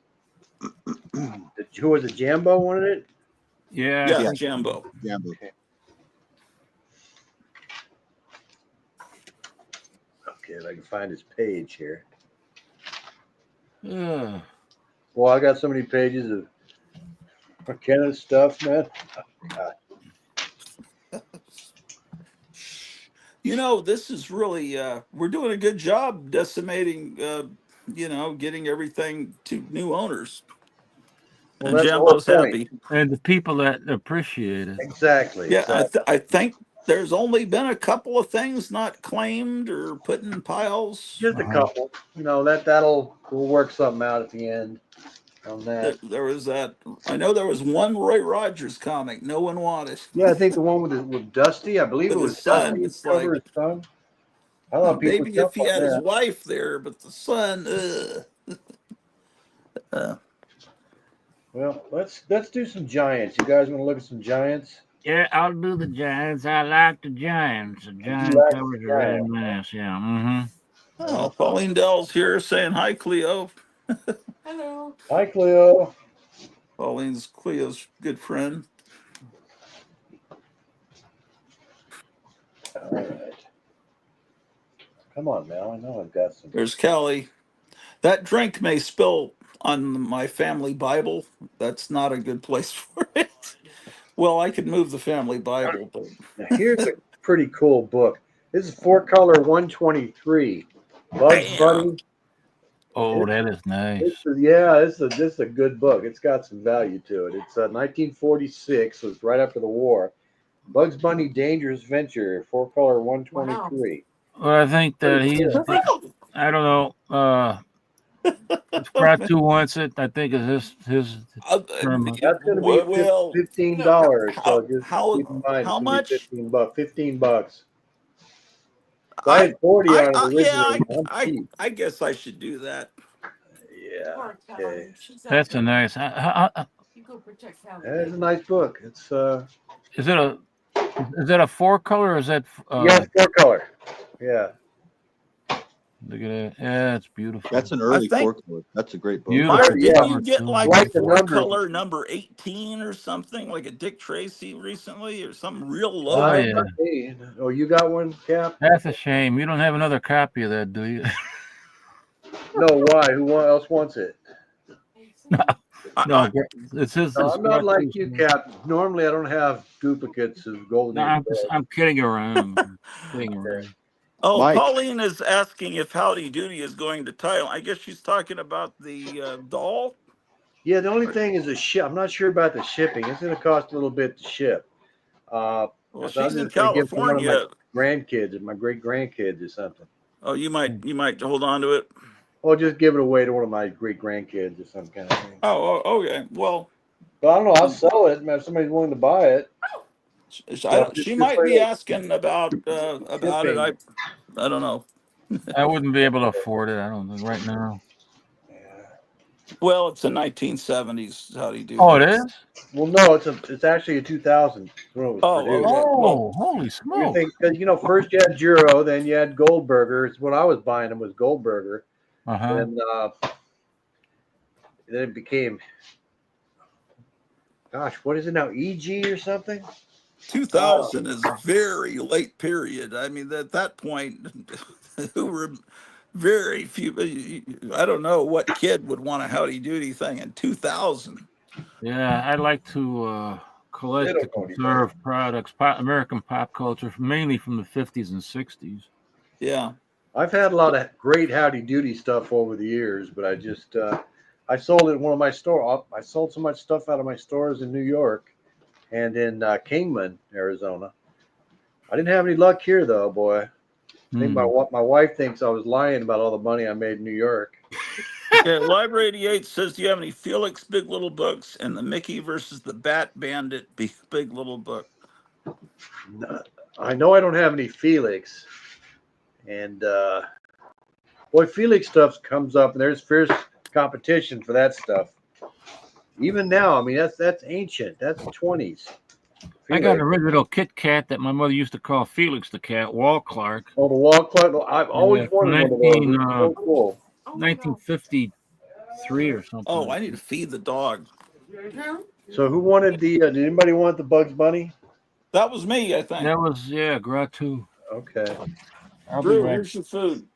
Who was it? Jambo wanted it. Yeah, Yes, Yeah. Jambo. Jambo. Okay, if I can find his page here. yeah. Well, I got so many pages of Kenneth stuff, man. You know, this is really we're doing a good job decimating getting everything to new owners. Well, And that's the whole Jambo's point. happy. And the people that appreciate it. Exactly. Yeah, Exactly. I think there's only been a couple of things not claimed or put in piles. Just a couple. We'll work something out at the end on that. There was that. I know there was one Roy Rogers comic no one wanted Yeah, I think the one with Dusty. I believe it with was his son. Dusty It's cover like his son. A lot of people maybe jump if he on had his that. wife there, but the son. Well, let's do some Giants. You guys want to look at some Giants? Yeah, I'll do the Giants. I like the Giants. The Giant like the covers are really Giants. nice. Yeah. Mm-hmm. Oh, Pauline Dell's here saying hi, Cleo. Hello. Hi, Cleo. Pauline's Cleo's good friend. All right. Come on, Mel. I know I've got some. There's Callie. That drink may spill on my family Bible. That's not a good place for it. Well, I could move the family Bible, but Now, here's a pretty cool book. This is 4-color 123. Bugs bam. Bunny. Oh, that is nice. This is a good book. It's got some value to it. It's 1946, so it's right after the war. Bugs Bunny Dangerous Venture, 4-color 123. Well, I think that he's. I don't know. If Kratu wants it, I think is his term. That's going to be Well, $15. So just keep in mind, it's how going to be much? 15 bucks. 15 bucks. So I had 40 on it originally. I guess I should do that. Yeah. Okay. That's a nice. You go protect Callie. That is a nice book. It's Is it a 4-color or is that? yeah, 4-color. Yeah. Look at that. Yeah, it's beautiful. That's an early think- 4-color. That's a great book. Beautiful. Myra, didn't Yeah. you get like Like a the numbers. 4-color number 18 or something, like a Dick Tracy recently, or something real low? Oh, yeah. Oh, you got one, Cap? That's a shame. You don't have another copy of that, do you? No, why? Who else wants it? No, it's his. No, I'm not like you, Cap. Normally, I don't have duplicates of Golden No, Age. I'm kidding around. Kidding around. Oh, Mike. Pauline is asking if Howdy Doody is going to Thailand. I guess she's talking about the doll. Yeah, the only thing is the ship. I'm not sure about the shipping. It's going to cost a little bit to ship. Well, I'm she's in just gonna give to one of California. my grandkids or my great grandkids or something. Oh, you might hold on to it. Or just give it away to one of my great grandkids or some kind of thing. Oh, okay. Well, But I don't know. I'll sell it if somebody's willing to buy it. she might be asking about it. I don't know. I wouldn't be able to afford it. I don't think right now. Well, it's the 1970s. How do you do? Oh, it is. Well, no, it's actually a 2000 when it was produced. Okay. Oh, holy smokes! Because first you had Juro, then you had Goldberger. It's when I was buying them was Goldberger, Uh-huh. and then it became, gosh, what is it now? EG or something? 2000 is a very late period. I mean, at that point, who were very few. I don't know what kid would want a Howdy Doody thing in 2000. Yeah, I like to collect to conserve products, American pop culture, mainly from the 50s and 60s. Yeah. I've had a lot of great Howdy Doody stuff over the years, but I just I sold it in one of my stores. I sold so much stuff out of my stores in New York and in Kingman, Arizona. I didn't have any luck here, though, boy. I think my wife thinks I was lying about all the money I made in New York. Yeah, Library 88 says, do you have any Felix Big Little books and the Mickey versus the Bat Bandit Big Little book? No, I know I don't have any Felix. And, boy, Felix stuff comes up, and there's fierce competition for that stuff. Even now, I mean, that's ancient. That's 20s. I got an original Kit Kat that my mother used to call Felix the Cat, Wall Clark. Oh, the Wall Clark. I've always wanted one of those. It's so cool. 1953 or something. Oh, I need to feed the dog. So who wanted the, did anybody want the Bugs Bunny? That was me, I think. That was, Gratu. Okay. Drew, here's your food.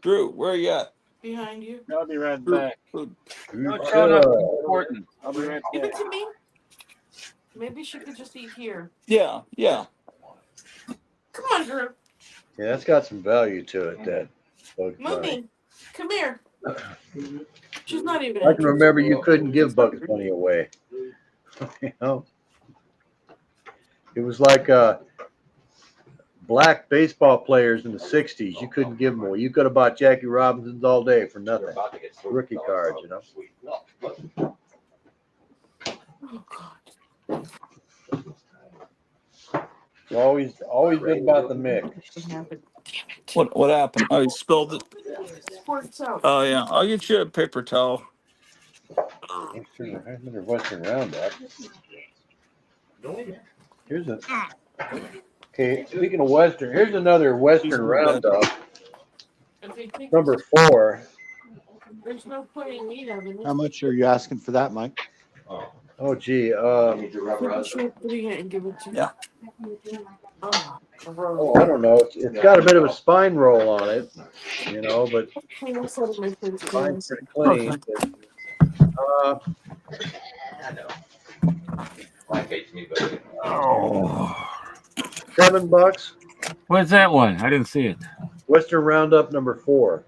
Drew, where are you at? Behind you. I'll be right back. Food. No, shut up. It's important. I'll be right Give back. it to me. Maybe she could just eat here. Yeah. Come on, Drew. Yeah, that's got some value to it, that Bugs Bunny. Mommy, come here. She's not even. I can remember you couldn't give Bugs Bunny away. It was like black baseball players in the 60s. You couldn't give them away. You could have bought Jackie Robinsons all day for nothing. Rookie cards, Oh, God. It's always been about the mix. What happened? Oh, you spilled it. Squirts out. Oh, yeah. I'll get you a paper towel. Western Roundup. Okay, speaking of Western, here's another Western Roundup. Number 4. There's no point in me having How it. much are you asking for that, Mike? Oh, gee. Put it and give it to you. Yeah. Oh, I don't know. It's got a bit of a spine roll on it, you know, but spine's pretty clean. Uh, Oh, $7. where's that one? I didn't see it. Western Roundup number 4.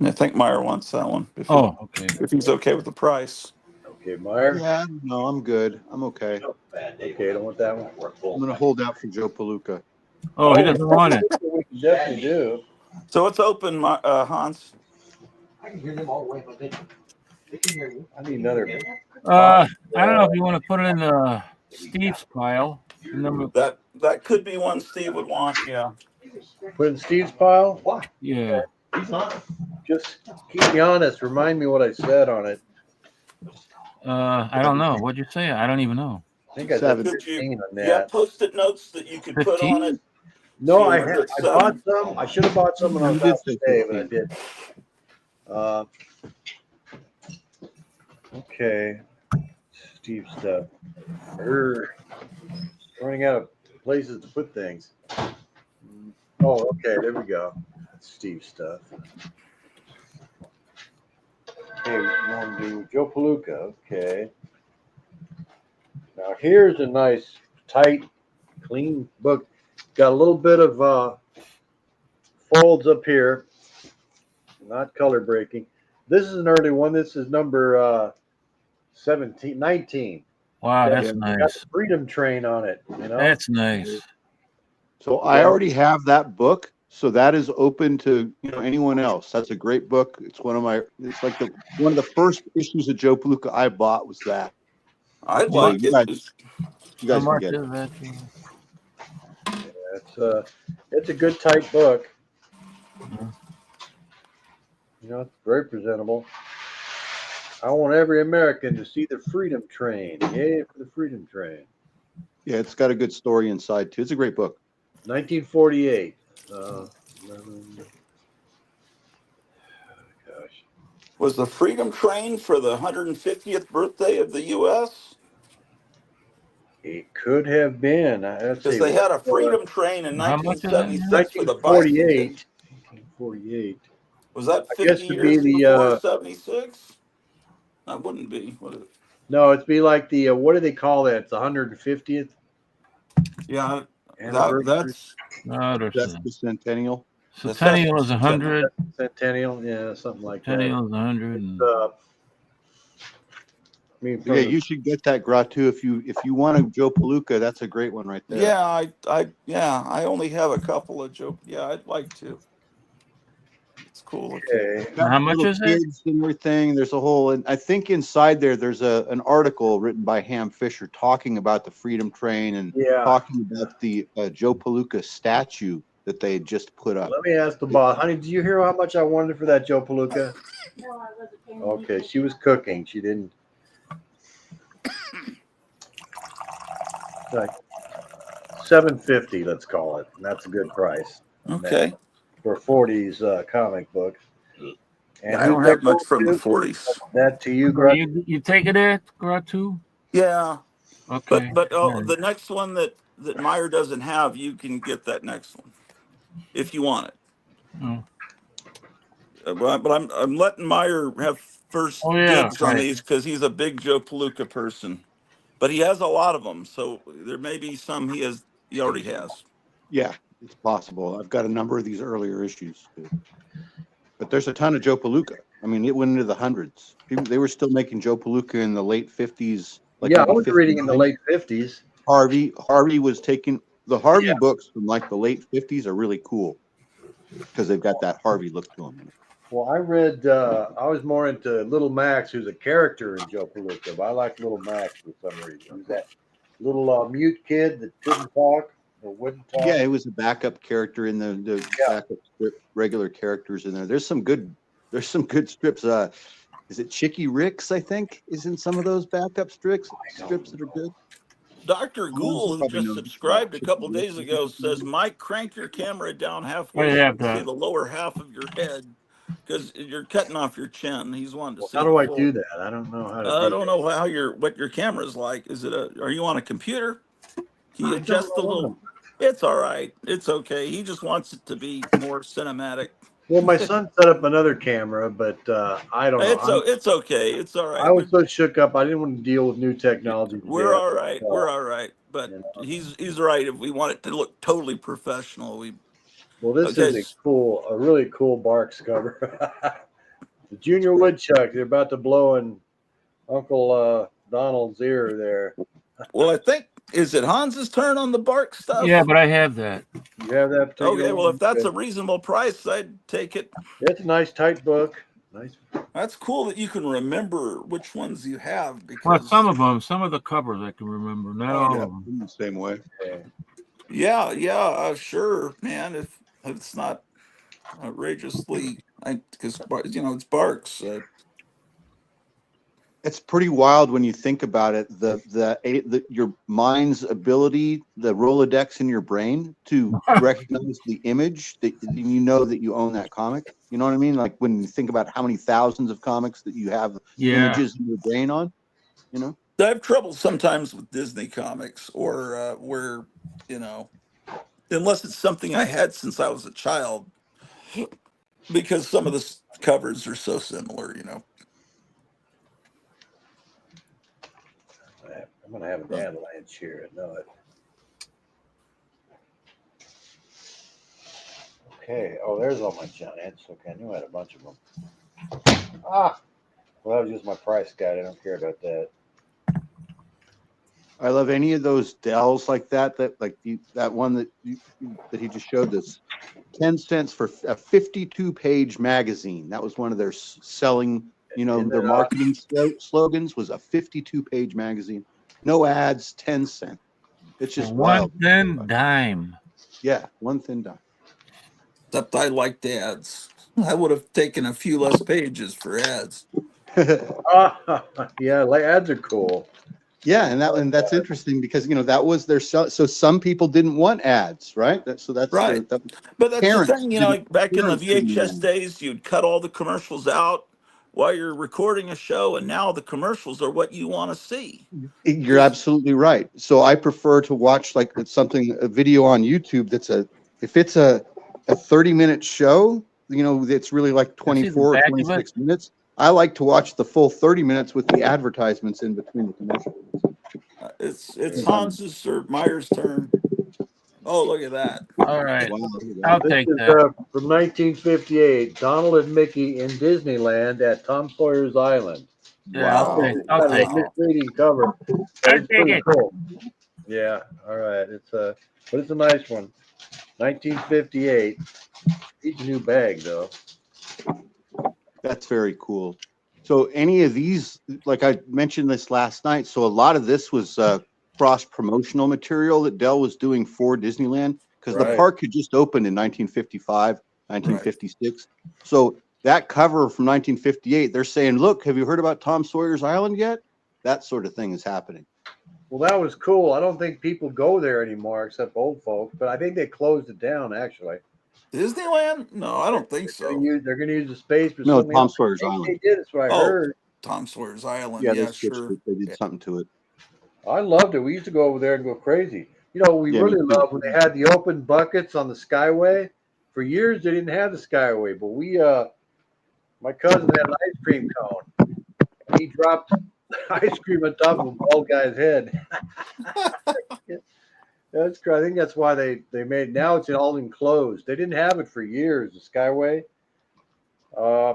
I think Meyer wants that one. Oh, okay. If he's okay with the price. Okay, Meyer. Yeah, no, I'm good. I'm okay. Okay, I don't want that one. I'm gonna hold out for Joe Palooka. Oh, he doesn't want it. We can definitely do. So it's open, Hans. I can hear them all the way, but they can hear you. I need another. I don't know if you want to put it in Steve's pile. Number, That could be one Steve would want. Yeah. Put in Steve's pile? Why? yeah. Just keep me honest. Remind me what I said on it. I don't know. What'd you say? I don't even know. I think I said 7. 15 on You have that. Post-it notes that you could put on 15? it. No, So I you were at bought 7. some. I should have bought some when I was You did out say today, but I 15. did. Okay. Steve stuff. Running out of places to put things. Oh, okay. There we go. Steve stuff. Okay, we want to do Joe Palooka. Okay. Now here's a nice, tight, clean book. Got a little bit of folds up here. Not color breaking. This is an early one. This is number 19. Wow, that's Got nice. the Freedom Train on it. You know. That's nice. So I already have that book, so that is open to anyone else. That's a great book. It's one of my. It's like one of the first issues of Joe Palooka I bought was that. I'd So like you it. guys How can much get it. is that? It's a good tight book. Mhm. You know, it's very presentable. I want every American to see the Freedom Train. Yay for the Freedom Train. Yeah, it's got a good story inside too. It's a great book. 1948. Gosh. Was the Freedom Train for the 150th birthday of the U.S.? It could have been. Let's Because see. they had a Freedom Train in How much is that? 1976 for the bicentennial. 1948. Was that I guess 50 to be years before the 76? That wouldn't be. Would it? no, it'd be like the what do they call that? It's the 150th Yeah, anniversary. That's the centennial. Centennial is 100. Centennial, yeah, something like that. Centennial is 100. And I mean, Yeah, you should get that Gratu if you want a Joe Palooka. That's a great one right there. Yeah, I only have a couple of Joe. Yeah, I'd like to. It's cool. Okay. how much is it? Kids and everything. There's a whole, and I think inside there's an article written by Ham Fisher talking about the Freedom Train and talking about the Joe Palooka statue that they just put up. Let me ask the boss, honey, did you hear how much I wanted for that Joe Palooka? No, I wasn't paying attention. Okay, she was cooking. She didn't. Like $7.50, let's call it. And that's a good price. Okay. For 40s comic book. And I don't have much from the 40s. That to you, Greg? You take it at Gratu? Yeah. Okay. But the next one that Meyer doesn't have, you can get that next one if you want it. Oh. But I'm letting Meyer have first dibs on these because he's a big Joe Palooka person. But he has a lot of them, so there may be some he already has. Yeah, it's possible. I've got a number of these earlier issues too. But there's a ton of Joe Palooka. I mean, it went into the hundreds. They were still making Joe Palooka in the late 50s. Like I was reading in the late 50s. Harvey was taking the Harvey books from like the late 50s are really cool because they've got that Harvey look to them. Well, I read, I was more into Little Max, who's a character in Joe Palooka, but I like Little Max for some reason. Who's that little mute kid that couldn't talk or wouldn't talk? Yeah, it was a backup character in the backup strip, regular characters in there. There's some good strips. Is it Chicky Ricks, I think, is in some of those backup strips that are good? Dr. Gould, who just subscribed a couple days ago, says, Mike, crank your camera down halfway so you can see the lower half of your head. because you're cutting off your chin. He's wanting to Well, see how the do I full. do that? I don't know how to I do don't that. know how what your camera's like. Is it are you on a computer? Can you I don't adjust the know. little? It's all right. It's okay. He just wants it to be more cinematic. Well, my son set up another camera, but I don't know. It's okay. It's all I right. was so shook up. I didn't want to deal with new technology We're today. all right. Uh, We're all right. But you know. he's right. If we want it to look totally professional, we Well, this okay. is a really cool Barks cover. The Junior Woodchuck. They're about to blow in Uncle Donald's ear there. Well, I think is it Hans's turn on the bark Yeah, stuff? but I have that. You have that particular Okay. Well, one? if that's a Good. reasonable price, I'd take it. It's a nice tight book. Nice. That's cool that you can remember which ones you have Well, because some of the covers I can remember, not oh all Yeah, of them. I'm the same way. yeah, sure, man. If it's not outrageously, because it's barks. It's pretty wild when you think about it. The your mind's ability, the Rolodex in your brain to recognize the image that you know that you own that comic. You know what I mean? Like when you think about how many thousands of comics that you have Yeah. images in your brain on. You know. I have trouble sometimes with Disney comics or where unless it's something I had since I was a child, because some of the covers are so similar. I'm going to have an avalanche here. I know it. Okay. Oh, there's all my giants. Okay, I knew I had a bunch of them. Ah, well, that was just my price guide. I don't care about that. I love any of those Dells like that. That one that he just showed us. 10 cents for a 52-page magazine. That was one of their selling. Their marketing slogans was a 52-page magazine. No ads, 10 cents. It's just wild. One thin dime. Yeah, one thin dime. Except I liked ads. I would have taken a few less pages for ads. Yeah, ads are cool. Yeah, and that's interesting because that was their so some people didn't want ads, right? That's right. But that's parents the thing, back in the parents didn't VHS want days, you'd cut all the commercials out while you're recording a show, and now the commercials are what you want to see. You're absolutely right. So I prefer to watch a video on YouTube if it's a 30-minute show, it's really like 24 or 26 minutes. I like to watch the full 30 minutes with the advertisements in between the commercials. It's Hans's or Meyer's turn. Oh, look at that. All right. Wow, I'll take that. From 1958, Donald and Mickey in Disneyland at Tom Sawyer's Island. Yeah, Wow. I'll take it. Misleading cover. I'll take it. Cool. Yeah, all right. But it's a nice one. 1958. Each new bag though. That's very cool. So any of these, like I mentioned this last night, so a lot of this was cross-promotional material that Dell was doing for Disneyland because the park had just opened in 1955, 1956. Right. So that cover from 1958, they're saying, look, have you heard about Tom Sawyer's Island yet? That sort of thing is happening. Well, that was cool. I don't think people go there anymore except old folks, but I think they closed it down actually. Disneyland? No, I don't think so. They're going to use the space for no, something Tom else. Sawyer's Island. They did. That's what I heard. Tom Sawyer's Island. Yeah, Yeah, sure. They did something to it. I loved it. We used to go over there and go crazy. We really loved when they had the open buckets on the Skyway. For years, they didn't have the Skyway, but my cousin had an ice cream cone. He dropped ice cream on top of a bald guy's head. That's I think that's why they made it. Now it's all enclosed. They didn't have it for years, the Skyway. I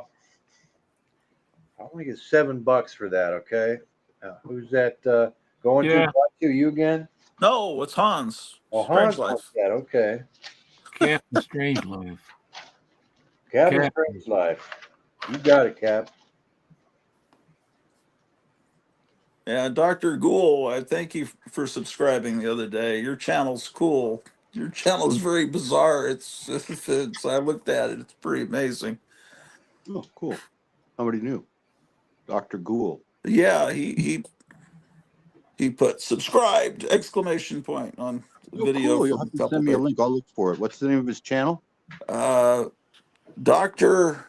only get $7 for that, okay? Who's that going to? You again? No, it's Hans. Oh, Hans wants that, okay. Captain Strangelove. Captain Strangelove. You got it, Cap. Yeah, Dr. Ghoul, I thank you for subscribing the other day. Your channel's cool. Your channel's very bizarre. It's I looked at it. It's pretty amazing. Oh, cool. Somebody new. Dr. Ghoul. Yeah, he put subscribed ! On the video. Cool. You'll have to send me a link. I'll look for it. What's the name of his channel? Dr.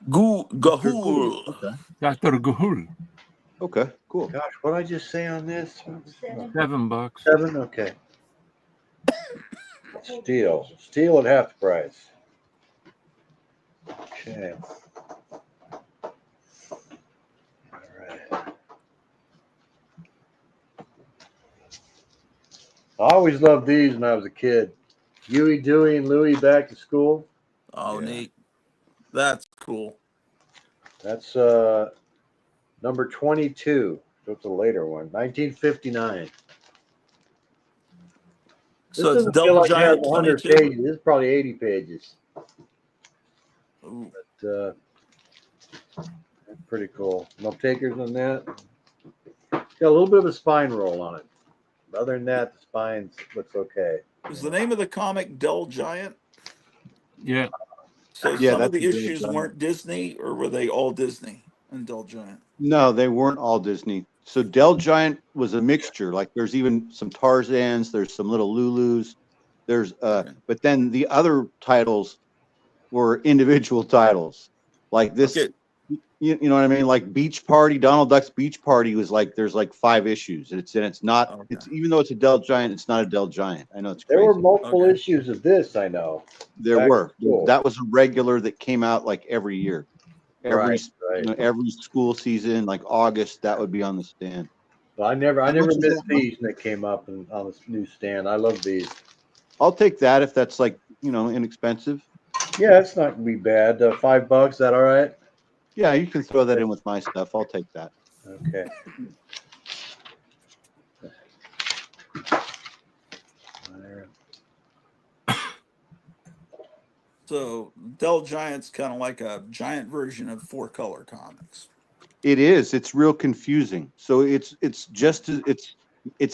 Gahul. Okay. Dr. Gahul. Okay. Cool. Gosh, what did I just say on this? $7. 7? Okay. Steel at half the price. Okay. All right. I always loved these when I was a kid. Huey, Dewey, and Louie back to school. Oh, Yeah. neat. That's cool. That's number 22. So it's a later one. 1959. This So it's doesn't feel Del like it has Giant 100 22. pages. This is probably 80 pages. Ooh. But that's pretty cool. No takers on that. Got a little bit of a spine roll on it. Other than that, the spine looks okay. Was the name of the comic Del Giant? Yeah. So Yeah, some of that's the a Del issues Giant. weren't Disney, or were they all Disney and Del Giant? No, they weren't all Disney. So Del Giant was a mixture. Like there's even some Tarzans, there's some little Lulus, there's Okay. but then the other titles were individual titles. Like this, Okay. you know what I mean? Like Beach Party, Donald Duck's Beach Party was like there's like 5 issues. It's not Okay. it's even though it's a Del Giant, it's not a Del Giant. I know it's There were crazy. multiple Okay. issues of this, I know. There Back were. to school. That was a regular that came out like every year. Every Right. every school season, like August, that would be on the stand. Well, I never How much is missed that, Mike? these when they came up on the newsstand. I love these. I'll take that if that's like, inexpensive. Yeah, that's not gonna be bad. $5, is that all right? Yeah, you can throw that in with my stuff. I'll take that. Okay. So Del Giant's kind of like a giant version of 4-color comics. It is. It's real confusing. So it's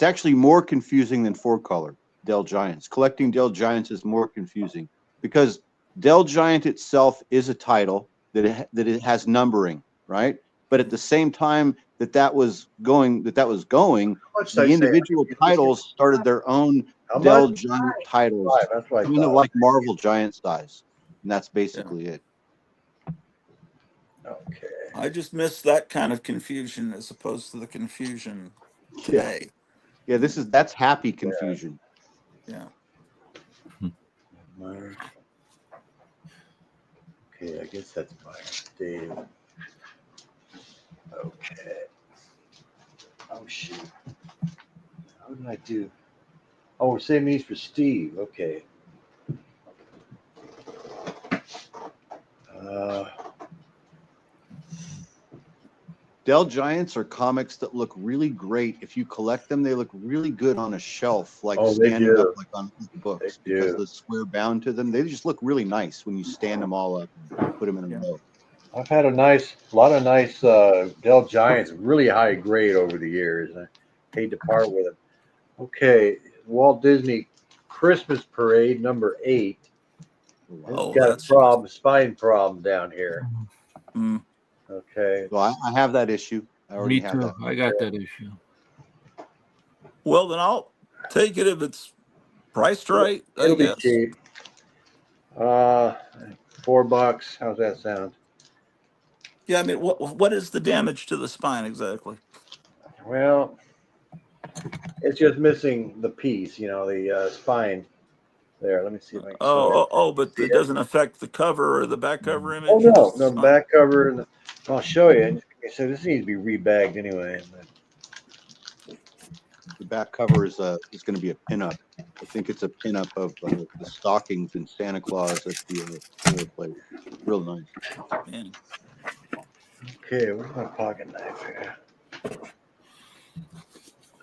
actually more confusing than 4-color Del Giants. Collecting Del Giants is more confusing because Del Giant itself is a title that it has numbering, right? But at the same time that was going, How much did the I say? individual titles started their own How Del much? Giant titles, 5. That's what I kind of thought. like Marvel Giant size, and that's basically it. Okay. I just miss that kind of confusion as opposed to the confusion today. Yeah, that's happy confusion. Yeah. Meyer. Okay, I guess that's Meyer. Dave. Okay. Oh shoot. How did I do? Oh, we're saving these for Steve. Okay. Del Giants are comics that look really great. If you collect them, they look really good on a shelf, like Oh, they standing up do. like on books, They because do. the square bound to them, they just look really nice when you stand them all up and put them in a Yeah. row. I've had a lot of nice Dell Giants, really high grade over the years. I hate to part with it. Okay, Walt Disney Christmas Parade number 8. It's Oh, got a that's problem, spine problem down here. Mm. Okay. So I have that issue. I already Me have too. that. I got that issue. Well, then I'll take it if it's priced right, I It'll be guess. cheap. $4. How's that sound? Yeah, I mean, what is the damage to the spine exactly? Well, it's just missing the piece, the spine there. Let me see if I can show you. But See it it? doesn't affect the cover or the back cover Oh image. no, Just no spine. back cover, and I'll show you. So this needs to be rebagged anyway. The back cover is going to be a pinup. I think it's a pinup of the stockings and Santa Claus at the place. Real nice. Man. Okay, where's my pocket knife here?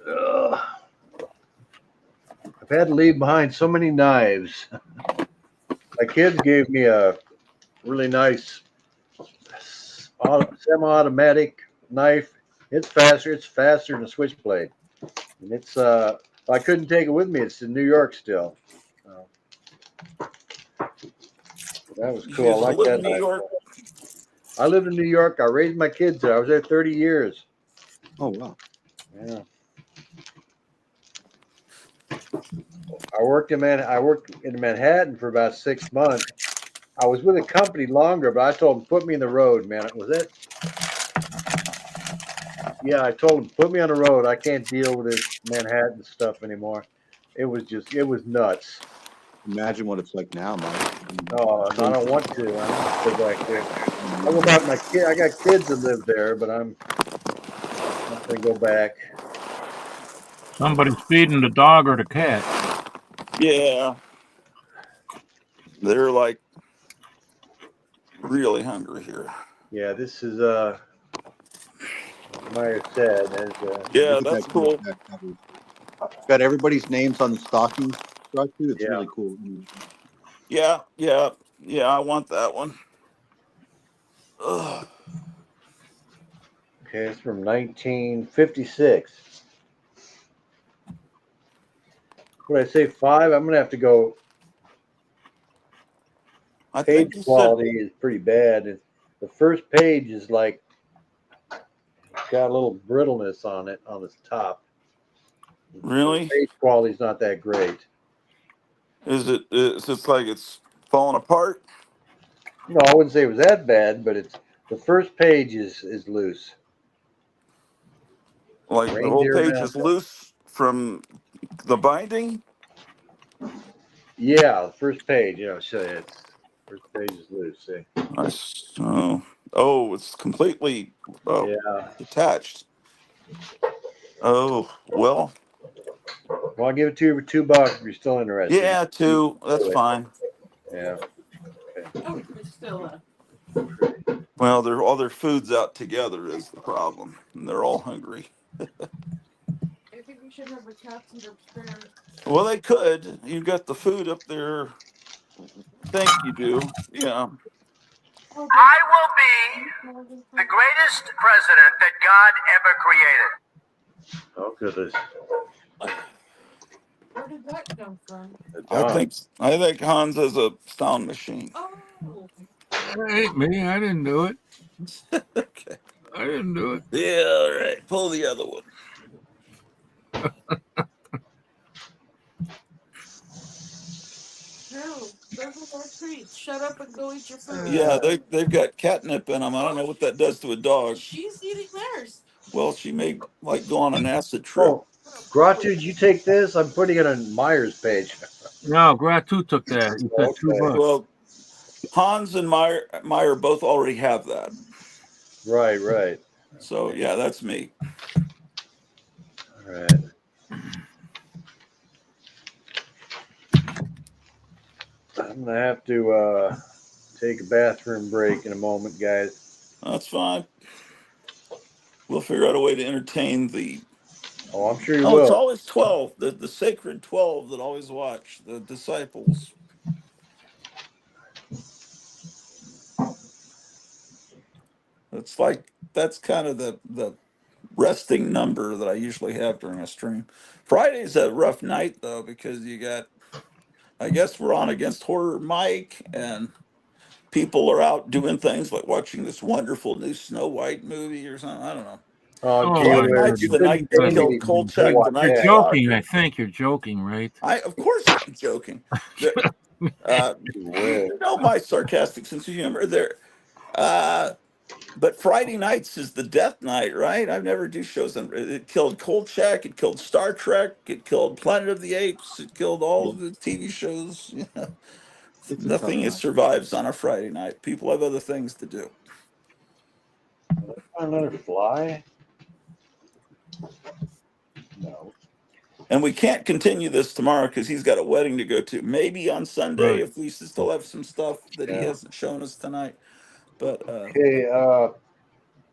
Ugh. I've had to leave behind so many knives. My kids gave me a really nice semi-automatic knife. It's faster than a switchblade. And it's I couldn't take it with me. It's in New York still. That was You cool. I used to like live that in New knife. York. I lived in New York. I raised my kids there. I was there 30 years. Oh wow. Yeah. I worked in Manhattan for about 6 months. I was with a company longer, but I told them, put me in the road, man. Was that? Yeah, I told them, put me on the road. I can't deal with this Manhattan stuff anymore. It was nuts. Imagine what it's like now, Mike. Oh, and I don't want to. I don't want to go back there. I go back. My kid. I got kids that live there, but I'm not going to go back. Somebody's feeding the dog or the cat. Yeah. They're like really hungry here. Yeah, this is Meyer said. As, Yeah, Look at that's that cool. cover. It's got everybody's names on the stocking structure. It's Yeah. really cool. Yeah. I want that one. Ugh. Okay, it's from 1956. What did I say? 5. I'm going to have to go. I Page think you said quality is pretty bad. The first page is like got a little brittleness on it on its top. really. Page quality is not that great. Is it? Is it like it's falling apart? No, I wouldn't say it was that bad, but it's the first page is loose. Like the whole Reindeer page is mascot. loose from the binding? Yeah, the first page. So it's first page is loose. See? Oh, it's completely Yeah. detached. Oh well. Well, I'll give it to you for $2 if you're still interested. Yeah, two. That's fine. Yeah. Oh, Priscilla. Well, all their food's out together is the problem, and they're all hungry. I think we should have a cat seat upstairs. Well, they could. You got the food up there. Think you do? Yeah. Oh, I will be the greatest president that God ever created. Oh goodness. where did that come from? I think Hans has a sound machine. Oh, That ain't me. I didn't do it. Okay. I didn't do it. Yeah. All right. Pull the other one. Drew, those are our treats. Shut up and go eat your food. Yeah, they've got catnip in them. I don't know what that does to a dog. She's eating theirs. Well, she may like go on an acid trip. Oh, Gratu, did you take this? I'm putting it on Meyer's page. No, Gratu took that. He said Okay. $2. Well, Hans and Meyer both already have that. Right. So yeah, that's me. All right. I'm gonna have to take a bathroom break in a moment, guys. That's fine. We'll figure out a way to entertain the. Oh, I'm sure you Oh, it's will. always 12. The sacred 12 that always watch the disciples. It's like that's kind of the resting number that I usually have during a stream. Friday's a rough night though because you got. I guess we're on against Horror Mike and people are out doing things like watching this wonderful new Snow White movie or something. I don't know. Oh, Oh, gee Friday my whiz, night's you the goodness. couldn't night they pay me killed to Kolchak, the watch Night You're that. joking. Stalker. I think you're joking, right? Of course I'm joking. Gee whiz. You know my sarcastic sense of humor there. But Friday nights is the death night, right? I never do shows on. It killed Kolchak. It killed Star Trek. It killed Planet of the Apes. It killed all of the TV shows. It's a tough Nothing night. survives on a Friday night. People have other things to do. Another fly? No. And we can't continue this tomorrow because he's got a wedding to go to. Maybe on Sunday Right. if we still have some stuff that he Yeah. hasn't shown us tonight. But Okay.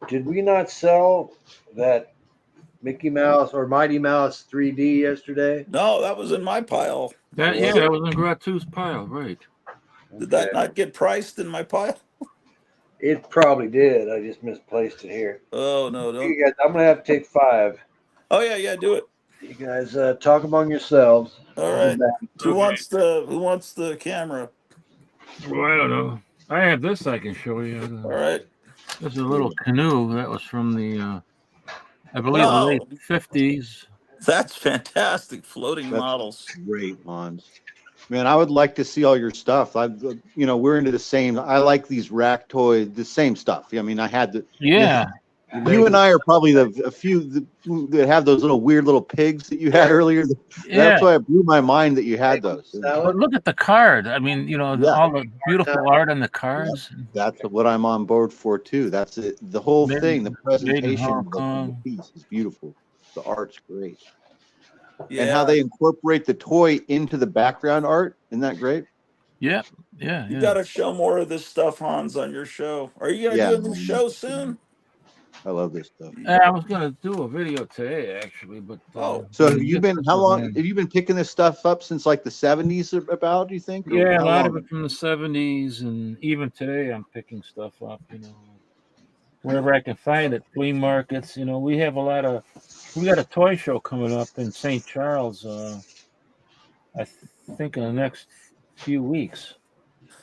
Did we not sell that Mickey Mouse or Mighty Mouse 3D yesterday? no, that was in my pile. That Was that was in Gratu's pile, right? Did Okay. that not get priced in my pile? It probably did. I just misplaced it here. Oh no, don't. You guys, I'm gonna have to take 5. Oh yeah, do it. You guys talk among yourselves. All I'll be right. back. Who wants the camera? Well, I don't know. I have this I can show you. All right. This is a little canoe that was from the, I believe, the late Oh, 50s. that's fantastic. Floating That's models. great, Hans. Man, I would like to see all your stuff. We're into the same. I like these rack toys, the same stuff. I mean, I had the. Yeah. You and I are probably a few that have those little weird little pigs that you had earlier. Yeah. That's why it blew my mind that you had those. But look at the card. I mean, all the beautiful art on the cards. That's what I'm on board for too. That's it. The whole thing, the presentation Hong of the Kong. piece is beautiful. The art's great. Yeah. And how they incorporate the toy into the background art. Isn't that great? Yeah. You got to show more of this stuff, Hans, on your show. Are you going to do a new show soon? I love this stuff. I was going to do a video today, actually, but so have you been? How long have you been picking this stuff up since like the 70s? About, do you think? Yeah, a lot of it from the 70s, and even today I'm picking stuff up. Wherever I can find it, flea markets. We got a toy show coming up in St. Charles. I think in the next few weeks.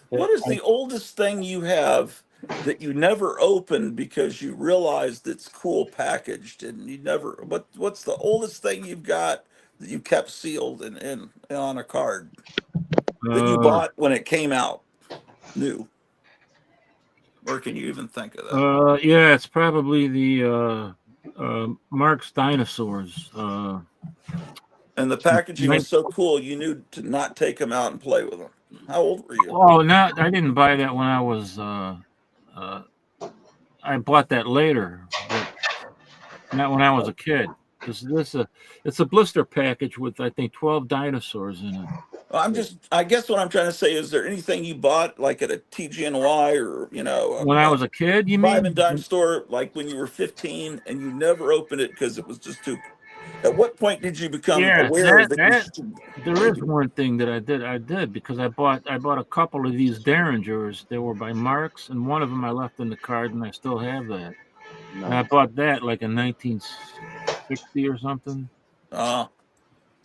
What is the oldest thing you have that you never opened because you realized it's cool packaged and you never? What's the oldest thing you've got that you kept sealed and on a card that you bought when it came out new? Or can you even think of that? Yeah, it's probably the Mark's Dinosaurs. And the packaging was so cool, you knew to not take them out and play with them. How old were you? Oh, no, I didn't buy that when I was. I bought that later, but not when I was a kid. It's a blister package with, I think, 12 dinosaurs in it. I guess what I'm trying to say is there anything you bought like at a TGNY or when I was a kid, you mean? Five and dime store, like when you were 15 and you never opened it because it was just too. At what point did you become aware that there is one thing that I did because I bought a couple of these Derringers. They were by Marks, and one of them I left in the card, and I still have that. Nice. And I bought that like in 1960 or something.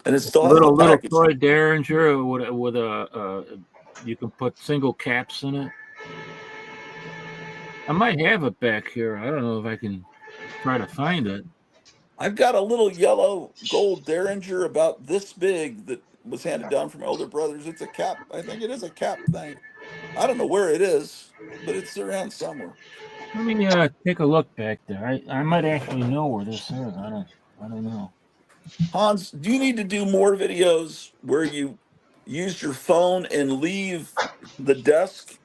And it's still little toy Derringer with a you can put single caps in it. I might have it back here. I don't know if I can try to find it. I've got a little yellow gold Derringer about this big that was handed down from older brothers. It's a cap. I think it is a cap thing. I don't know where it is, but it's around somewhere. Let me take a look back there. I might actually know where this is. I don't know. Hans, do you need to do more videos where you use your phone and leave the desk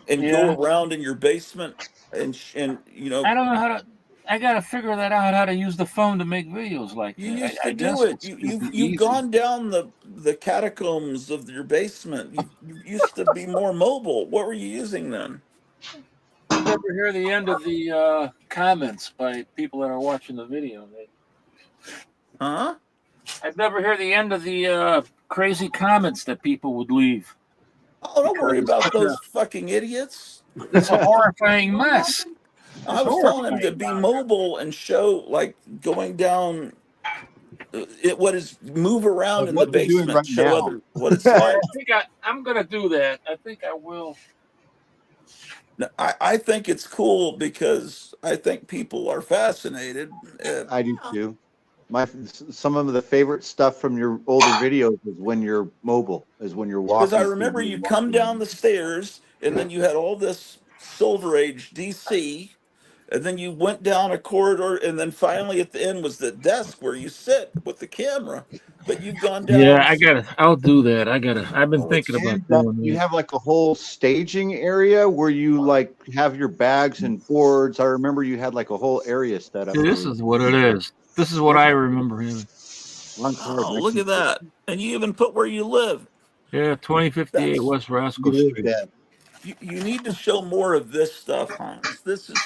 and go around in your basement and I don't know how to. I gotta figure that out, how to use the phone to make videos like that. You used to do it. You've gone down the catacombs of your basement. You used to be more mobile. What were you using then? I never hear the end of the comments by people that are watching the video. Huh? I'd never hear the end of the crazy comments that people would leave. Oh, don't worry about those fucking idiots. It's a horrifying mess. I was telling him to be mobile and show, like, going down. Move around in the basement, right show now. other what it's like. I'm gonna do that. I think I will. I think it's cool because I think people are fascinated. I do too. Some of the favorite stuff from your older videos is when you're mobile, is when you're walking. Because I remember you come down the stairs and then you had all this Silver Age DC, and then you went down a corridor, and then finally at the end was the desk where you sit with the camera. But you've gone down. Yeah, I'll do that. I've been thinking about doing that. You have like a whole staging area where you like have your bags and boards. I remember you had like a whole area set up. This is what it is. This is what I remember him. Oh, look at that. And you even put where you live. Yeah, 2058 West Roscoe Street. You need to show more of this stuff, Hans. This is,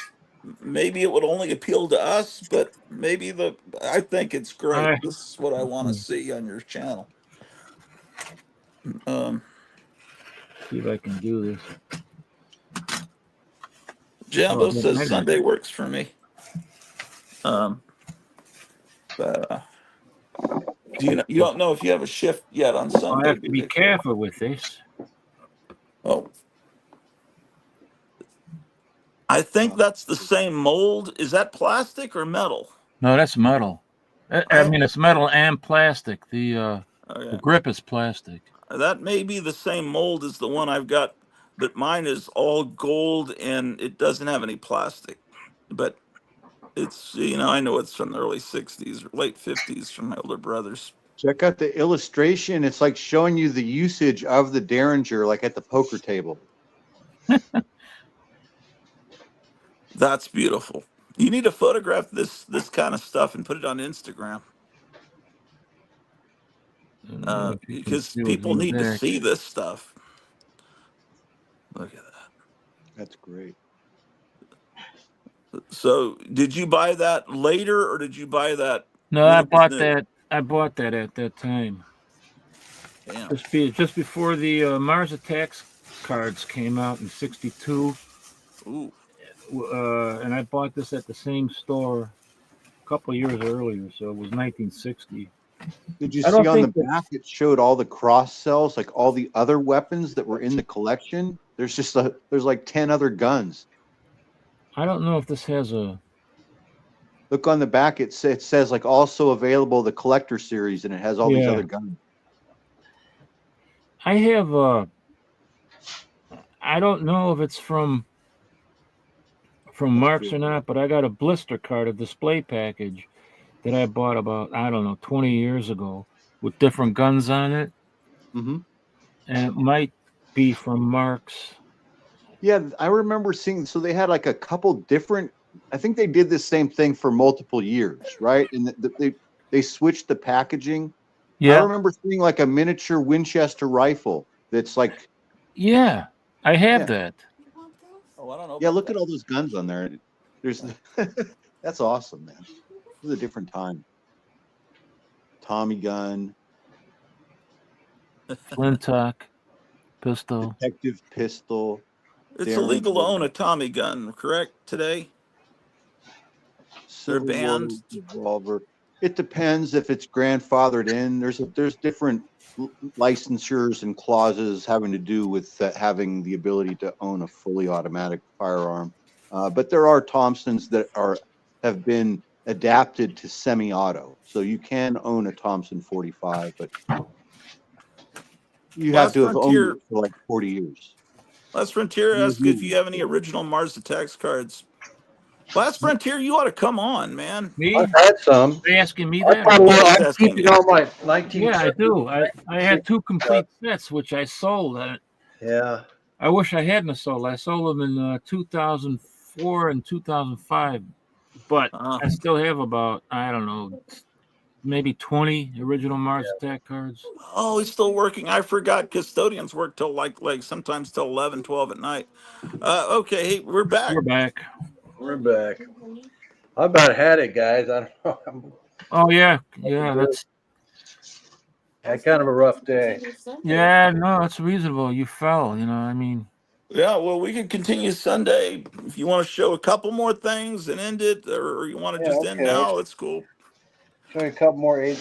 maybe it would only appeal to us, but maybe I think it's great. This is what I want to see on your channel. See if I can do this. Jambo says Sunday works for me. But you don't know if you have a shift yet on Sunday. I have to be careful with this. Oh. I think that's the same mold. Is that plastic or metal? No, that's metal. I mean, it's metal and plastic. Okay. The grip is plastic. That may be the same mold as the one I've got, but mine is all gold and it doesn't have any plastic. But it's, I know it's from the early 60s or late 50s from my older brothers. Check out the illustration. It's like showing you the usage of the Derringer, like at the poker table. That's beautiful. You need to photograph this kind of stuff and put it on Instagram. Because people need to see this stuff. Look at that. That's great. So, did you buy that later, or did you buy that? No, I bought that. I bought that at that time. Damn. Just before the Mars Attacks cards came out in '62. Ooh. And I bought this at the same store a couple of years earlier, so it was 1960. Did you see on the back it showed all the cross cells, like all the other weapons that were in the collection? There's like 10 other guns. I don't know if this has a. Look on the back. It says like also available the collector series, and it has all these other guns. I have I don't know if it's from Marks or not, but I got a blister card, a display package that I bought about, I don't know, 20 years ago with different guns on it. Mm-hmm. And it might be from Marks. Yeah, I remember seeing, so they had like a couple different, I think they did the same thing for multiple years, right? And they switched the packaging. Yeah. I remember seeing like a miniature Winchester rifle that's like. Yeah, I have that. Oh, I don't know. Yeah, look at all those guns on there. There's that's awesome, man. It was a different time. Tommy gun. Flintock pistol. Detective pistol. It's illegal to own a Tommy gun, correct, today? They're banned. Revolver. It depends if it's grandfathered in. There's different licensures and clauses having to do with having the ability to own a fully automatic firearm. But there are Thompsons that have been adapted to semi-auto, so you can own a Thompson 45, but you have to have owned it for like 40 years. Last Frontier asked if you have any original Mars Attacks cards. Last Frontier, you ought to come on, man. Me? I've had some. Are you asking me that? I'm keeping all my 19. Yeah, I do. I had 2 complete sets, which I sold. Yeah. I wish I hadn't sold. I sold them in 2004 and 2005, but I still have about, I don't know, maybe 20 original Mars Attack cards. Oh, he's still working. I forgot custodians work till like sometimes till 11, 12 at night. Okay, hey, we're back. We're back. We're back. I about had it, guys. I don't know. Oh yeah, that's kind of a rough day. Yeah, no, that's reasonable. You fell, I mean. Yeah, well, we can continue Sunday if you want to show a couple more things and end it, or you want to just end now. It's cool. Show you a couple more